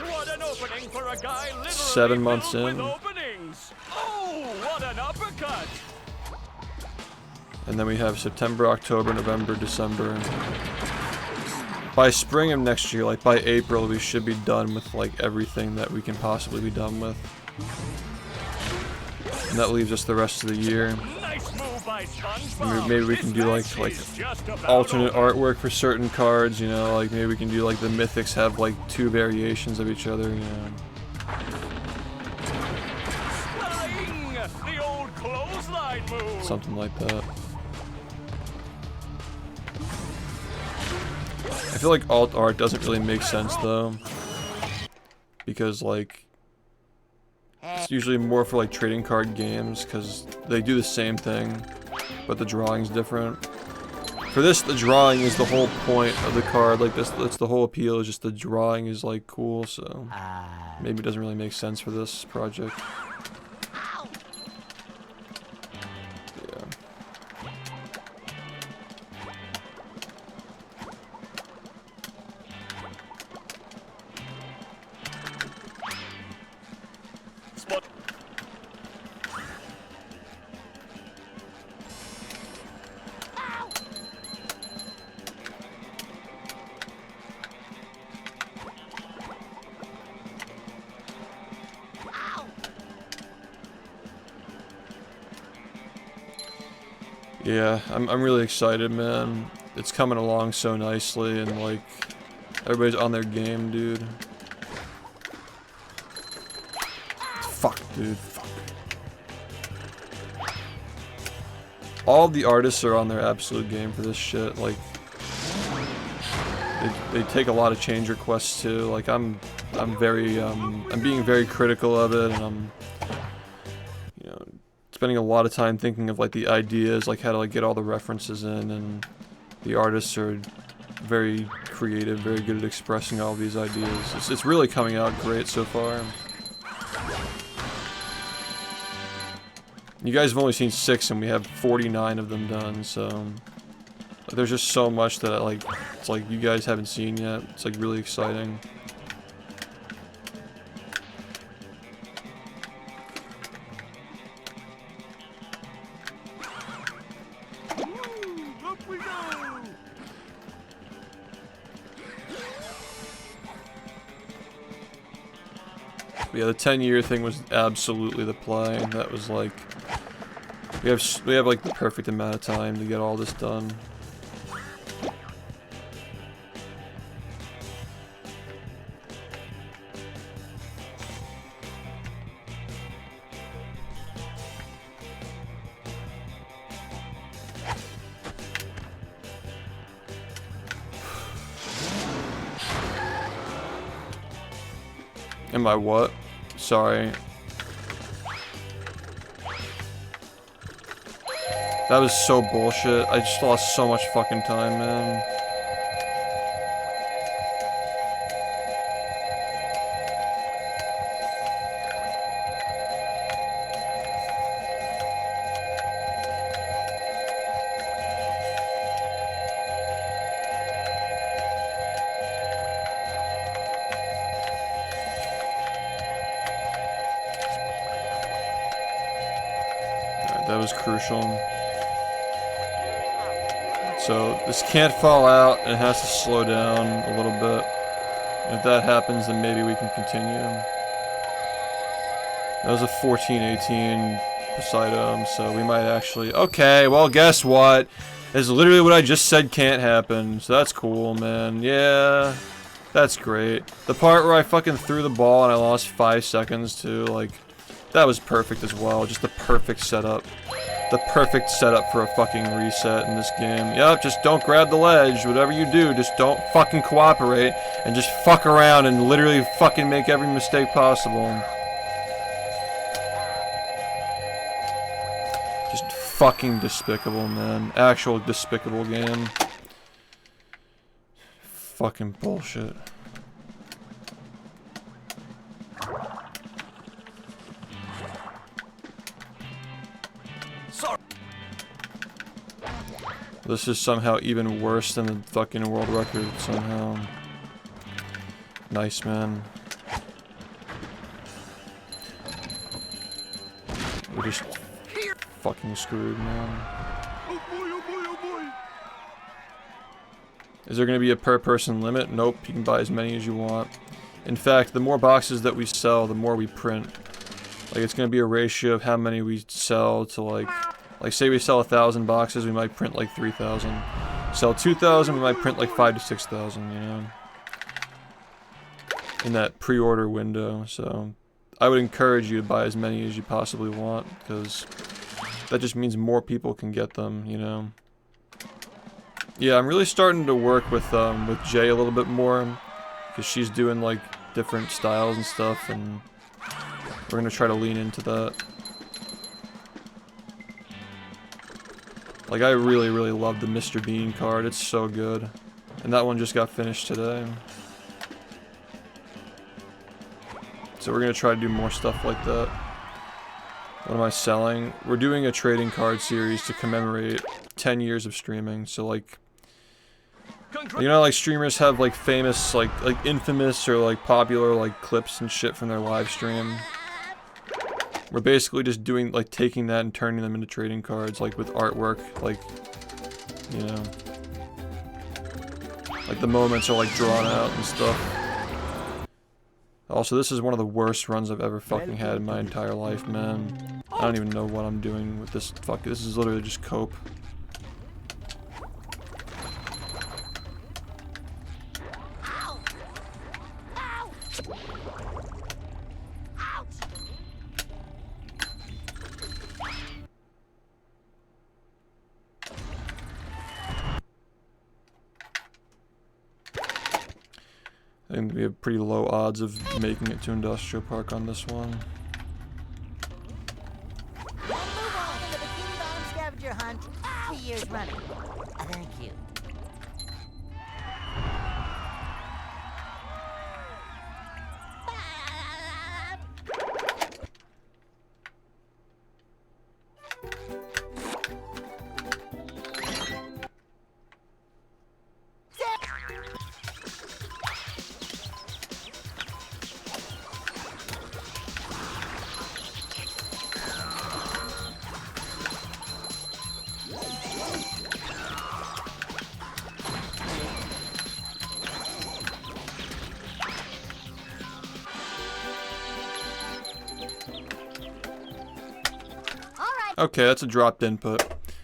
7 months in. And then we have September, October, November, December. By spring of next year, like by April, we should be done with like everything that we can possibly be done with. And that leaves us the rest of the year. Maybe we can do like alternate artwork for certain cards, you know, like maybe we can do like the mythics have like 2 variations of each other, you know. Something like that. I feel like alt art doesn't really make sense though, because like it's usually more for like trading card games because they do the same thing, but the drawing's different. For this, the drawing is the whole point of the card. Like this, that's the whole appeal. Is just the drawing is like cool. So maybe it doesn't really make sense for this project. Yeah, I'm really excited, man. It's coming along so nicely, and like everybody's on their game, dude. Fuck, dude. Fuck. All the artists are on their absolute game for this shit. Like, they take a lot of change requests too. Like I'm being very critical of it, and I'm, you know, spending a lot of time thinking of like the ideas, like how to like get all the references in, and the artists are very creative, very good at expressing all these ideas. It's really coming out great so far. You guys have only seen 6 and we have 49 of them done, so there's just so much that it's like you guys haven't seen yet. It's like really exciting. Up we go! But yeah, the 10-year thing was absolutely the play. That was like we have like the perfect amount of time to get all this done. Am I what? Sorry. That was so bullshit. I just lost so much fucking time, man. That was crucial. So this can't fall out, and it has to slow down a little bit. And if that happens, then maybe we can continue. That was a 14-18 Poseidon, so we might actually... Okay, well guess what? It's literally what I just said can't happen, so that's cool, man. Yeah, that's great. The part where I fucking threw the ball and I lost 5 seconds too, like... That was perfect as well, just the perfect setup. The perfect setup for a fucking reset in this game. Yep, just don't grab the ledge. Whatever you do, just don't fucking cooperate and just fuck around and literally fucking make every mistake possible. Just fucking despicable, man. Actual despicable game. Fucking bullshit. This is somehow even worse than the fucking world record, somehow. Nice, man. We're just fucking screwed, man. Oh boy, oh boy, oh boy! Is there gonna be a per person limit? Nope, you can buy as many as you want. In fact, the more boxes that we sell, the more we print. Like, it's gonna be a ratio of how many we sell to, like say we sell 1,000 boxes, we might print like 3,000. Sell 2,000, we might print like 5,000 to 6,000, you know? In that pre-order window, so... I would encourage you to buy as many as you possibly want, because that just means more people can get them, you know? Yeah, I'm really starting to work with Jay a little bit more, because she's doing like different styles and stuff, and we're gonna try to lean into that. Like, I really, really love the Mr. Bean card. It's so good. And that one just got finished today. So we're gonna try to do more stuff like that. What am I selling? We're doing a trading card series to commemorate 10 years of streaming. So, like, you know, like, streamers have, like, famous, like infamous or, like, popular, like, clips and shit from their live stream. We're basically just doing, like, taking that and turning them into trading cards, like, with artwork, like, you know. Like, the moments are, like, drawn out and stuff. Also, this is one of the worst runs I've ever fucking had in my entire life, man. I don't even know what I'm doing with this. Fuck, this is literally just cope. think we have pretty low odds of making it to Industrial Park on this one. Number 1 in the Bikini Bottom scavenger hunt, 3 years running. Thank you. Okay, that's a dropped input.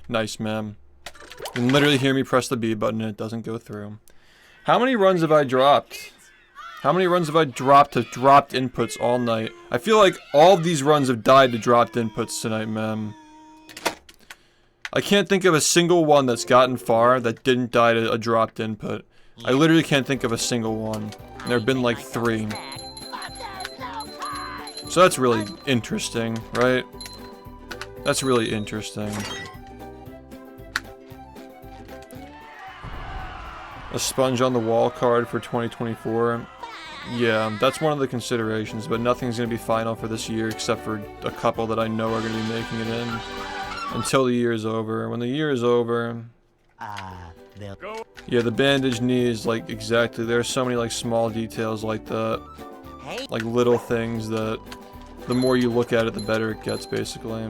Nice, ma'am. You can literally hear me press the B button and it doesn't go through. How many runs have I dropped? How many runs have I dropped to dropped inputs all night? I feel like all of these runs have died to dropped inputs tonight, ma'am. I can't think of a single one that's gotten far that didn't die to a dropped input. I literally can't think of a single one. And there have been like 3. So that's really interesting, right? That's really interesting. A sponge on the wall card for 2024. Yeah, that's one of the considerations, but nothing's going to be final for this year except for a couple that I know are going to be making it in until the year is over. When the year is over... Yeah, the bandage knees, like, exactly. There are so many, like, small details like that. Like, little things that the more you look at it, the better it gets, basically.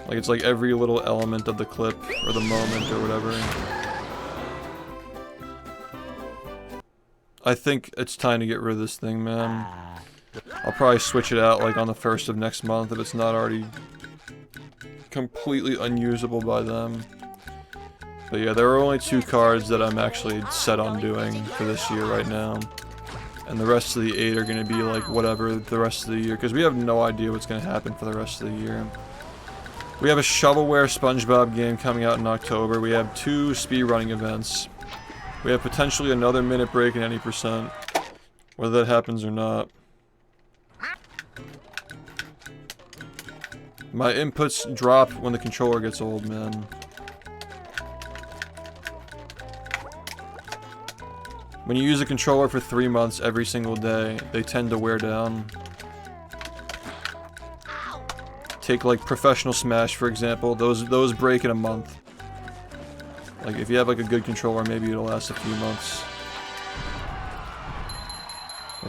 Like, it's like every little element of the clip, or the moment, or whatever. I think it's time to get rid of this thing, man. I'll probably switch it out, like, on the 1st of next month if it's not already completely unusable by then. But yeah, there are only 2 cards that I'm actually set on doing for this year right now. And the rest of the 8 are going to be, like, whatever the rest of the year, because we have no idea what's going to happen for the rest of the year. We have a shovelware SpongeBob game coming out in October. We have 2 speedrunning events. We have potentially another minute break in any percent. Whether that happens or not. My inputs drop when the controller gets old, man. When you use a controller for 3 months every single day, they tend to wear down. Take like Professional Smash, for example. Those break in a month. Like, if you have like a good controller, maybe it'll last a few months.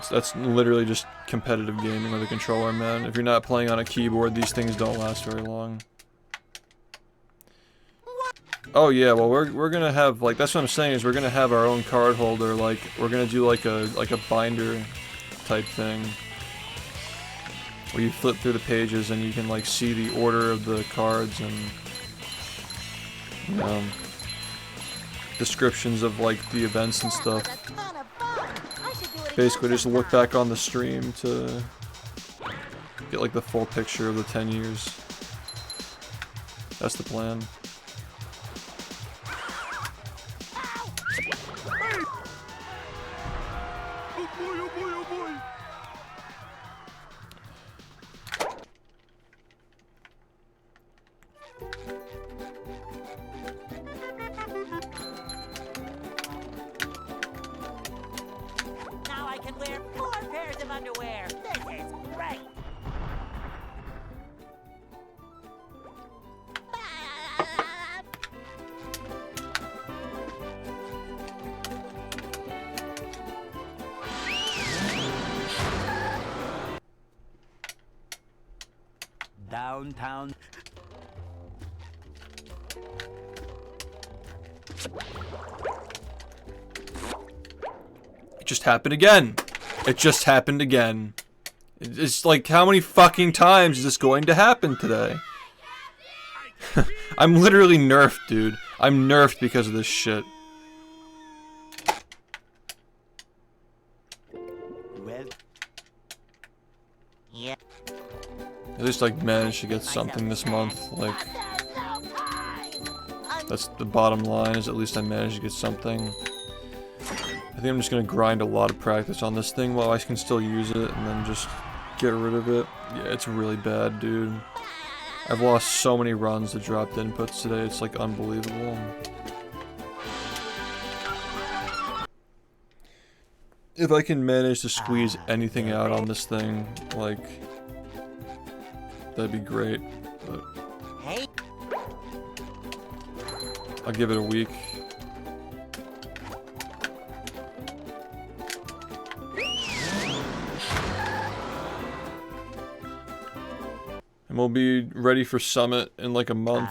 That's literally just competitive gaming with a controller, man. If you're not playing on a keyboard, these things don't last very long. Oh yeah, well we're gonna have, like, that's what I'm saying, is we're gonna have our own card holder. Like, we're gonna do like a binder type thing, where you flip through the pages and you can like see the order of the cards and descriptions of like the events and stuff. Basically just look back on the stream to get like the full picture of the 10 years. That's the plan. Now I can wear 4 pairs of underwear. This is great. Downtown. It just happened again. It just happened again. It's like, how many fucking times is this going to happen today? I'm literally nerfed, dude. I'm nerfed because of this shit. Well, Yeah. At least I managed to get something this month. Like, that's the bottom line, is at least I managed to get something. I think I'm just gonna grind a lot of practice on this thing while I can still use it, and then just get rid of it. Yeah, it's really bad, dude. I've lost so many runs to dropped inputs today, it's like unbelievable. If I can manage to squeeze anything out on this thing, like, that'd be great, but Hey, I'll give it a week. And we'll be ready for Summit in like a month.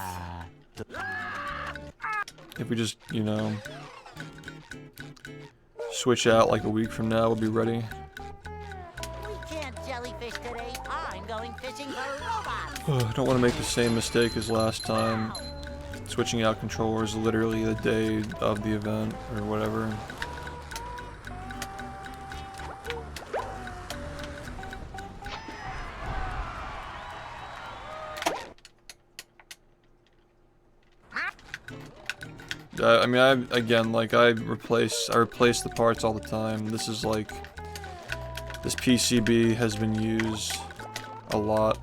If we just, you know, switch out like a week from now, we'll be ready. we can't jellyfish today. I'm going fishing for robots. I don't want to make the same mistake as last time. Switching out controllers literally the day of the event or whatever. I mean, again, like, I replace the parts all the time. This is like, this PCB has been used a lot.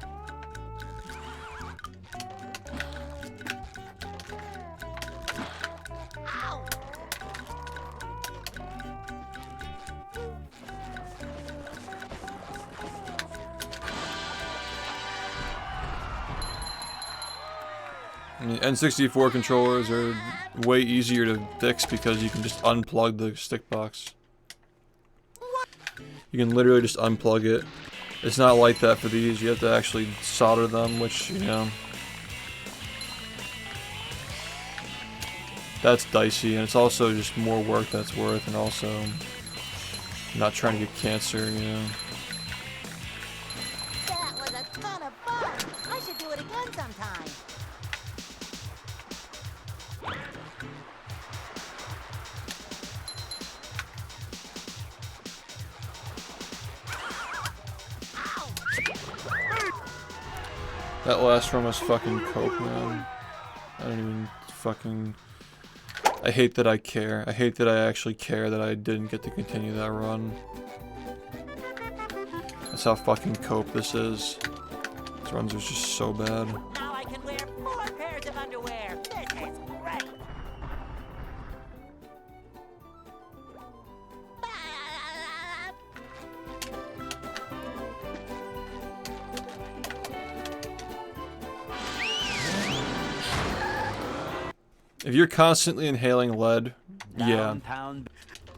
I mean, N64 controllers are way easier to fix because you can just unplug the stick box. You can literally just unplug it. It's not like that for these, you have to actually solder them, which, you know, that's dicey, and it's also just more work that's worth, and also not trying to get cancer, you know. That was a ton of fun. I should do it again sometime. That last run was fucking coke, man. I don't even fucking... I hate that I care. I hate that I actually care that I didn't get to continue that run. That's how fucking cope this is. These runs are just so bad. Now I can wear 4 pairs of underwear. This is great. If you're constantly inhaling lead, yeah, Downtown.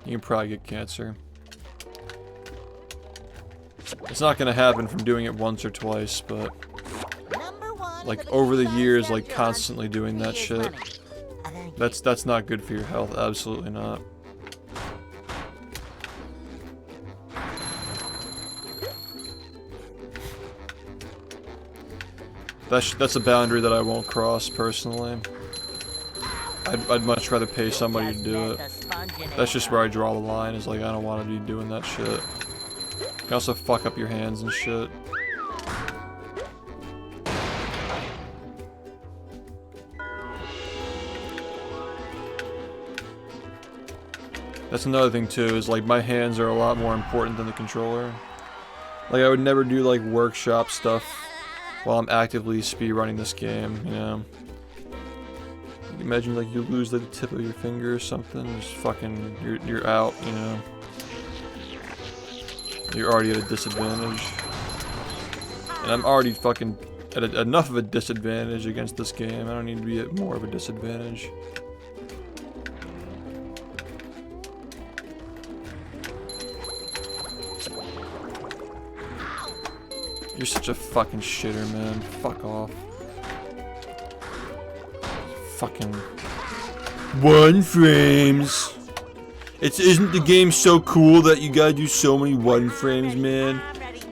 you can probably get cancer. It's not gonna happen from doing it once or twice, but Number 1 in like the over the bikini years, bottom like scavenger hunt. constantly doing that 3 years shit, running. Thank you. that's not good for your health. Absolutely not. That's a boundary that I won't cross personally. I'd much rather pay somebody to do it. That's just where I draw the line, is like, I don't want to be doing that shit. You can also fuck up your hands and shit. That's another thing too, is like my hands are a lot more important than the controller. Like I would never do like workshop stuff while I'm actively speedrunning this game, you know. Imagine like you lose like, the tip of your finger or something, just fucking, you're out, you know. You're already at a disadvantage. And I'm already fucking at enough of a disadvantage against this game. I don't need to be at more of a disadvantage. You're such a fucking shitter, man. Fuck off. Fucking 1 frames. Isn't the game so cool that you gotta do so many 1 frames, man?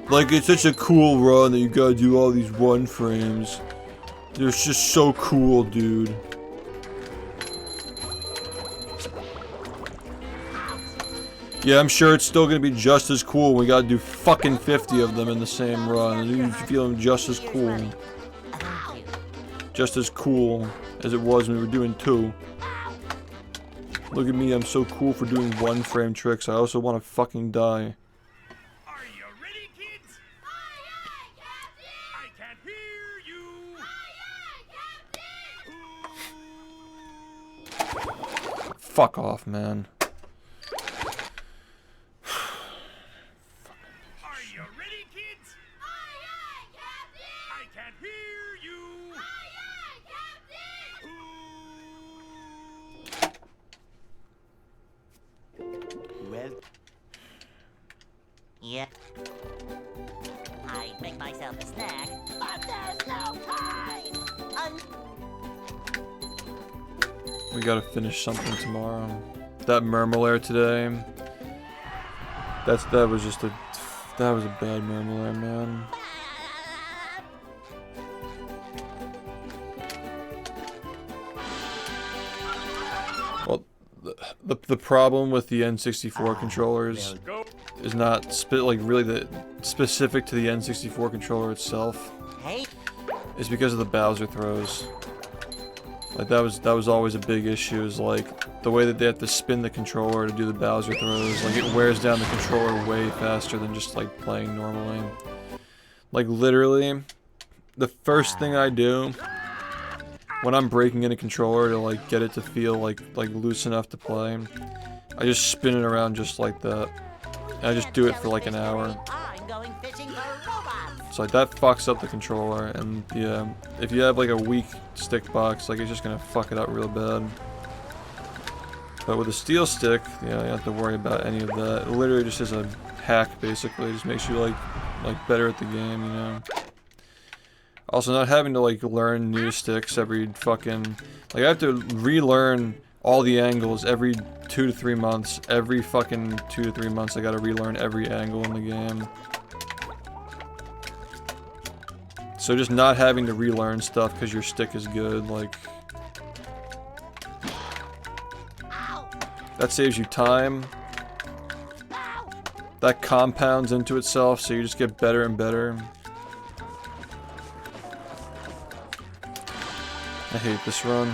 Like, it's such a cool run that you gotta do all these 1 frames. They're just so cool, dude. Yeah, I'm sure it's still gonna be just as cool. We gotta do fucking 50 of them in the same run. You feel just as cool. Just as cool as it was when we were doing 2. Look at me, I'm so cool for doing 1-frame tricks. I also want to fucking die. Are you ready, kids? Aye, aye, Captain! I can't hear you. Aye, aye, Captain! Fuck off, man. Are you ready, kids? Aye, aye, Captain! I can't hear you. Aye, aye, Captain! Well, Yeah. I'd make myself a snack, but there's no time! We gotta finish something tomorrow. That Murmulaire today. That was just a bad Murmulaire, man. Well, the problem with the N64 controllers Go. is not really specific to the N64 controller itself. Hey, Is because of the Bowser throws. Like that was always a big issue, is like the way that they have to spin the controller to do the Bowser throws. Like it wears down the controller way faster than just like playing normally. Like literally, the first thing I do when I'm breaking in a controller to like get it to feel like loose enough to play, I just spin it around just like that. And I just do it for like an hour. I'm going fishing for robots! So like that fucks up the controller, and yeah, if you have like a weak stick box, like it's just gonna fuck it up real bad. But with a steel stick, you don't have to worry about any of that. It literally just is a hack, basically. It just makes you like better at the game, you know. Also, not having to like learn new sticks every fucking, like I have to relearn all the angles every 2 to 3 months. Every fucking 2 to 3 months, I gotta relearn every angle in the game. So just not having to relearn stuff because your stick is good, like, that saves you time. That compounds into itself, so you just get better and better. I hate this run.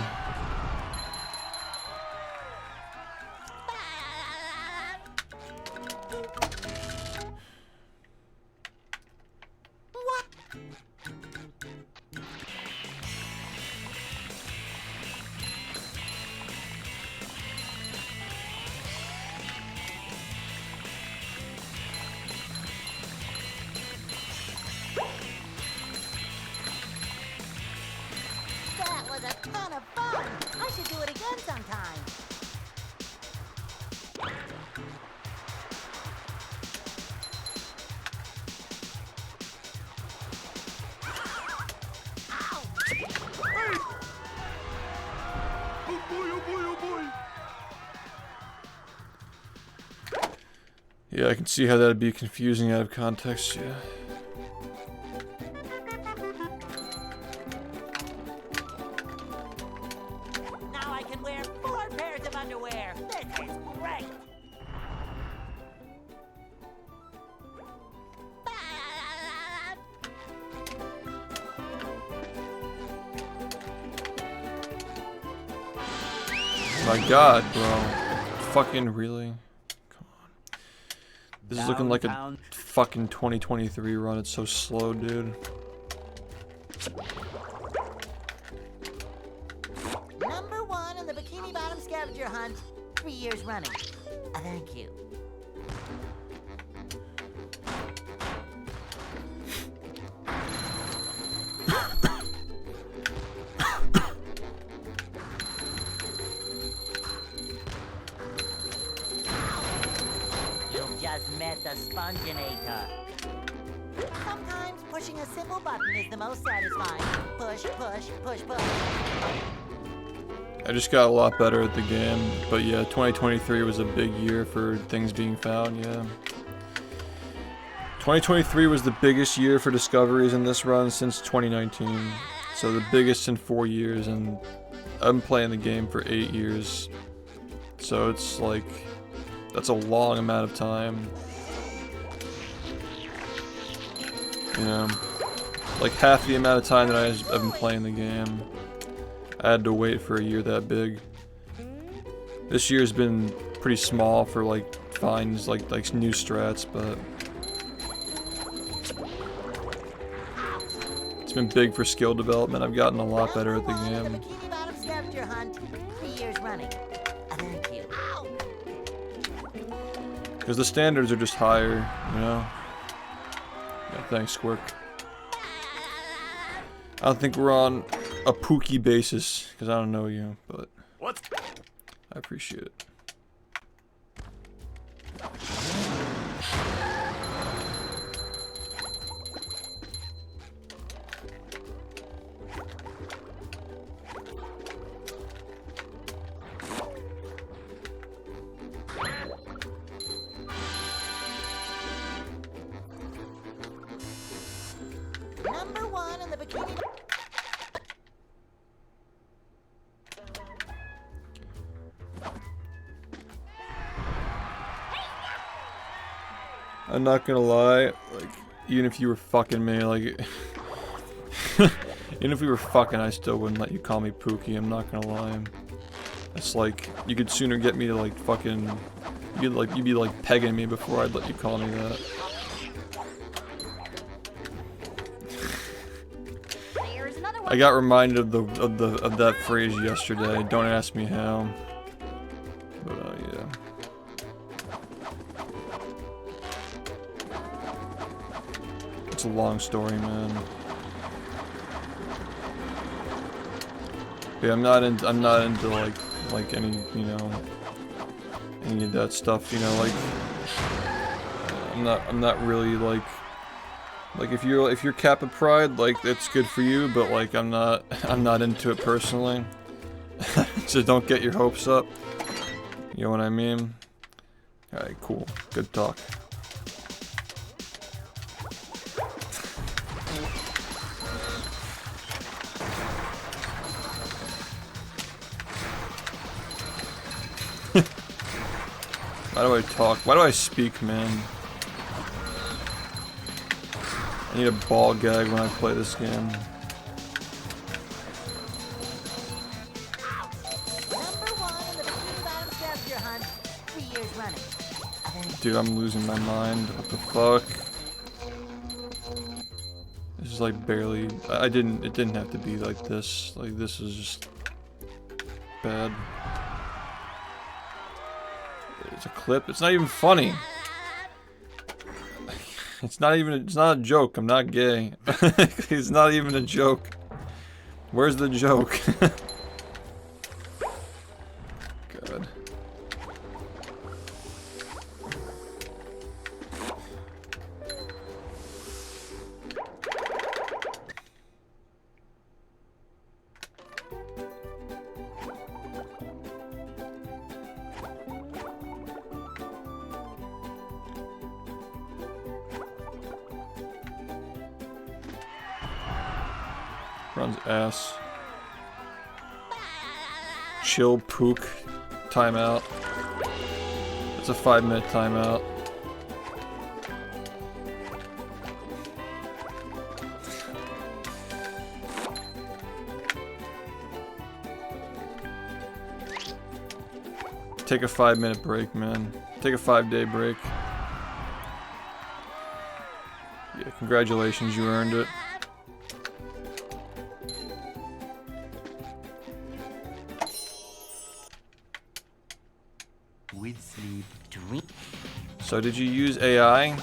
That was a ton of fun! I should do it again sometime! Oh boy, oh boy, oh boy. Yeah, I can see how that'd be confusing out of context, yeah. Now I can wear 4 pairs of underwear! This is great! My god, bro. Fucking really? Come on. This is looking like a Downtown. fucking 2023 run. It's so slow, dude. Number 1 in the Bikini Bottom scavenger hunt, 3 years running. Thank you. You've just met the Sponginator. Sometimes pushing a simple button is the most satisfying. Push, push, push, push. I just got a lot better at the game, but yeah, 2023 was a big year for things being found, yeah. 2023 was the biggest year for discoveries in this run since 2019. So the biggest in 4 years, and I've been playing the game for 8 years. So it's like, that's a long amount of time. You know, like half the amount of time that I've been playing the game. I had to wait for a year that big. This year's been pretty small for like finds, like new strats, but it's been big for skill development. I've gotten a lot better at the game. Bikini Bottom scavenger hunt, 3 years running. Thank you. Because the standards are just higher, you know? Yeah, thanks, Squirk. I don't think we're on a Pookie basis, because I don't know you, but What? I appreciate it. Number 1 in the bikini. I'm not gonna lie, like, even if you were fucking me, like, even if we were fucking, I still wouldn't let you call me Pookie, I'm not gonna lie. It's like, you could sooner get me to, like, fucking, you'd be, like, pegging me before I'd let you call me that. There's another one. I got reminded of that phrase yesterday, don't ask me how. But, yeah. It's a long story, man. Yeah, I'm not into like any, you know, any of that stuff, you know, like I'm not really like if you're Kappa Pride, like it's good for you, but like I'm not into it personally. So don't get your hopes up. You know what I mean? Alright, cool. Good talk. Why do I talk? Why do I speak, man? I need a ball gag when I play this game. Number 1 in the bikini bottom scavenger hunt, 3 years running. Dude, I'm losing my mind. What the fuck? This is like barely. It didn't have to be like this. Like, this is just bad. It's a clip. It's not even funny. It's not a joke. I'm not gay. It's not even a joke. Where's the joke? God. Runs ass. Chill pook. Timeout. It's a 5-minute timeout. Take a 5-minute break, man. Take a 5-day break. Yeah, congratulations, you earned it. With sleep, dream. So did you use AI?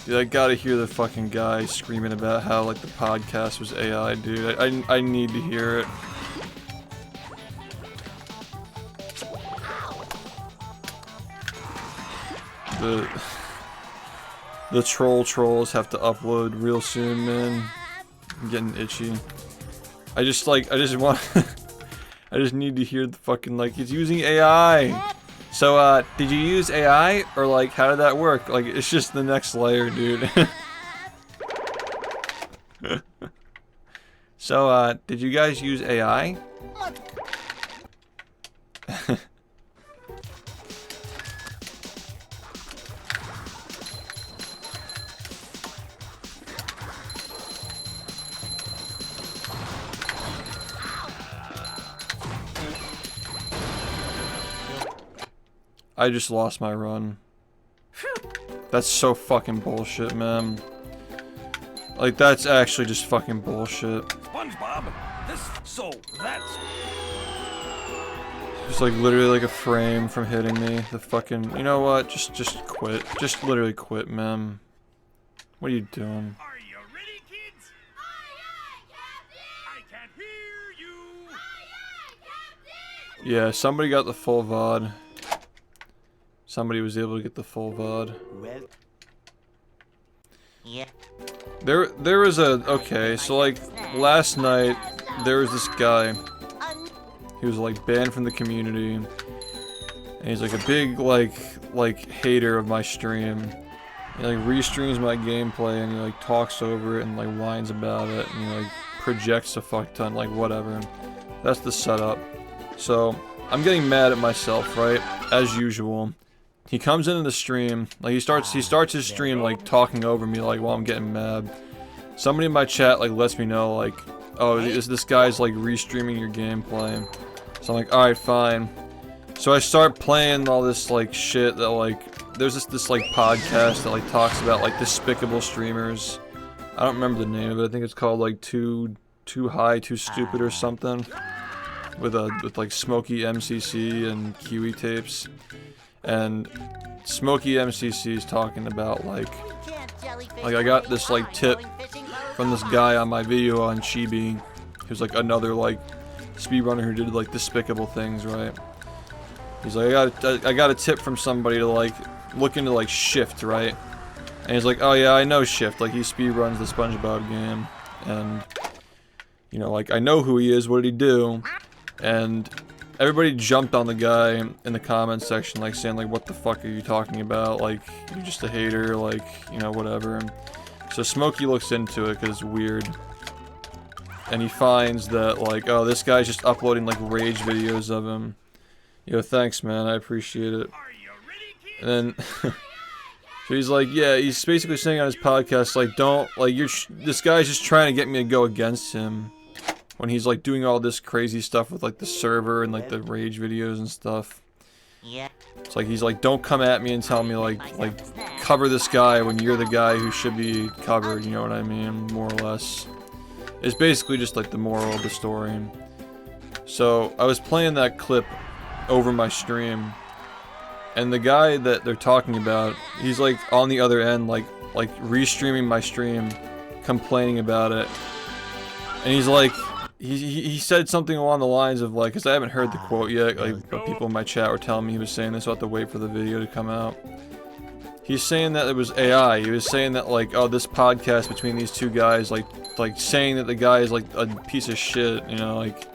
Dude, I gotta hear the fucking guy screaming about how, like, the podcast was AI, dude. I need to hear it. the trolls have to upload real soon, man. I'm getting itchy. I just want I just need to hear the fucking, like, it's using AI. So, did you use AI? Or, like, how did that work? Like, it's just the next layer, dude. So, did you guys use AI? I just lost my run. That's so fucking bullshit, man. Like, that's actually just fucking bullshit. SpongeBob, that's... Just like literally like a frame from hitting me. The fucking, you know what? Just quit. Just literally quit, man. What are you doing? Are you ready, kids? I can't hear you. Yeah, somebody got the full VOD. Somebody was able to get the full VOD. Well, yeah. There was a, okay, so like last night there was this guy. He was like banned from the community. And he's like a big like hater of my stream. He like restreams my gameplay and he like talks over it and like whines about it and he like projects a fuck ton, like whatever. That's the setup. So I'm getting mad at myself, right? As usual. He comes into the stream, like he starts his stream like talking over me like while I'm getting mad. Somebody in my chat like lets me know like, oh, this guy's like restreaming your gameplay. So I'm like, alright, fine. So I start playing all this like shit that like, there's this like podcast that like talks about like despicable streamers. I don't remember the name of it. I think it's called like Too High, Too Stupid or something. With like Smokey MCC and Kiwi Tapes. And Smokey MCC is talking about like I got this like tip from this guy on my video on Chibi, who's like another like speedrunner who did like despicable things, right? He's like, I got a tip from somebody to like look into like SHiFT, right? And he's like, oh yeah, I know SHiFT, like he speedruns the SpongeBob game, and you know, like I know who he is, what did he do? And everybody jumped on the guy in the comments section, like saying like, what the fuck are you talking about? Like, you're just a hater, like, you know, whatever. So Smokey looks into it because it's weird. And he finds that like, oh, this guy's just uploading like rage videos of him. Yo, thanks man, I appreciate it. And then, so he's like, yeah, he's basically saying on his podcast, like, don't, like, this guy's just trying to get me to go against him. When he's like doing all this crazy stuff with like the server and like the rage videos and stuff. Yeah. It's like he's like, don't come at me and tell me like cover this guy when you're the guy who should be covered, you know what I mean? More or less. It's basically just like the moral of the story. So I was playing that clip over my stream, and the guy that they're talking about, he's like on the other end, like restreaming my stream, complaining about it. And he's like, he said something along the lines of like, because I haven't heard the quote yet, like, but people in my chat were telling me he was saying this, so I have to wait for the video to come out. He's saying that it was AI. He was saying that like, oh, this podcast between these two guys, like saying that the guy is like a piece of shit, you know, like,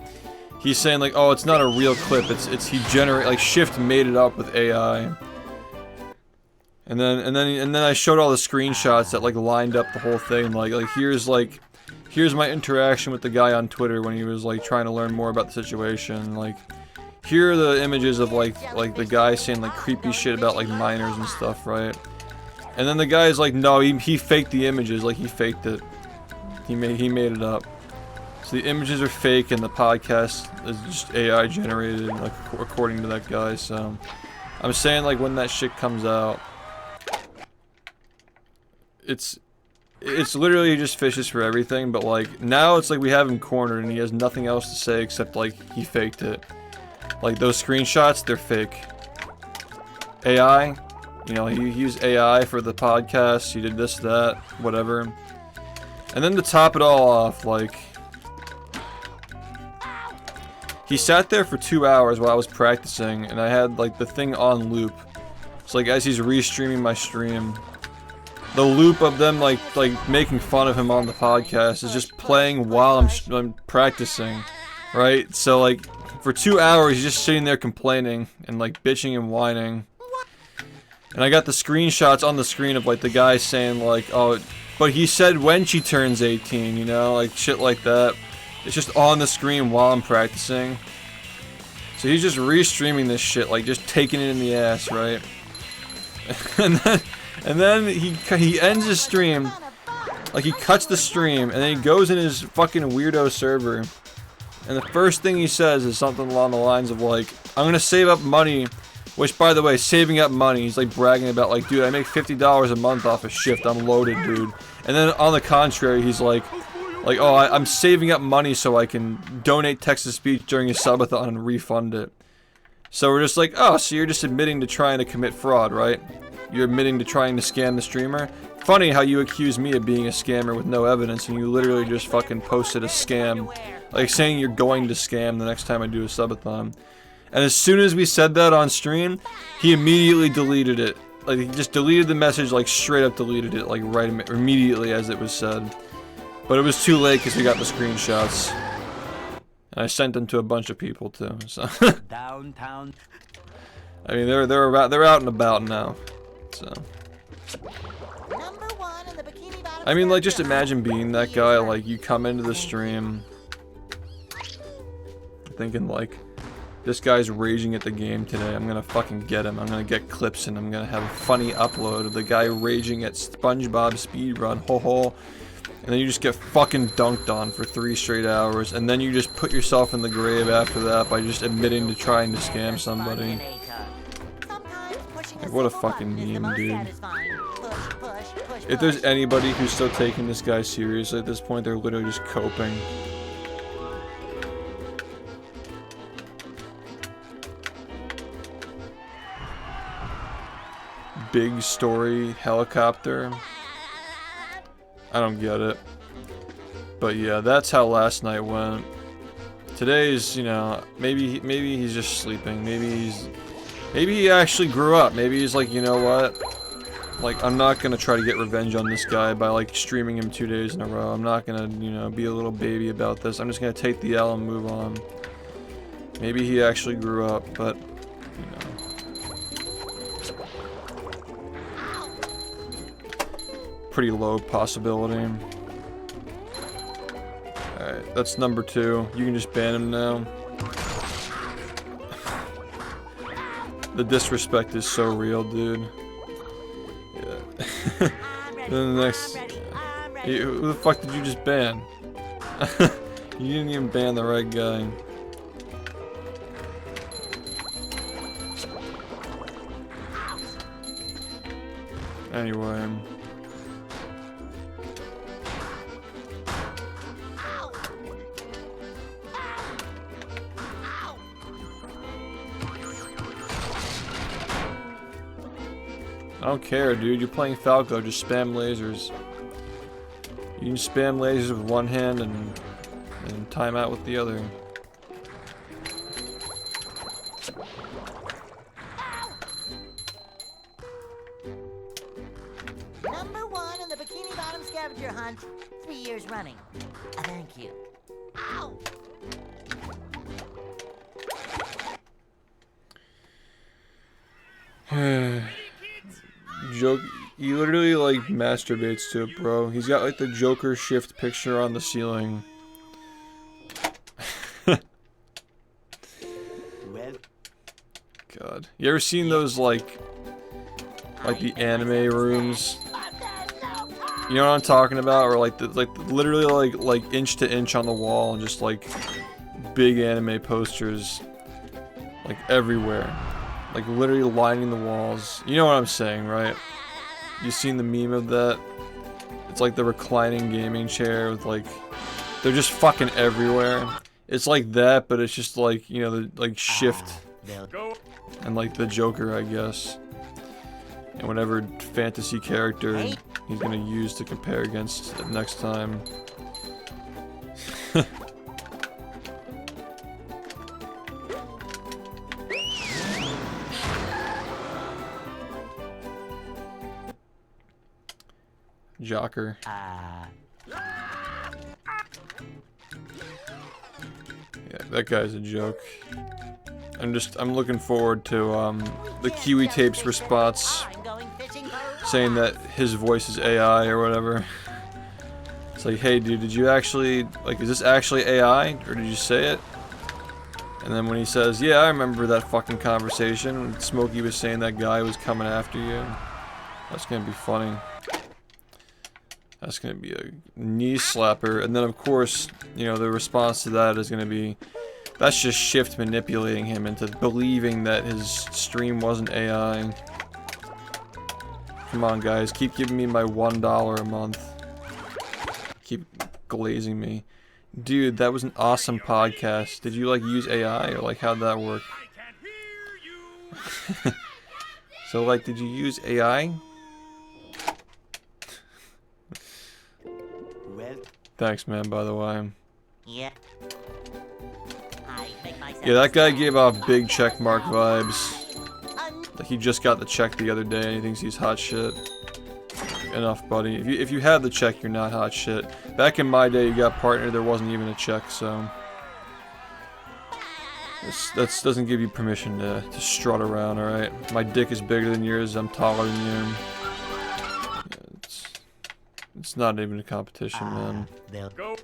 he's saying like, oh, it's not a real clip, it's he like SHiFT made it up with AI. And then I showed all the screenshots that like lined up the whole thing, like here's my interaction with the guy on Twitter when he was like trying to learn more about the situation. Like, here are the images of like the guy saying like creepy shit about like minors and stuff, right? And then the guy's like, no, he faked the images, like he faked it. He made it up. So the images are fake and the podcast is just AI generated, like according to that guy. So I'm saying like when that shit comes out, it's literally just fishes for everything, but like now it's like we have him cornered and he has nothing else to say except like he faked it. Like those screenshots, they're fake. AI, you know, he used AI for the podcast, he did this, that, whatever. And then to top it all off, like, he sat there for 2 hours while I was practicing and I had like the thing on loop. It's like as he's restreaming my stream, the loop of them like making fun of him on the podcast is just playing while I'm practicing, right? So like for 2 hours he's just sitting there complaining and like bitching and whining. And I got the screenshots on the screen of like the guy saying like, oh, but he said when she turns 18, you know, like shit like that. It's just on the screen while I'm practicing. So he's just restreaming this shit, like just taking it in the ass, right? and then he ends his stream, like he cuts the stream, and then he goes in his fucking weirdo server, and the first thing he says is something along the lines of like, I'm gonna save up money, which by the way, saving up money, he's like bragging about like, dude, I make $50 a month off of SHiFT, I'm loaded, dude. And then on the contrary, he's like, oh, I'm saving up money so I can donate text-to-speech during a subathon and refund it. So we're just like, oh, so you're just admitting to trying to commit fraud, right? You're admitting to trying to scam the streamer? Funny how you accuse me of being a scammer with no evidence and you literally just fucking posted a scam. Like saying you're going to scam the next time I do a subathon. And as soon as we said that on stream, he immediately deleted it. Like he just deleted the message, like straight up deleted it, like right immediately as it was said. But it was too late because we got the screenshots. And I sent them to a bunch of people too. So Downtown. I mean, they're out and about now. So I mean, like, just imagine being that guy. Like, you come into the stream thinking like, this guy's raging at the game today. I'm gonna fucking get him. I'm gonna get clips and I'm gonna have a funny upload of the guy raging at SpongeBob speedrun. Ho ho. And then you just get fucking dunked on for 3 straight hours, and then you just put yourself in the grave after that by just admitting to trying to scam somebody. Like, what a fucking meme, dude. If there's anybody who's still taking this guy seriously at this point, they're literally just coping. Big story helicopter. I don't get it. But yeah, that's how last night went. Today's, you know, maybe he's just sleeping. Maybe he actually grew up. Maybe he's like, you know what? Like, I'm not gonna try to get revenge on this guy by like streaming him 2 days in a row. I'm not gonna, you know, be a little baby about this. I'm just gonna take the L and move on. Maybe he actually grew up, but you know. Pretty low possibility. Alright, that's number 2. You can just ban him now. The disrespect is so real, dude. Yeah. Then the next... Who the fuck did you just ban? You didn't even ban the right guy. Anyway... I don't care, dude. You're playing Falco. Just spam lasers. You can spam lasers with one hand and time out with the other. Number 1 in the Bikini Bottom scavenger hunt, 3 years running. Thank you. Ow! Joke, he literally like masturbates to it, bro. He's got like the Joker SHiFT picture on the ceiling. God, you ever seen those like the anime rooms? You know what I'm talking about? Or like literally like inch to inch on the wall and just like big anime posters like everywhere. Like literally lining the walls. You know what I'm saying, right? You seen the meme of that? It's like the reclining gaming chair with like, they're just fucking everywhere. It's like that, but it's just like, you know, the like SHiFT and like the Joker, I guess, and whatever fantasy character he's gonna use to compare against next time. Jocker. Yeah, that guy's a joke. I'm looking forward to the Kiwi Tapes response saying that his voice is AI or whatever. It's like, hey dude, did you actually, like, is this actually AI or did you say it? And then when he says, yeah, I remember that fucking conversation when Smokey was saying that guy was coming after you. That's gonna be funny. That's gonna be a knee slapper. And then of course, you know, the response to that is gonna be, that's just SHiFT manipulating him into believing that his stream wasn't AI. Come on guys, keep giving me my $1 a month. Keep glazing me. Dude, that was an awesome podcast. Did you like use AI or like how'd that work? So like, did you use AI? Thanks man, by the way. Yeah. Yeah, that guy gave off big checkmark vibes. Like he just got the check the other day and he thinks he's hot shit. Enough, buddy. If you have the check, you're not hot shit. Back in my day, you got partner, there wasn't even a check, so that doesn't give you permission to strut around, alright? My dick is bigger than yours, I'm taller than you. Yeah, it's not even a competition, man. They'll Go.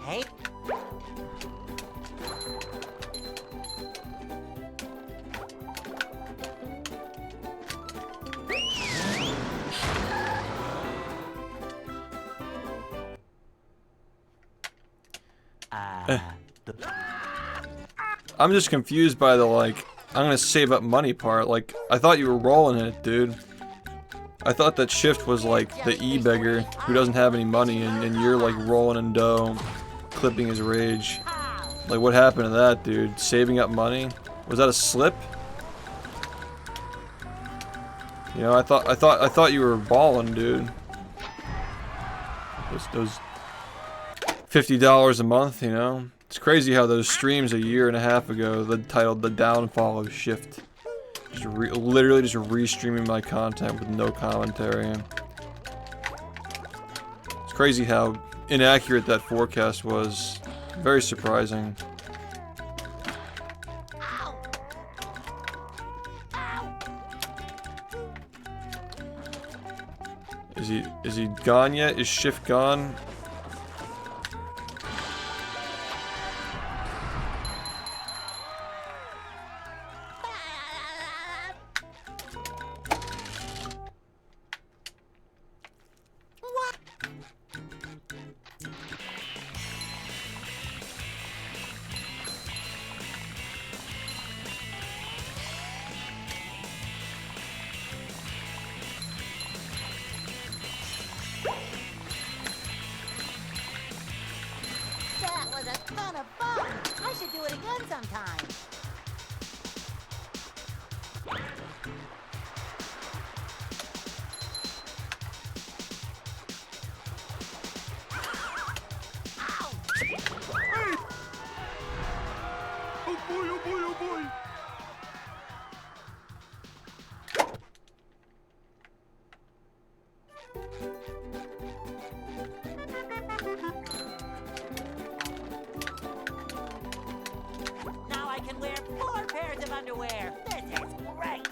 Hey. I'm just confused by the, like, I'm gonna save up money part. Like, I thought you were rolling in it, dude. I thought that SHiFT was like the e-beggar who doesn't have any money and you're like rolling in dough, clipping his rage. Like, what happened to that, dude? Saving up money? Was that a slip? You know, I thought you were balling, dude. Those $50 a month, you know? It's crazy how those streams a year and a half ago, titled The Downfall of SHiFT. Literally just restreaming my content with no commentary. It's crazy how inaccurate that forecast was. Very surprising. Is he gone yet? Is SHiFT gone? That was a ton of fun. I should do it again sometime. Oh boy, oh boy, oh boy. Now I can wear 4 pairs of underwear. This is great.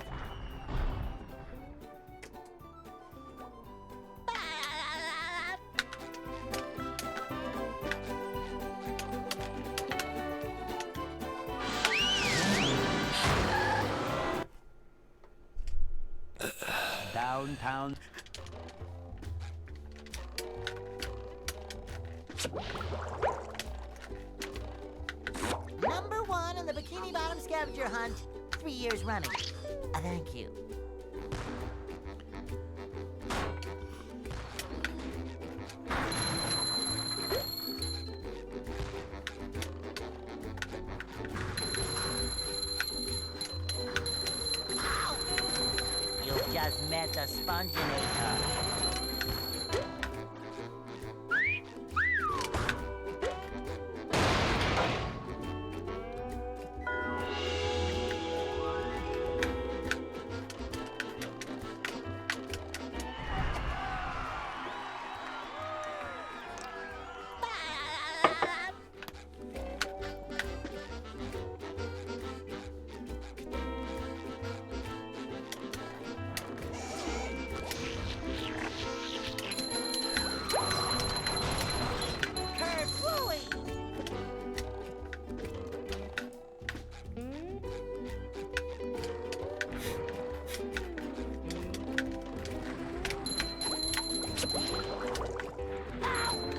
Downtown. Number 1 on the Bikini Bottom scavenger hunt. 3 years running. Thank you. You've just met the sponginator.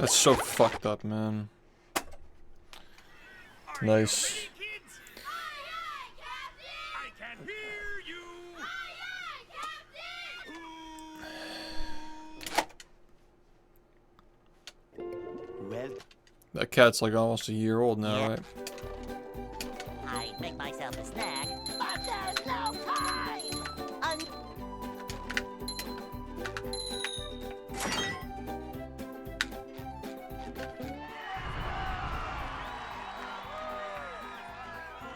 That's so fucked up, man. Nice. I can hear you. Well, That cat's like almost a year old now, Yeah. right? I'd make myself a snack, but there's no time!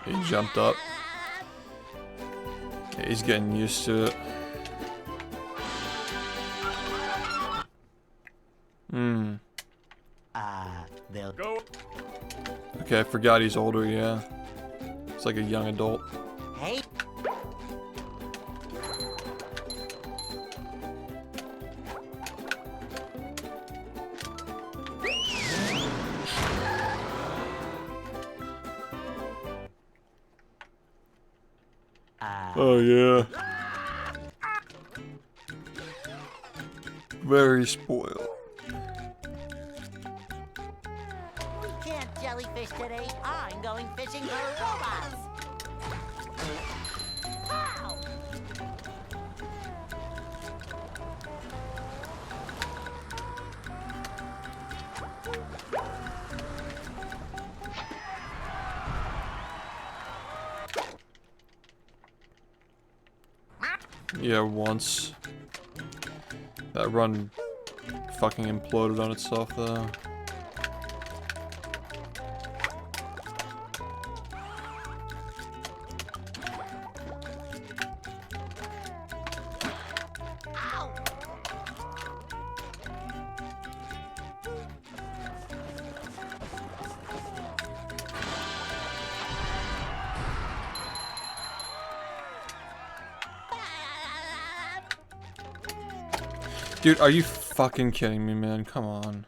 He jumped up. Yeah, he's getting used to it. they'll Go. Okay, I forgot he's older, yeah. It's like a young adult. Hey, Oh, yeah. Very spoiled. we can't jellyfish today. I'm going fishing for robots. Pow! Yeah, once. That run fucking imploded on itself, though. Ow! Dude, are you fucking kidding me, man? Come on.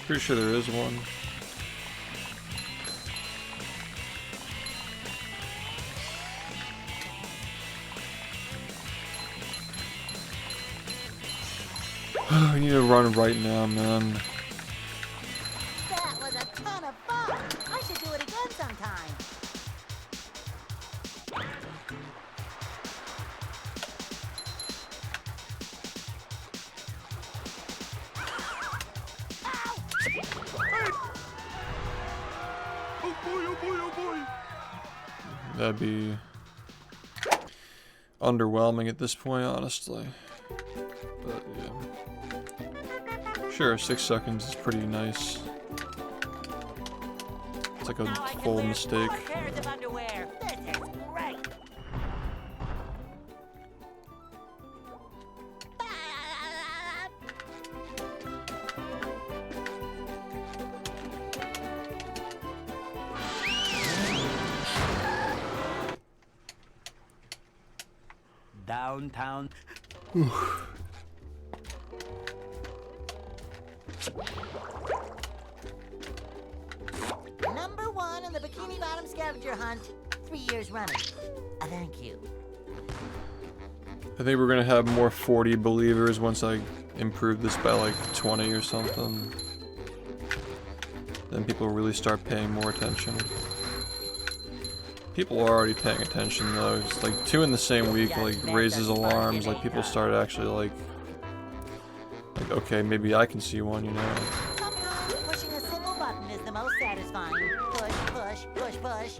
Pretty sure there is one. We need to run right now, man. That was a ton of fun. I should do it again sometime. Oh boy, oh boy, oh boy. That'd be underwhelming at this point, honestly. But yeah. Sure, 6 seconds is pretty nice. It's like a Now I can full wear mistake. 4 pairs of underwear. This is great. downtown. Number 1 in the Bikini Bottom scavenger hunt. 3 years running. Thank you. I think we're gonna have more 40 believers once I improve this by like 20 or something. Then people really start paying more attention. People are already paying attention though. It's like 2 in the same week like raises alarms. Like people start actually like okay, maybe I can see one, you know. Sometimes pushing a simple button is the most satisfying. Push, push, push, push.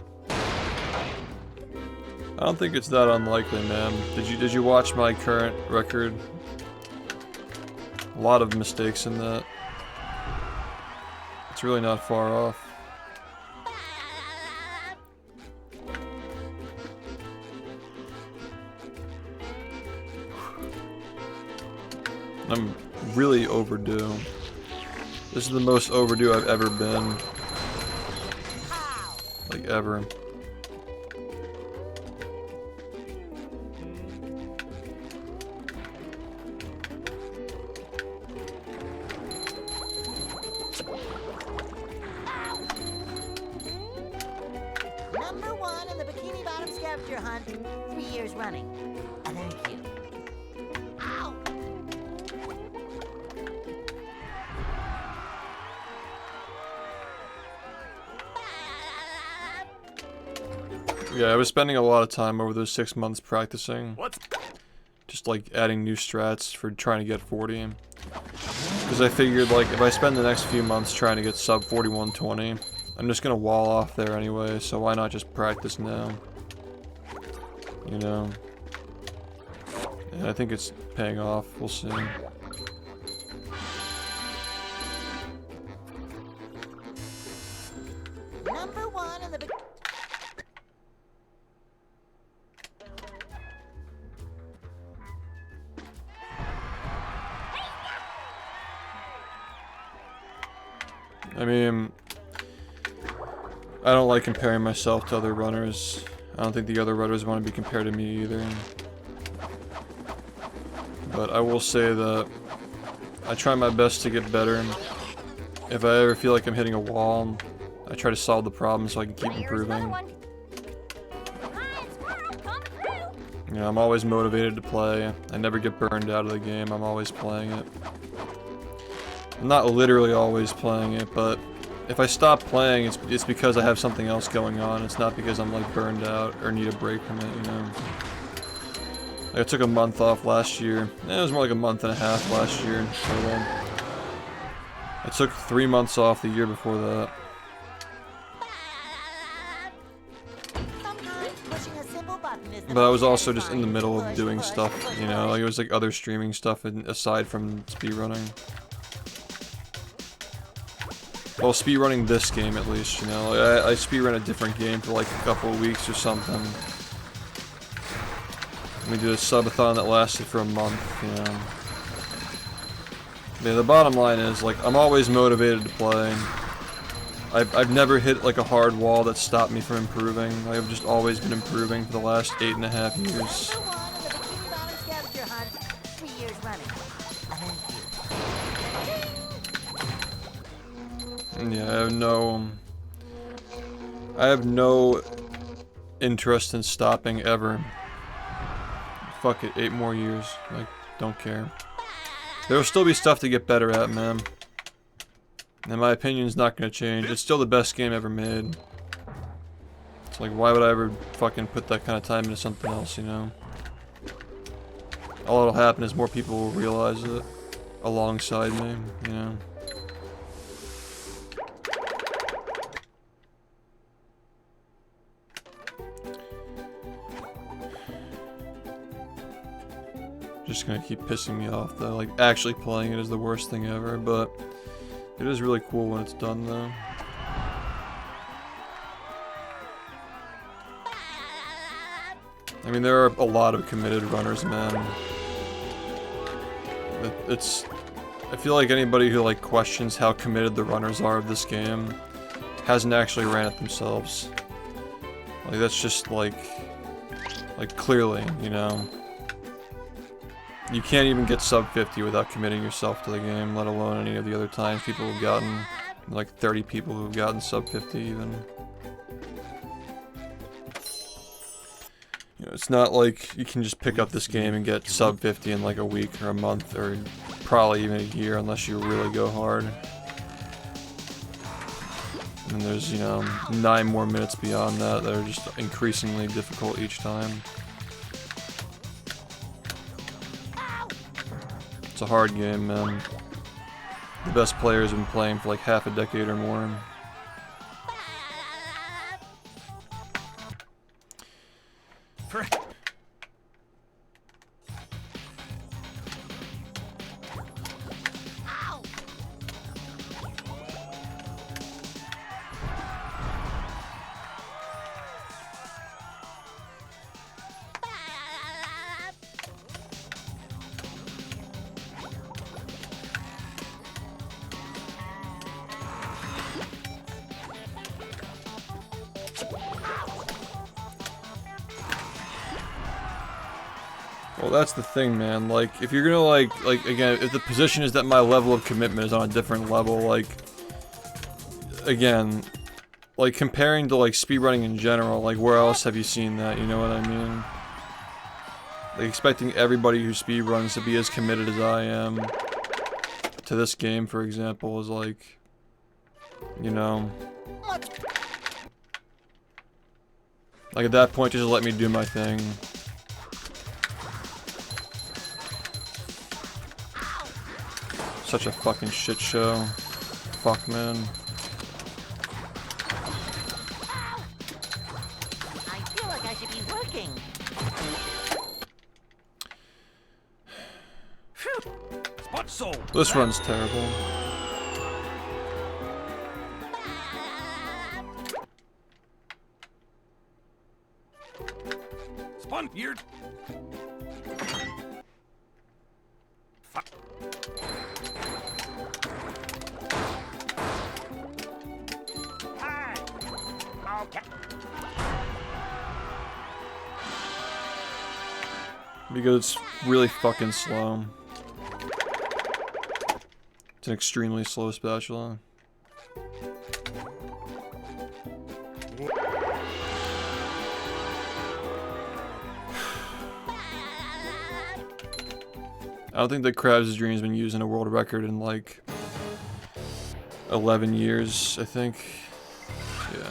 I don't think it's that unlikely, man. Did you watch my current record? A lot of mistakes in that. It's really not far off. I'm really overdue. This is the most overdue I've ever been. Like ever. Number 1 in the Bikini Bottom scavenger hunt. 3 years running. Thank you. Ow! Yeah, I was spending a lot of time over those 6 months practicing. What's Just like adding new strats for trying to get 40. Because I figured like if I spend the next few months trying to get sub 4120, I'm just gonna wall off there anyway, so why not just practice now? You know? And I think it's paying off, we'll see. Number one in the big. I mean, I don't like comparing myself to other runners. I don't think the other runners want to be compared to me either. But I will say that I try my best to get better. If I ever feel like I'm hitting a wall, I try to solve the problem so I can keep There's another improving. one. Hi, squirrel, coming through. You know, I'm always motivated to play. I never get burned out of the game. I'm always playing it. I'm not literally always playing it, but if I stop playing, it's because I have something else going on. It's not because I'm like burned out or need a break from it, you know. Like, I took a month off last year. It was more like a month and a half last year. So, I took 3 months off the year before that. Sometimes pushing a simple button is the But I was most also just in the satisfying. middle of Push, doing push, stuff, push, you know. push. Like, it was like other streaming stuff aside from speedrunning. Well, speedrunning this game at least, you know. Like, I speedrun a different game for like a couple of weeks or something. We did a subathon that lasted for a month, you know. Yeah, the bottom line is, like, I'm always motivated to play. I've never hit like a hard wall that stopped me from improving. I've just always been improving for the last 8.5 years. Number one in the bikini bottom scavenger hunt, 3 years running. Thank you. Yeah, I have no interest in stopping ever. Fuck it, 8 more years. Like, don't care. There'll still be stuff to get better at, man. And my opinion's not gonna change. It's still the best game ever made. It's like, why would I ever fucking put that kind of time into something else, you know? All that'll happen is more people will realize it alongside me, you know? Just gonna keep pissing me off though. Like, actually playing it is the worst thing ever, but it is really cool when it's done though. I mean, there are a lot of committed runners, man. I feel like anybody who like questions how committed the runners are of this game hasn't actually ran it themselves. Like, that's just like clearly, you know. You can't even get sub 50 without committing yourself to the game, let alone any of the other times people have gotten, like 30 people who've gotten sub 50 even. You know, it's not like you can just pick up this game and get sub 50 in like a week or a month or probably even a year unless you really go hard. And there's, you know, 9 more minutes beyond that that are just increasingly difficult each time. It's a hard game, man. The best players have been playing for like half a decade or more. Well, that's the thing, man. Like, if you're gonna like again, if the position is that my level of commitment is on a different level, like, again, like comparing to like speedrunning in general, like where else have you seen that? You know what I mean? Like expecting everybody who speedruns to be as committed as I am to this game, for example, is like, you know. Like at that point, just let me do my thing. Such a fucking shit show. Fuck, man. I feel like I should be working. Spot sold. This run's terrible. Spun here. Fuck. Hi. Okay. Because it's really fucking slow. It's an extremely slow spatula. I don't think the Crab's Dream has been using a world record in like 11 years, I think. Yeah.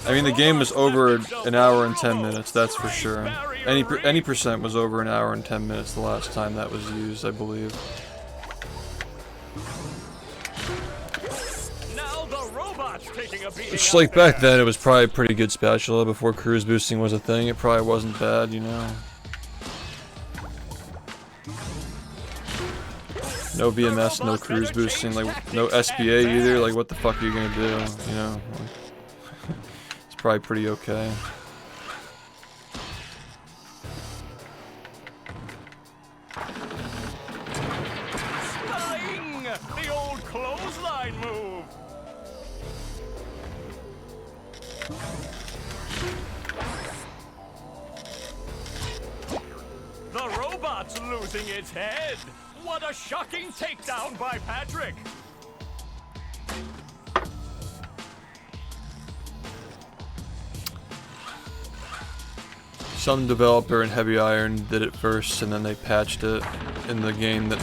I mean, the game was over an hour and 10 minutes, that's for sure. Any percent was over an hour and 10 minutes the last time that was used, I believe. Now the robot's taking a beating. It's like back then, it was probably a pretty good spatula before cruise boosting was a thing. It probably wasn't bad, you know. No VMS, no cruise boosting, like no SBA either. Like, what the fuck are you gonna do? You know, it's probably pretty okay. Spying! The old clothesline move. The robot's losing its head. What a shocking takedown by Patrick. Some developer in Heavy Iron did it first, and then they patched it in the game that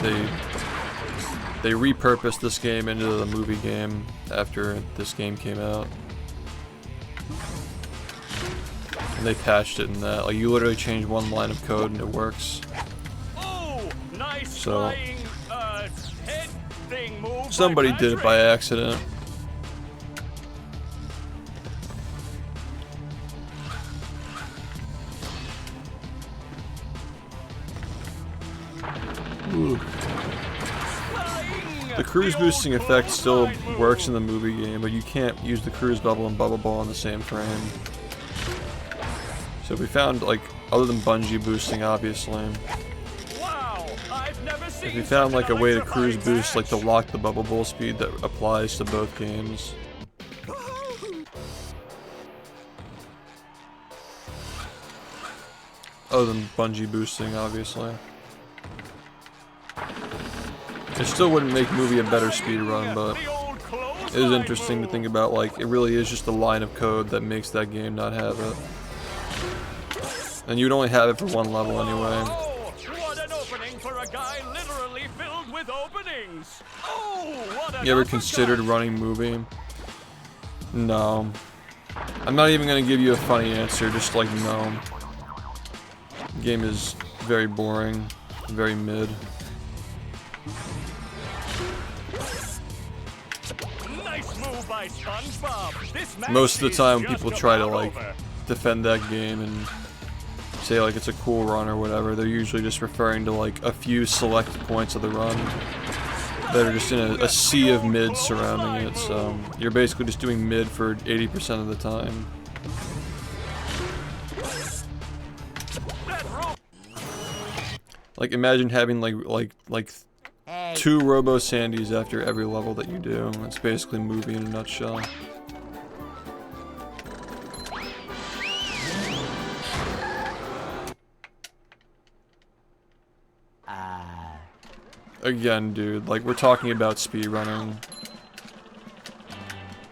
they repurposed this game into the movie game after this game came out. And they patched it in that. Like, you literally change one line of code and it works. Oh, nice So, flying head thing move. somebody did it by accident. Ooh. The cruise boosting effect still works in the movie game, but you can't use the cruise bubble and bubble ball in the same frame. So we found, like, other than bungee boosting, obviously, Wow, I've never seen if we found like a way to cruise electrifying boost, like to match. lock the bubble ball speed that applies to both games. Other than bungee boosting, obviously. It still wouldn't make movie a better speed run, but The old it is clothesline interesting to move. think about, like, it really is just a line of code that makes that game not have it. And you'd only have it for one level anyway. Oh, what an opening for a guy literally filled with openings. Oh, what an You ever uppercut. considered running movie? No. I'm not even gonna give you a funny answer, just like no. The game is very boring, very mid. Nice move by SpongeBob. This match Most of the is time just people try to about like over. defend that game and say like it's a cool run or whatever. They're usually just referring to like a few select points of the run that are just in a sea of mid surrounding it, so you're basically just doing mid for 80% of the time. That rope. Like, imagine having like Hey. 2 Robo Sandys after every level that you do. That's basically movie in a nutshell. Again, dude, like, we're talking about speedrunning.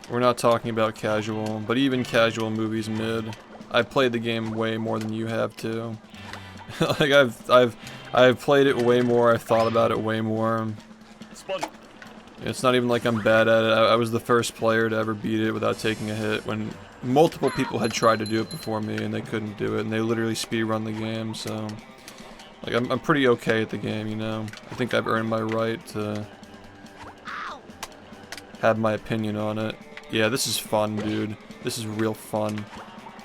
We're not talking about casual, but even casual movies mid. I've played the game way more than you have too. Like, I've played it way more, I've thought about it way more. Spun. It's not even like I'm bad at it. I was the first player to ever beat it without taking a hit when multiple people had tried to do it before me and they couldn't do it, and they literally speedrun the game, so like I'm pretty okay at the game, you know. I think I've earned my right to have my opinion on it. Yeah, this is fun, dude. This is real fun.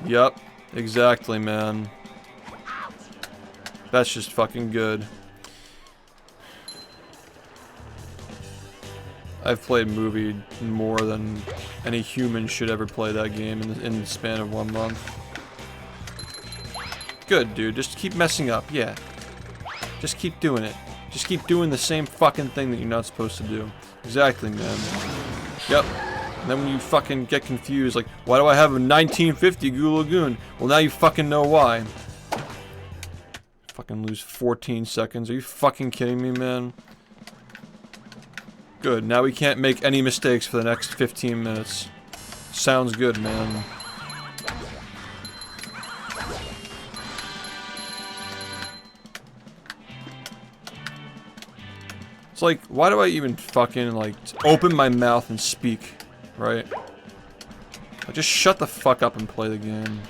Yup, exactly, man. That's just fucking good. I've played movie more than any human should ever play that game in the span of 1 month. Good, dude. Just keep messing up. Yeah. Just keep doing it. Just keep doing the same fucking thing that you're not supposed to do. Exactly, man. Yep. And then when you fucking get confused, like, why do I have a 1950 Goo Lagoon? Well, now you fucking know why. Fucking lose 14 seconds. Are you fucking kidding me, man? Good, now we can't make any mistakes for the next 15 minutes. Sounds good, man. It's like, why do I even fucking, like, open my mouth and speak, right? Like, just shut the fuck up and play the game.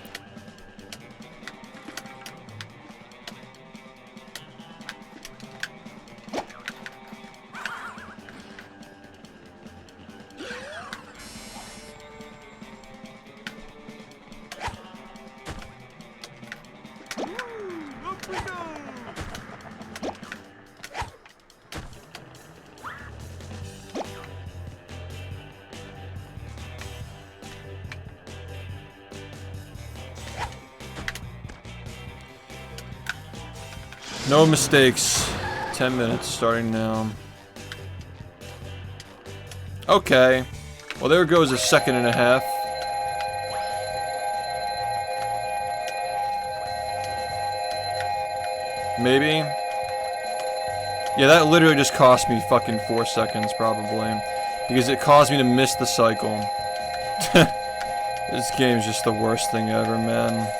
No mistakes. 10 minutes starting now. Okay. Well, there goes a second and a half. Maybe. Yeah, that literally just cost me fucking 4 seconds, probably. Because it caused me to miss the cycle. This game's just the worst thing ever, man.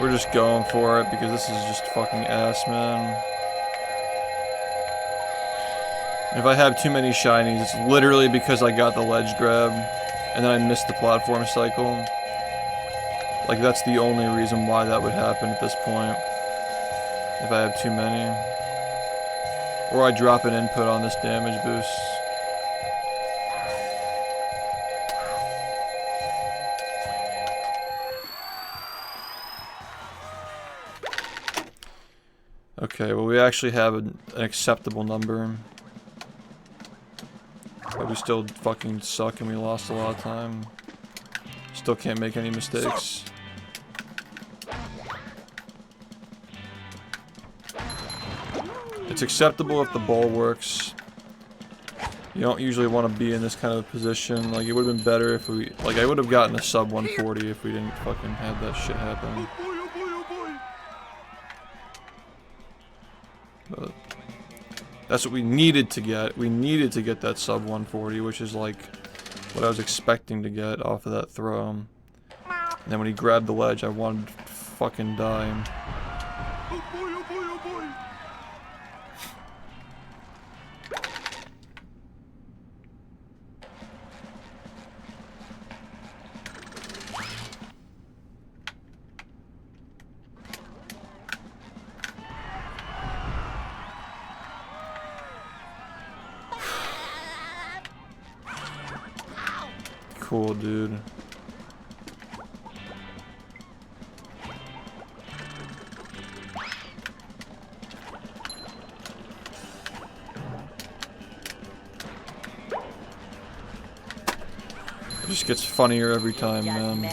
We're just going for it because this is just fucking ass, man. And if I have too many shinies, it's literally because I got the ledge grab and then I missed the platform cycle. Like, that's the only reason why that would happen at this point. If I have too many. Or I drop an input on this damage boost. Okay, well, we actually have an acceptable number. But we still fucking suck and we lost a lot of time. Still can't make any mistakes. It's acceptable if the ball works. You don't usually want to be in this kind of position. Like, it would have been better if we... Like, I would have gotten a sub 140 if we didn't fucking have that shit happen. But that's what we needed to get. We needed to get that sub 140, which is like what I was expecting to get off of that throw. And then when he grabbed the ledge, I wanted to fucking die. Cool, dude. It just gets funnier every time, man.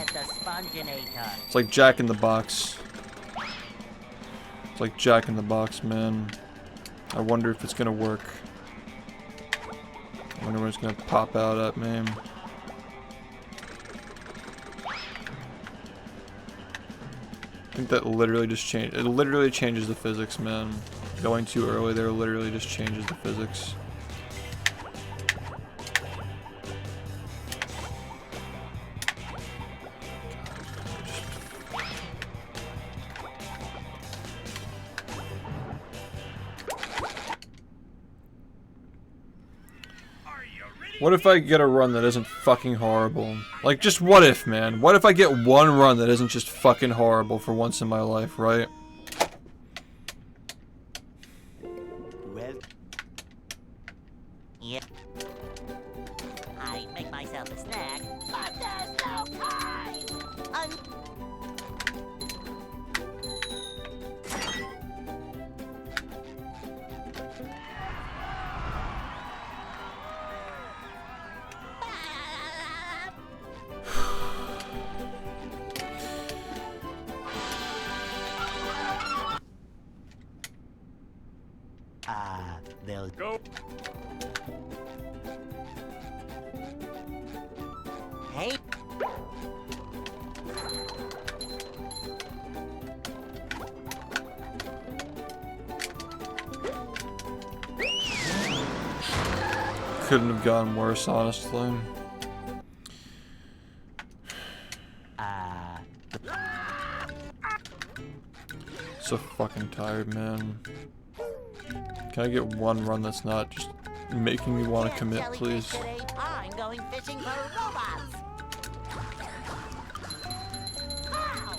It's like Jack in the Box. It's like Jack in the Box, man. I wonder if it's gonna work. I wonder when it's gonna pop out at me. I think that literally just changed. It literally changes the physics, man. Going too early there literally just changes the physics. What if I get a run that isn't fucking horrible? Like, just what if, man? What if I get one run that isn't just fucking horrible for once in my life, right? Well, Yep. I make myself a snack, but there's no pie! they'll Go. Hey, Couldn't have gone worse, honestly. So fucking tired, man. Can I get one run that's not just making me want to commit, jellyfish please? today. I'm going fishing for robots. Ow!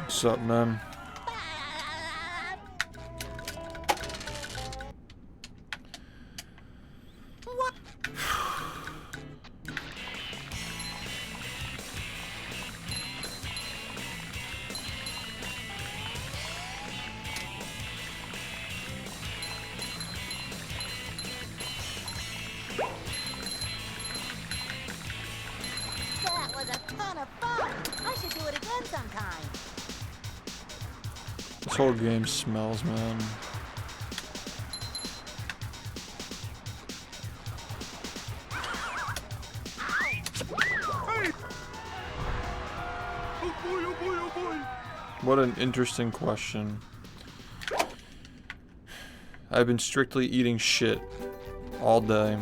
What's up, man? That was a ton of fun. I should do it again sometime. This whole game smells, man. What an interesting question. I've been strictly eating shit all day.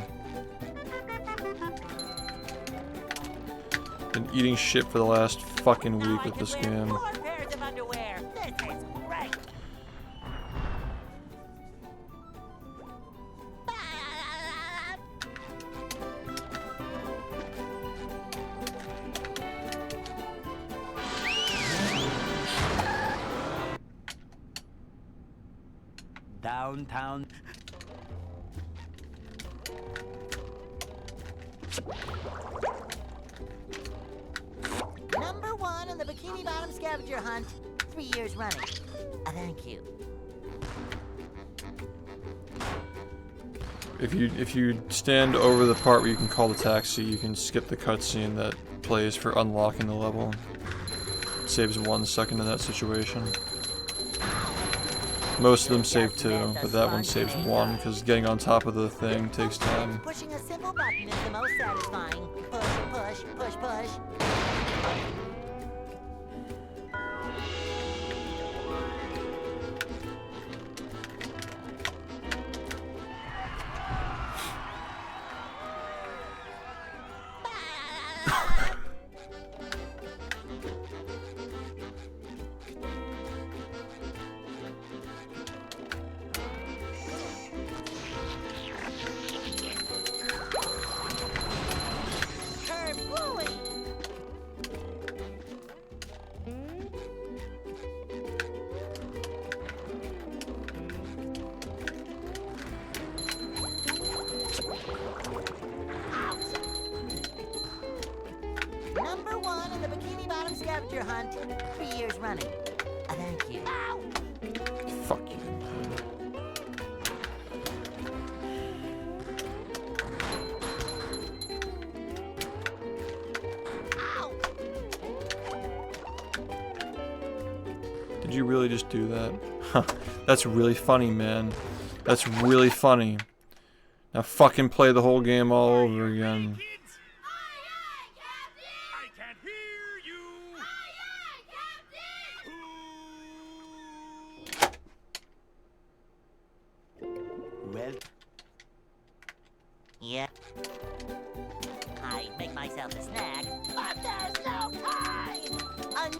Been eating shit for the last fucking week with this game. 4 pairs of underwear. This is great. downtown. Number 1 in the Bikini Bottom scavenger hunt. 3 years running. Thank you. If you stand over the part where you can call the taxi, you can skip the cutscene that plays for unlocking the level. It saves 1 second in that situation. Most of them save 2, but that one saves 1 because getting on top of the thing takes time. Pushing a simple button is the most satisfying. Push, push, push, push. Number 1 in the Bikini Bottom scavenger hunt. 3 years running. Thank you. Ow! Fuck you. Did you really just do that? Huh. That's really funny, man. That's really funny. Now fucking play the whole game all over again. I can't hear you. Well, Yeah. I make myself a snack, but there's no time.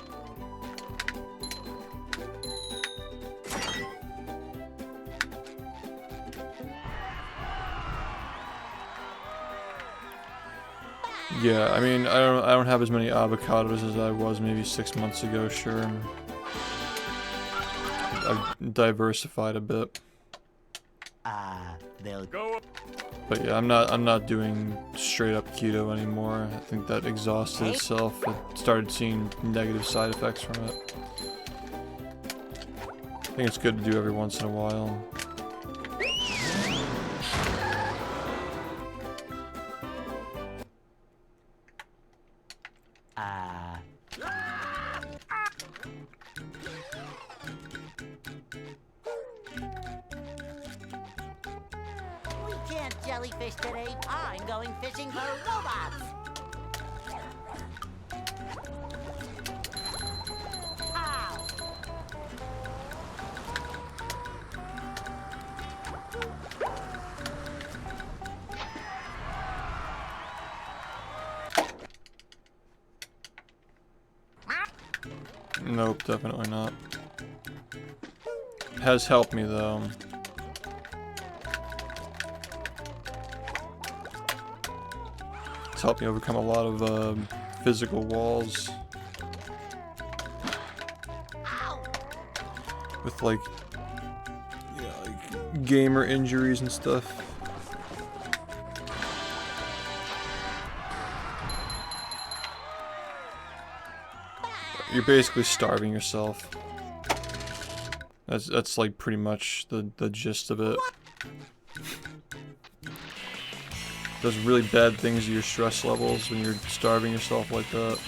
Yeah, I mean, I don't have as many avocados as I was maybe 6 months ago, sure. I've diversified a bit. they'll Go. But yeah, I'm not doing straight up keto anymore. I think that exhausted itself. I started seeing negative side effects from it. I think it's good to do every once in a while. We can't jellyfish today. I'm going fishing for robots. Ow! Nope, definitely not. Has helped me though. It's helped me overcome a lot of physical walls. With like, yeah, like gamer injuries and stuff. You're basically starving yourself. That's like pretty much the gist of it. Does really bad things to your stress levels when you're starving yourself like that.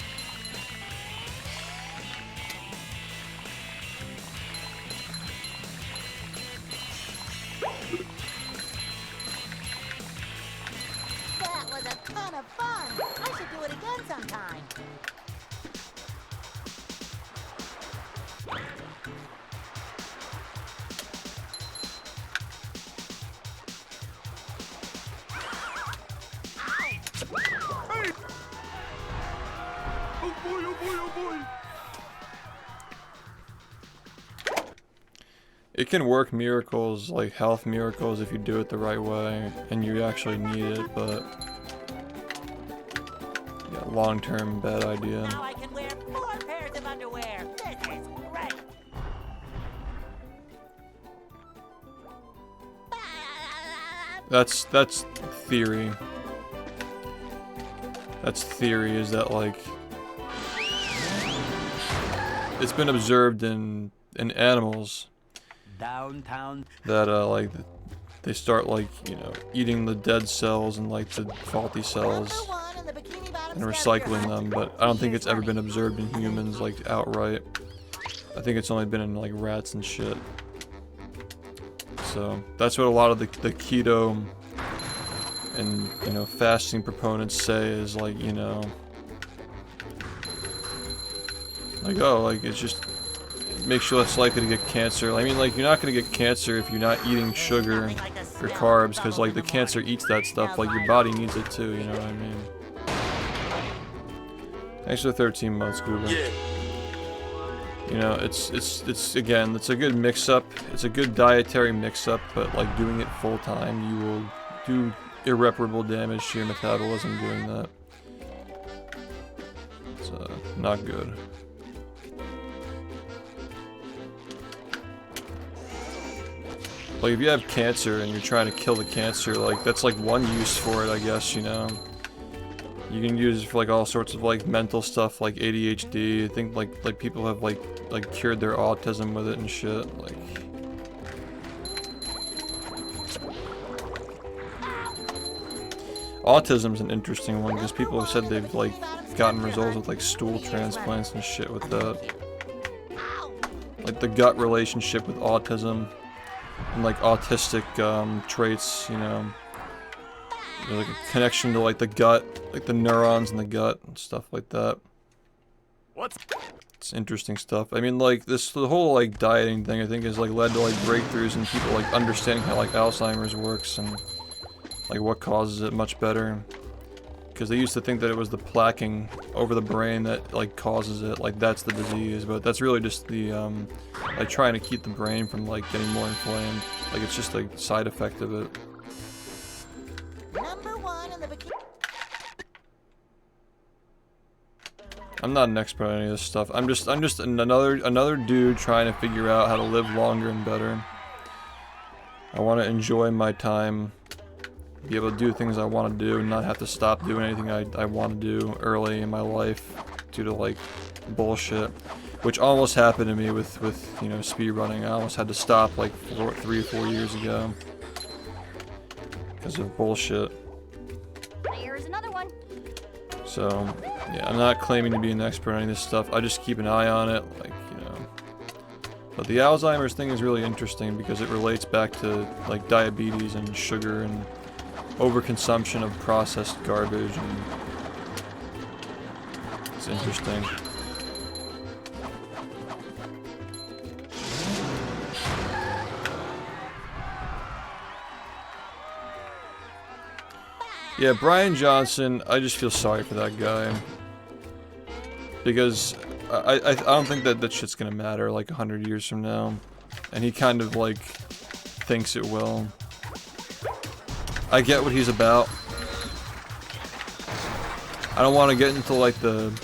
That was a ton of fun. I should do it again sometime. Oh boy, oh boy, oh boy. It can work miracles, like health miracles, if you do it the right way and you actually need it, but yeah, long-term bad idea. Now I can wear 4 pairs of underwear. This is great. That's theory. That's theory, is that like it's been observed in animals downtown. that like they start like, you know, eating the dead cells and like the faulty cells and recycling them, but I don't think it's ever been observed in humans like outright. I think it's only been in like rats and shit. So that's what a lot of the keto and, you know, fasting proponents say, is like, you know, like, oh, like it's just makes you less likely to get cancer. I mean, like, you're not gonna get cancer if you're not eating sugar or carbs, because like the cancer eats that stuff, like your body needs it too, you know what I mean? Thanks for the 13 months, Goober. Yeah. You know, it's again, it's a good mix-up. It's a good dietary mix-up, but like doing it full-time, you will do irreparable damage to your metabolism doing that. It's not good. Like, if you have cancer and you're trying to kill the cancer, like, that's like one use for it, I guess, you know? You can use it for like all sorts of like mental stuff, like ADHD. I think like people have like cured their autism with it and shit. Like, autism's an interesting one because people have said they've like gotten results with like stool transplants and shit with that. like the gut relationship with autism and like autistic traits, you know. There's like a connection to like the gut, like the neurons in the gut and stuff like that. What's It's interesting stuff. I mean, like the whole like dieting thing, I think, has like led to like breakthroughs in people like understanding how like Alzheimer's works and like what causes it much better. Because they used to think that it was the plaquing over the brain that like causes it, like that's the disease, but that's really just the like trying to keep the brain from like getting more inflamed. Like it's just a side effect of it. Number one in the bikini. I'm not an expert on any of this stuff. I'm just another dude trying to figure out how to live longer and better. I want to enjoy my time, be able to do things I want to do, and not have to stop doing anything I want to do early in my life due to like bullshit, which almost happened to me with you know, speedrunning. I almost had to stop like 3 or 4 years ago because of bullshit. There's another one. So yeah, I'm not claiming to be an expert on any of this stuff. I just keep an eye on it, like, you know. But the Alzheimer's thing is really interesting because it relates back to like diabetes and sugar and overconsumption of processed garbage, and it's interesting. Yeah, Brian Johnson, I just feel sorry for that guy. Because I don't think that shit's gonna matter like 100 years from now. And he kind of like thinks it will. I get what he's about. I don't want to get into like the,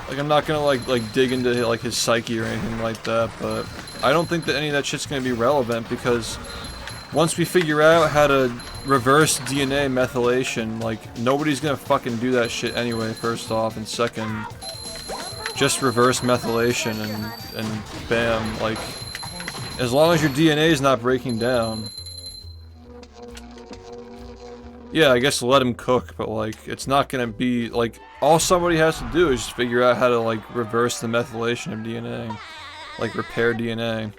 like I'm not gonna like dig into like his psyche or anything like that, but I don't think that any of that shit's gonna be relevant because once we figure out how to reverse DNA methylation, like nobody's gonna fucking do that shit anyway, first off, and second, just reverse methylation and bam, like as long as your DNA is not breaking down. Yeah, I guess let him cook, but like, it's not gonna be, like, all somebody has to do is just figure out how to, like, reverse the methylation of DNA. Like, repair DNA.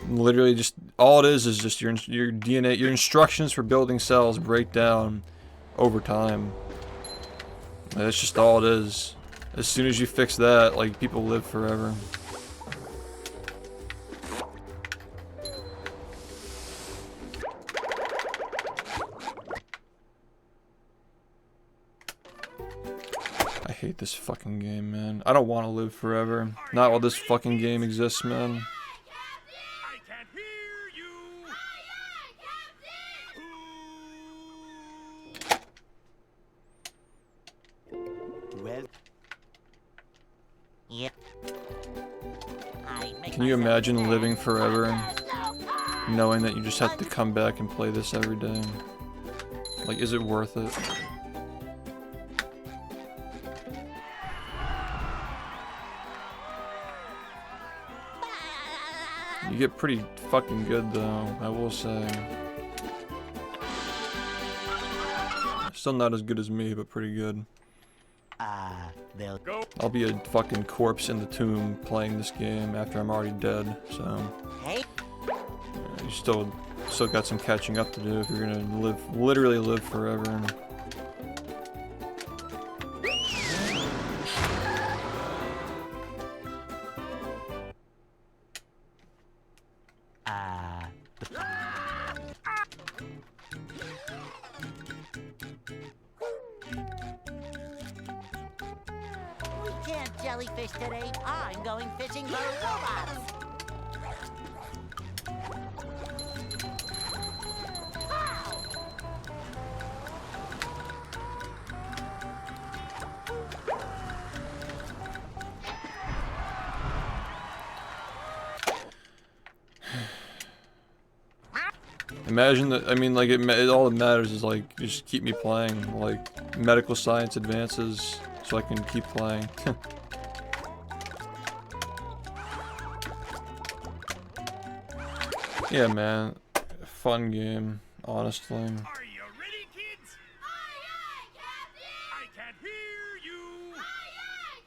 Literally just, all it is just your DNA, your instructions for building cells break down over time. That's just all it is. As soon as you fix that, like, people live forever. I hate this fucking game, man. I don't want to live forever. Not while this fucking game exists, man. I can't hear you. Well, Yep. Can you imagine living forever, knowing that you just have to come back and play this every day? Like, is it worth it? You get pretty fucking good though, I will say. Still not as good as me, but pretty good. they'll Go. I'll be a fucking corpse in the tomb playing this game after I'm already dead, so... Hey. Yeah, you still got some catching up to do if you're gonna literally live forever. We can't jellyfish today. I'm going fishing for robots. Imagine that, I mean, like, all that matters is, like, just keep me playing, like, medical science advances so I can keep playing. Yeah, man, fun game, honestly. Are you ready, kids? Aye, aye, Captain! I can't hear you. Aye, aye,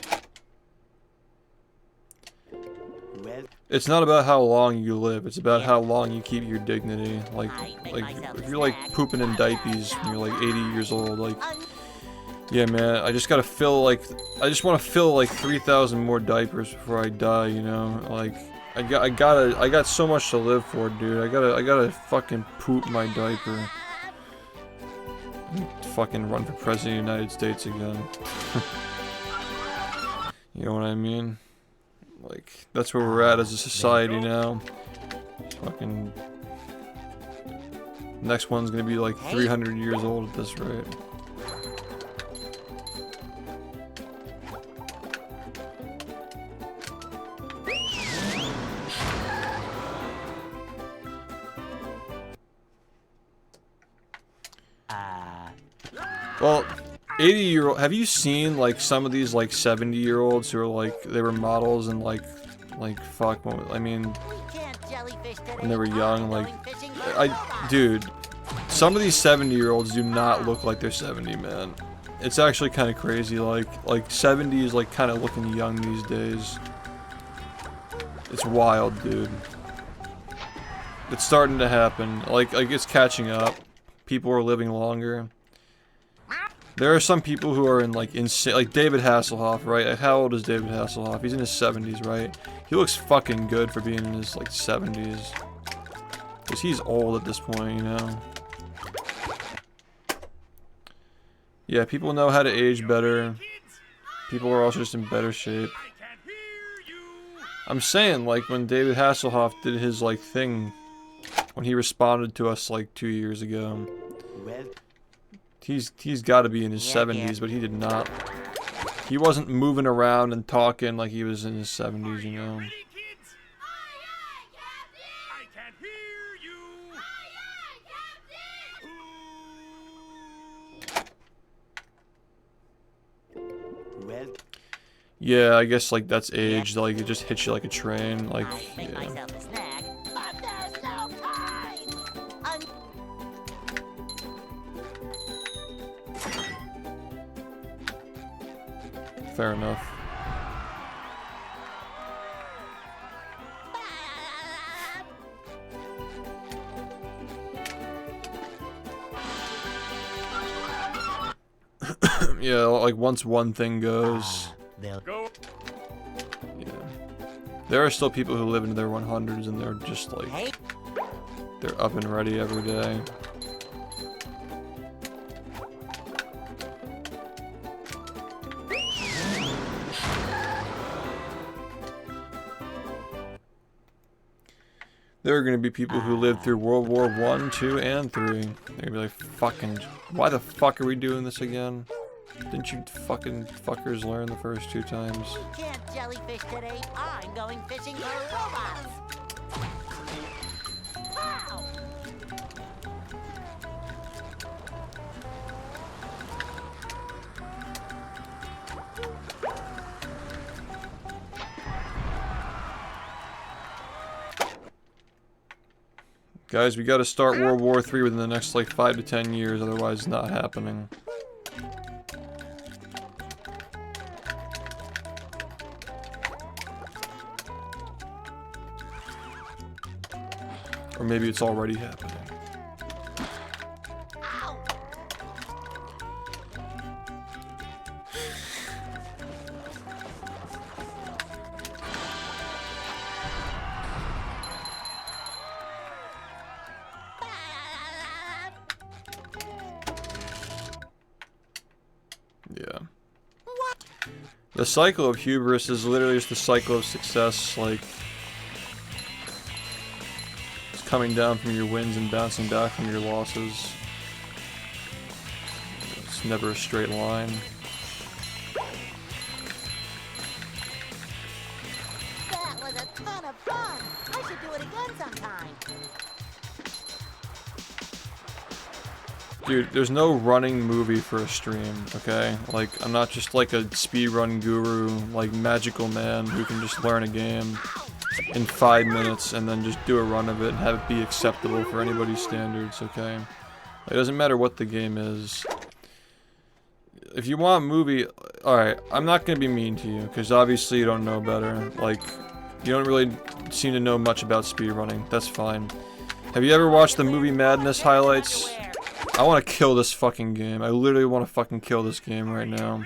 Captain! It's not about how long you live, it's about how long you keep your dignity. Like if you're like pooping in diapers when you're like 80 years old, like, yeah man, I just gotta fill like, I just want to fill like 3,000 more diapers before I die, you know? Like, I got so much to live for, dude. I gotta fucking poop my diaper. And fucking run for president of the United States again. You know what I mean? Like, that's where we're at as a society now. Fucking... Next one's gonna be like 300 years old at this rate. Well, 80-year-old, have you seen like some of these like 70-year-olds who are like, they were models and like fuck, I mean, when they were young, like, dude, some of these 70-year-olds do not look like they're 70, man. It's actually kind of crazy, like 70 is like kind of looking young these days. It's wild, dude. It's starting to happen, like it's catching up. People are living longer. There are some people who are in like insane, like David Hasselhoff, right? Like, how old is David Hasselhoff? He's in his 70s, right? He looks fucking good for being in his like 70s. Cause he's old at this point, you know? Yeah, people know how to age better. People are also just in better shape. I'm saying, like, when David Hasselhoff did his like thing, when he responded to us like 2 years ago, he's got to be in his 70s, but he did not. He wasn't moving around and talking like he was in his 70s, you know. Yeah, I guess like that's age. Like it just hits you like a train. Like, yeah. Fair enough. Yeah, like once one thing goes. Yeah. There are still people who live into their 100s and they're just like, they're up and ready every day. There are going to be people who lived through World War I, II, and III. They're going to be like, fucking, why the fuck are we doing this again? Didn't you fucking fuckers learn the first 2 times? You can't jellyfish today. I'm going fishing for robots. Wow. Guys, we gotta start World War III within the next like 5 to 10 years, otherwise it's not happening. Or maybe it's already happening. Yeah. The cycle of hubris is literally just the cycle of success, like it's coming down from your wins and bouncing back from your losses. It's never a straight line. That was a ton of fun. I should do it again sometime. Dude, there's no running movie for a stream, okay? Like, I'm not just like a speedrun guru, like magical man who can just learn a game in 5 minutes and then just do a run of it and have it be acceptable for anybody's standards, okay? It doesn't matter what the game is. If you want a movie, alright, I'm not gonna be mean to you, because obviously you don't know better. Like, You don't really seem to know much about speedrunning. That's fine. Have you ever watched the Movie Madness highlights? I want to kill this fucking game. I literally want to fucking kill this game right now.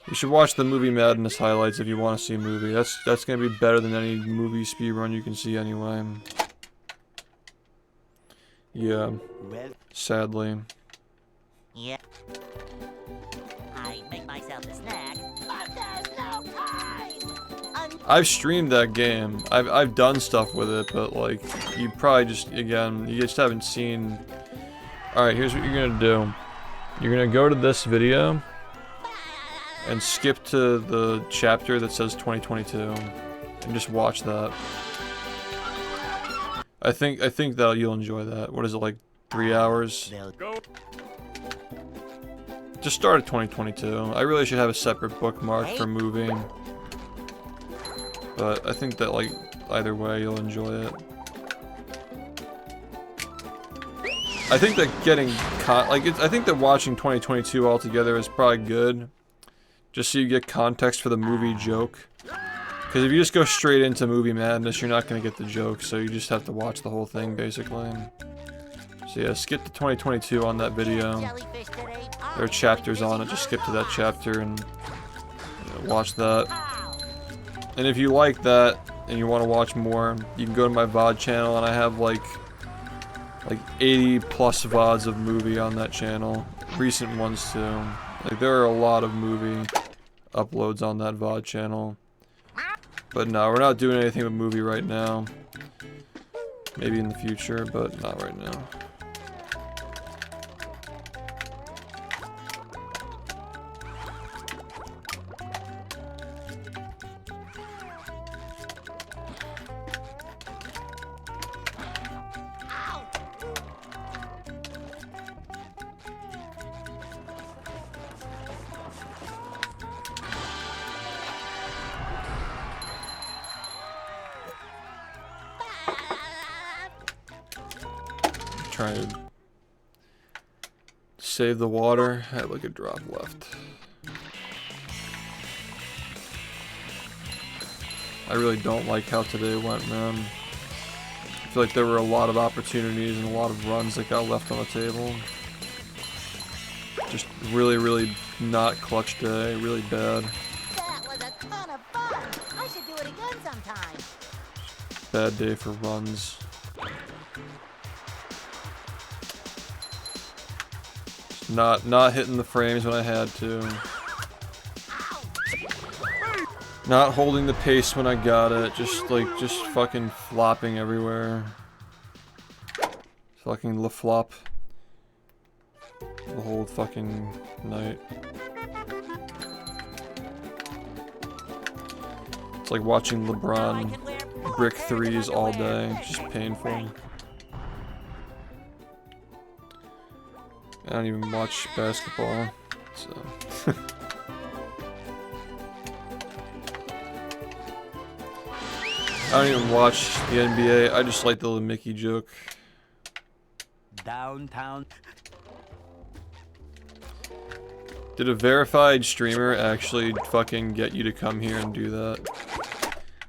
You should watch the Movie Madness highlights if you want to see a movie. That's gonna be better than any movie speedrun you can see anyway. Yeah. Sadly. Yeah. I make myself a snack, but there's no time. I've streamed that game. I've done stuff with it, but like you probably just you just haven't seen. All right, here's what you're gonna do. You're gonna go to this video and skip to the chapter that says 2022 and just watch that. I think that you'll enjoy that. What is it, like 3 hours? Just start at 2022. I really should have a separate bookmark for moving. But I think that like either way you'll enjoy it. I think that I think that watching 2022 altogether is probably good. Just so you get context for the movie joke. Because if you just go straight into Movie Madness, you're not going to get the joke, so you just have to watch the whole thing, basically. So yeah, skip to 2022 on that video. There are chapters on it, just skip to that chapter and watch that. And if you like that, and you want to watch more, you can go to my VOD channel, and I have like 80 plus VODs of movie on that channel. Recent ones too. Like there are a lot of movie uploads on that VOD channel. But no, we're not doing anything with movie right now. Maybe in the future, but not right now. Trying to save the water. I have like a drop left. I really don't like how today went, man. I feel like there were a lot of opportunities and a lot of runs that got left on the table. Just really not clutch day. Really bad. That was a ton of fun. I should do it again sometime. Bad day for runs. Not hitting the frames when I had to. Not holding the pace when I got it. Just fucking flopping everywhere. Fucking la-flop. The whole fucking night. It's like watching LeBron brick threes all day. It's just painful. I don't even watch basketball, so. I don't even watch the NBA, I just like the little Mickey joke. Downtown. Did a verified streamer actually fucking get you to come here and do that?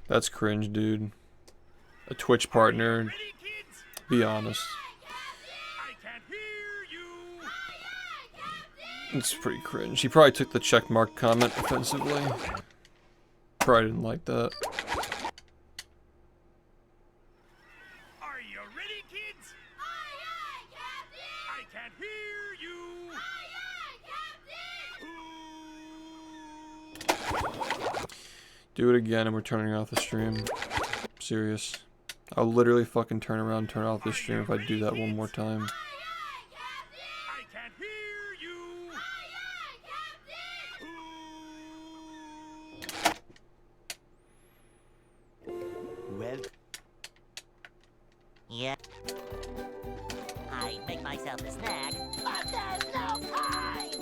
That's cringe, dude. A Twitch partner, be honest. It's pretty cringe. He probably took the checkmark comment offensively. Probably didn't like that. Are you ready, kids? Aye, aye, Captain! I can't hear you. Aye, aye, Captain! Do it again and we're turning off the stream. Serious. I'll literally fucking turn around and turn off this stream if I do that one more time. I can't hear you. Well, Yeah. I make myself a snack, but there's no time.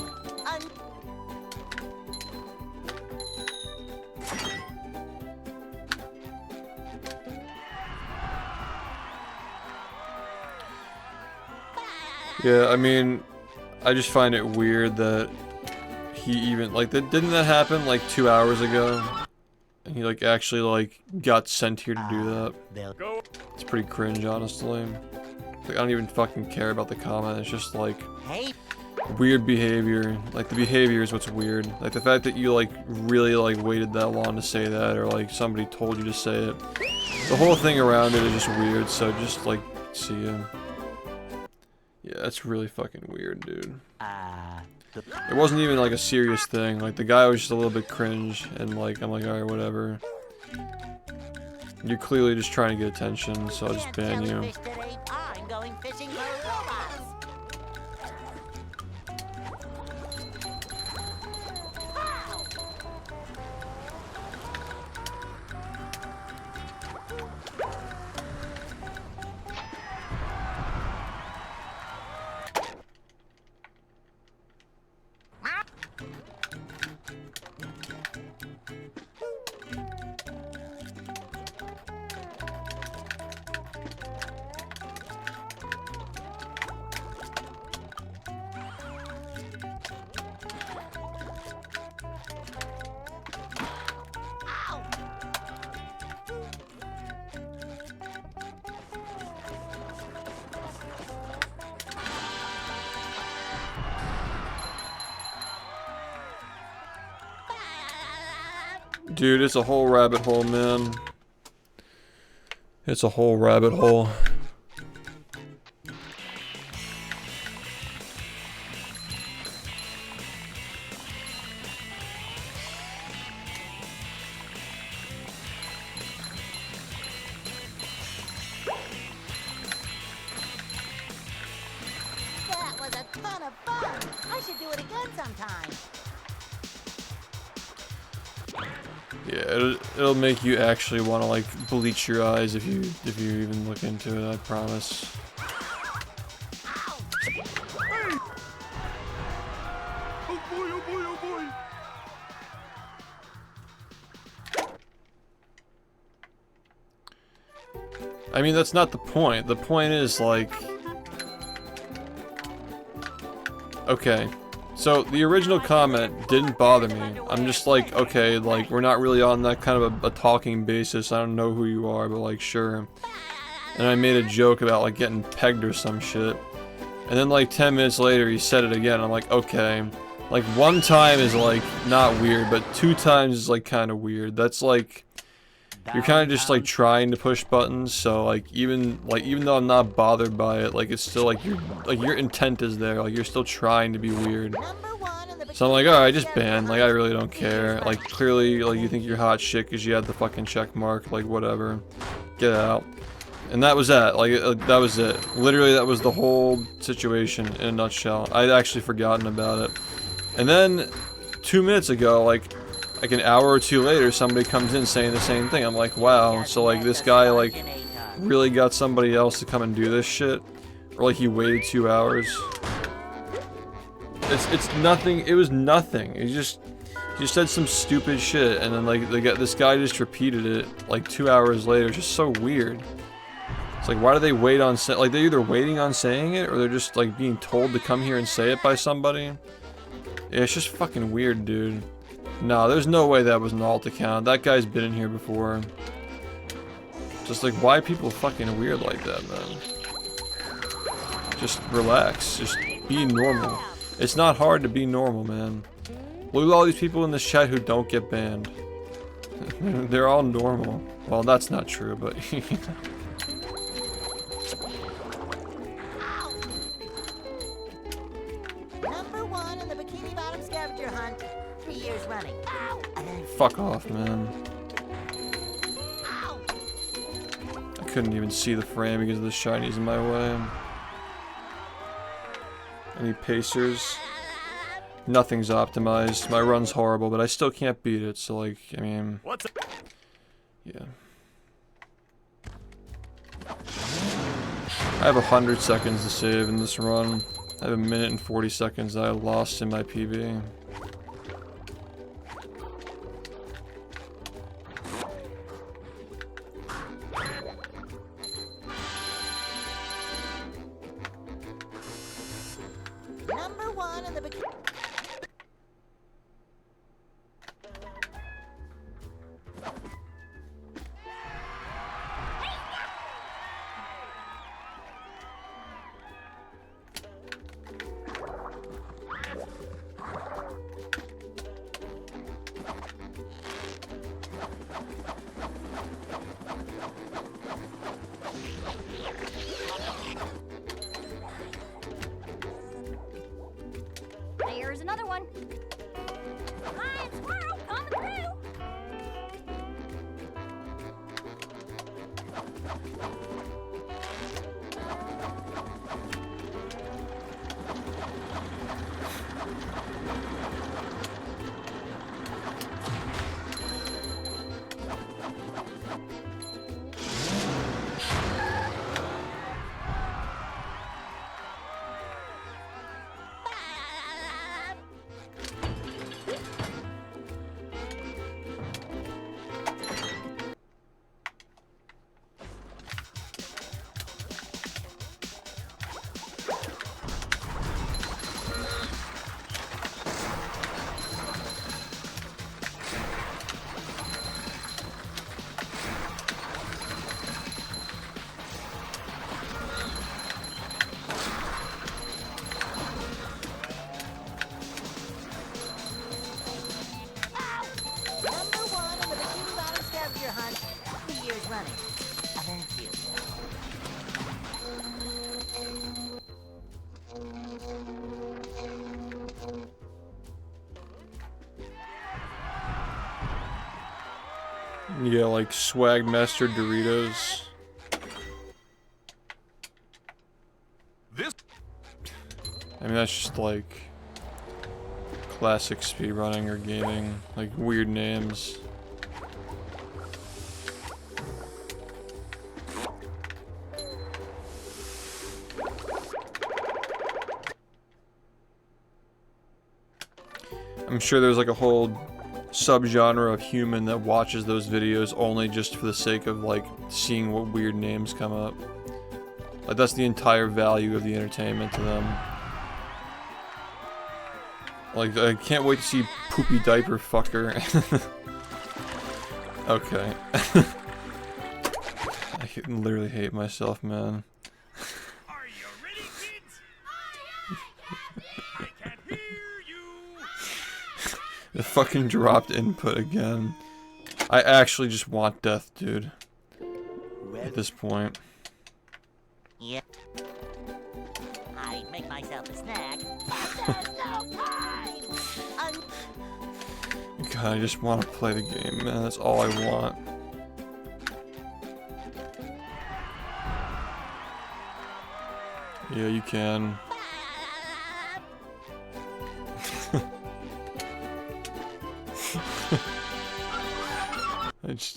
Yeah, I mean, I just find it weird that he even, like, didn't that happen like 2 hours ago? And He like actually like got sent here to do that. They'll Go. It's pretty cringe, honestly. Like, I don't even fucking care about the comment. It's just like Hey, weird behavior. Like the behavior is what's weird. Like the fact that you like really like waited that long to say that, or like somebody told you to say it. The whole thing around it is just weird. So just like see ya. Yeah, that's really fucking weird, dude. It wasn't even like a serious thing. Like the guy was just a little bit cringe, and like I'm like, alright, whatever. You're clearly just trying to get attention, so I'll just ban you. jellyfish today. I'm going fishing for robots. Dude, it's a whole rabbit hole, man. It's a whole rabbit hole. That was a ton of fun. I should do it again sometime. Yeah, it'll make you actually want to like bleach your eyes if you even look into it, I promise. Oh boy, oh boy, oh boy. I mean, that's not the point. The point is like, okay. So, the original comment didn't bother me. I'm just like, okay, like, we're not really on that kind of a talking basis. I don't know who you are, but like, sure. And I made a joke about like getting pegged or some shit. And then like 10 minutes later, he said it again. I'm like, okay. Like, one time is like, not weird, but 2 times is like kind of weird. That's like, you're kind of just like trying to push buttons, so like even though I'm not bothered by it, like it's still like your intent is there, like you're still trying to be weird. Number 1 in the So I'm like, alright, just ban, like I really don't care. Like clearly like you think you're hot shit because you had the fucking check mark, like whatever. Get out. And that was that, like that was it. Literally that was the whole situation in a nutshell. I'd actually forgotten about it. And then 2 minutes ago, like an hour or 2 later, somebody comes in saying the same thing. I'm like, wow, so like this guy like really got somebody else to come and do this shit? Or like he waited 2 hours? It's nothing, it was nothing. He just said some stupid shit, and then like this guy just repeated it like 2 hours later. It's just so weird. It's like, why do they wait on like they're either waiting on saying it, or they're just like being told to come here and say it by somebody? Yeah, it's just fucking weird, dude. No, there's no way that was an alt account. That guy's been in here before. Just like, why are people fucking weird like that, man? Just relax. Just be normal. It's not hard to be normal, man. Look at all these people in this chat who don't get banned. They're all normal. Well, that's not true, but Number 1 in the Bikini Bottom scavenger hunt. 3 years running. Ow! fuck off, man. Ow! I couldn't even see the frame because of the shinies in my way. Any pacers? Nothing's optimized. My run's horrible, but I still can't beat it, so like, I mean... What's up? Yeah. I have 100 seconds to save in this run. I have 1 minute and 40 seconds that I lost in my PB. Number 1 in the Bikini... Yeah, like Swag Master Doritos. This I mean, that's just like classic speedrunning or gaming, like weird names. I'm sure there's like a whole subgenre of human that watches those videos only just for the sake of like seeing what weird names come up. Like that's the entire value of the entertainment to them. Like I can't wait to see Poopy Diaper Fucker. Okay. I literally hate myself, man. Are you ready, kids? I can't hear you. The fucking dropped input again. I actually just want death, dude. At this point. Yep. I make myself a snack. But there's no time. God, I just want to play the game, man. That's all I want. Yeah, you can.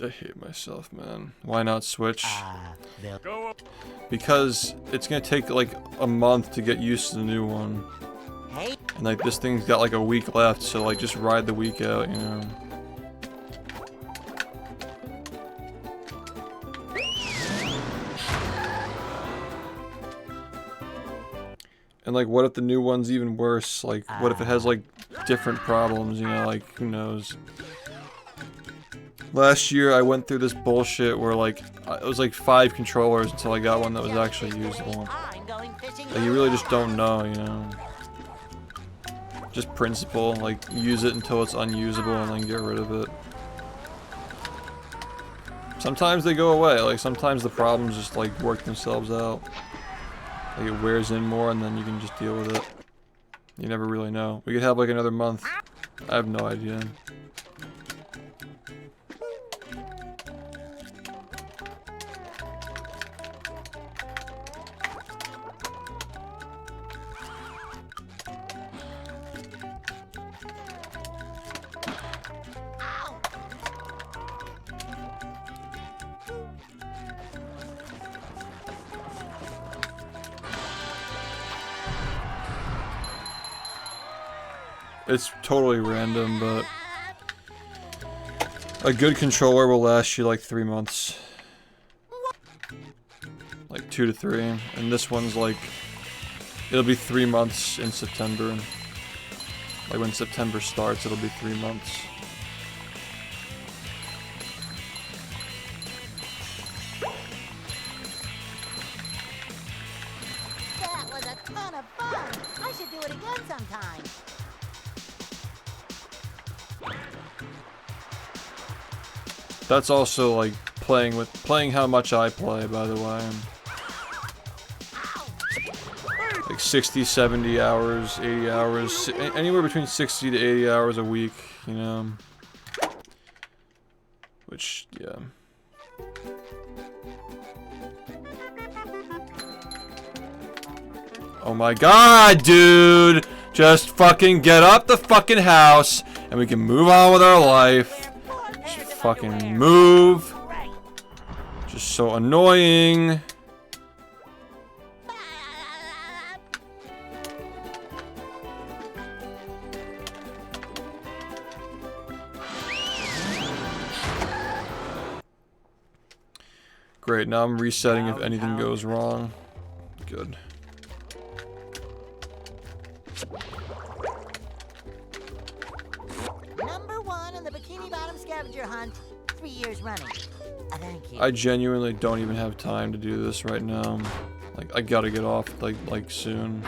I hate myself, man. Why not switch? Go up. Because it's gonna take like a month to get used to the new one. Hey. And like this thing's got like a week left, so like just ride the week out, you know. And like what if the new one's even worse? Like what if it has like different problems, you know, like who knows? Last year I went through this bullshit where like it was like 5 controllers until I got one that was actually usable. Like you really just don't know, you know. Just principle, like use it until it's unusable and then get rid of it. Sometimes they go away, like sometimes the problems just like work themselves out. Like it wears in more and then you can just deal with it. You never really know. We could have like another month. I have no idea. It's totally random, but a good controller will last you like 3 months. Like 2 to 3. And this one's like, it'll be 3 months in September. Like when September starts, it'll be 3 months. That was a ton of fun. I should do it again sometime. That's also like playing how much I play, by the way. Like 60, 70 hours, 80 hours, anywhere between 60 to 80 hours a week, you know. Which, yeah. Oh my god, dude! Just fucking get up the fucking house and we can move on with our life. Just fucking move. Just so annoying. Great, now I'm resetting if anything goes wrong. Good. Number 1 on the Bikini Bottom scavenger hunt, 3 years running. Thank you. I genuinely don't even have time to do this right now. Like, I gotta get off, like soon.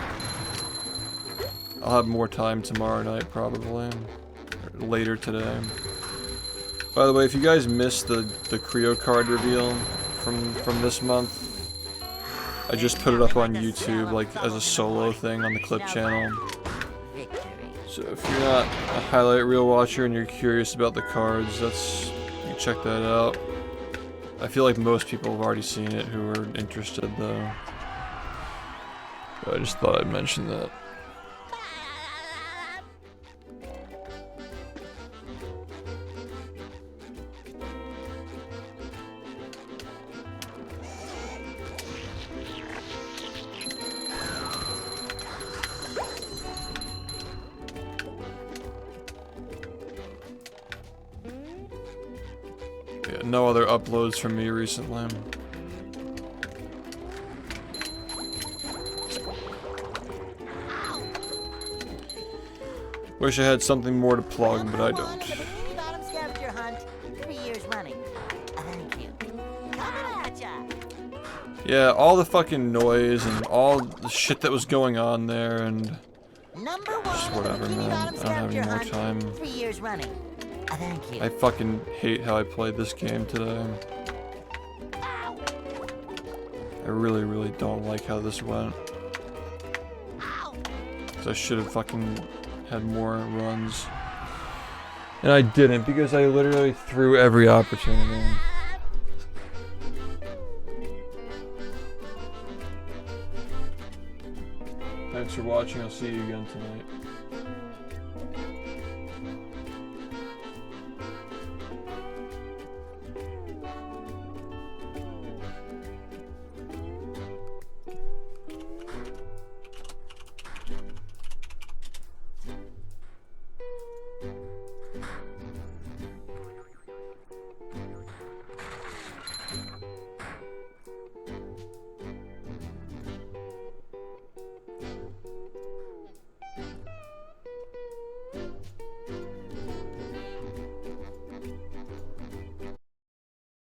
I'll have more time tomorrow night, probably. Or later today. By the way, if you guys missed the Creo card reveal from this month, I just put it up on YouTube, like, as a solo thing on the Clip channel. So if you're not a highlight reel watcher and you're curious about the cards, you check that out. I feel like most people have already seen it who are interested though. But I just thought I'd mention that. Yeah, no other uploads from me recently. Wish I had something more to plug, but I Number one don't. for the Bikini Bottom scavenger hunt, 3 years running. Thank you. Coming at ya. Yeah, all the fucking noise and all the shit that was going on there, and Number one just for the whatever, Bikini man. Bottom I don't have any scavenger more hunt, time. 3 years running. Thank you. I fucking hate how I played this game today. I really, really don't like how this went. So I should have fucking had more runs. And I didn't because I literally threw every opportunity. Thanks for watching. I'll see you again tonight.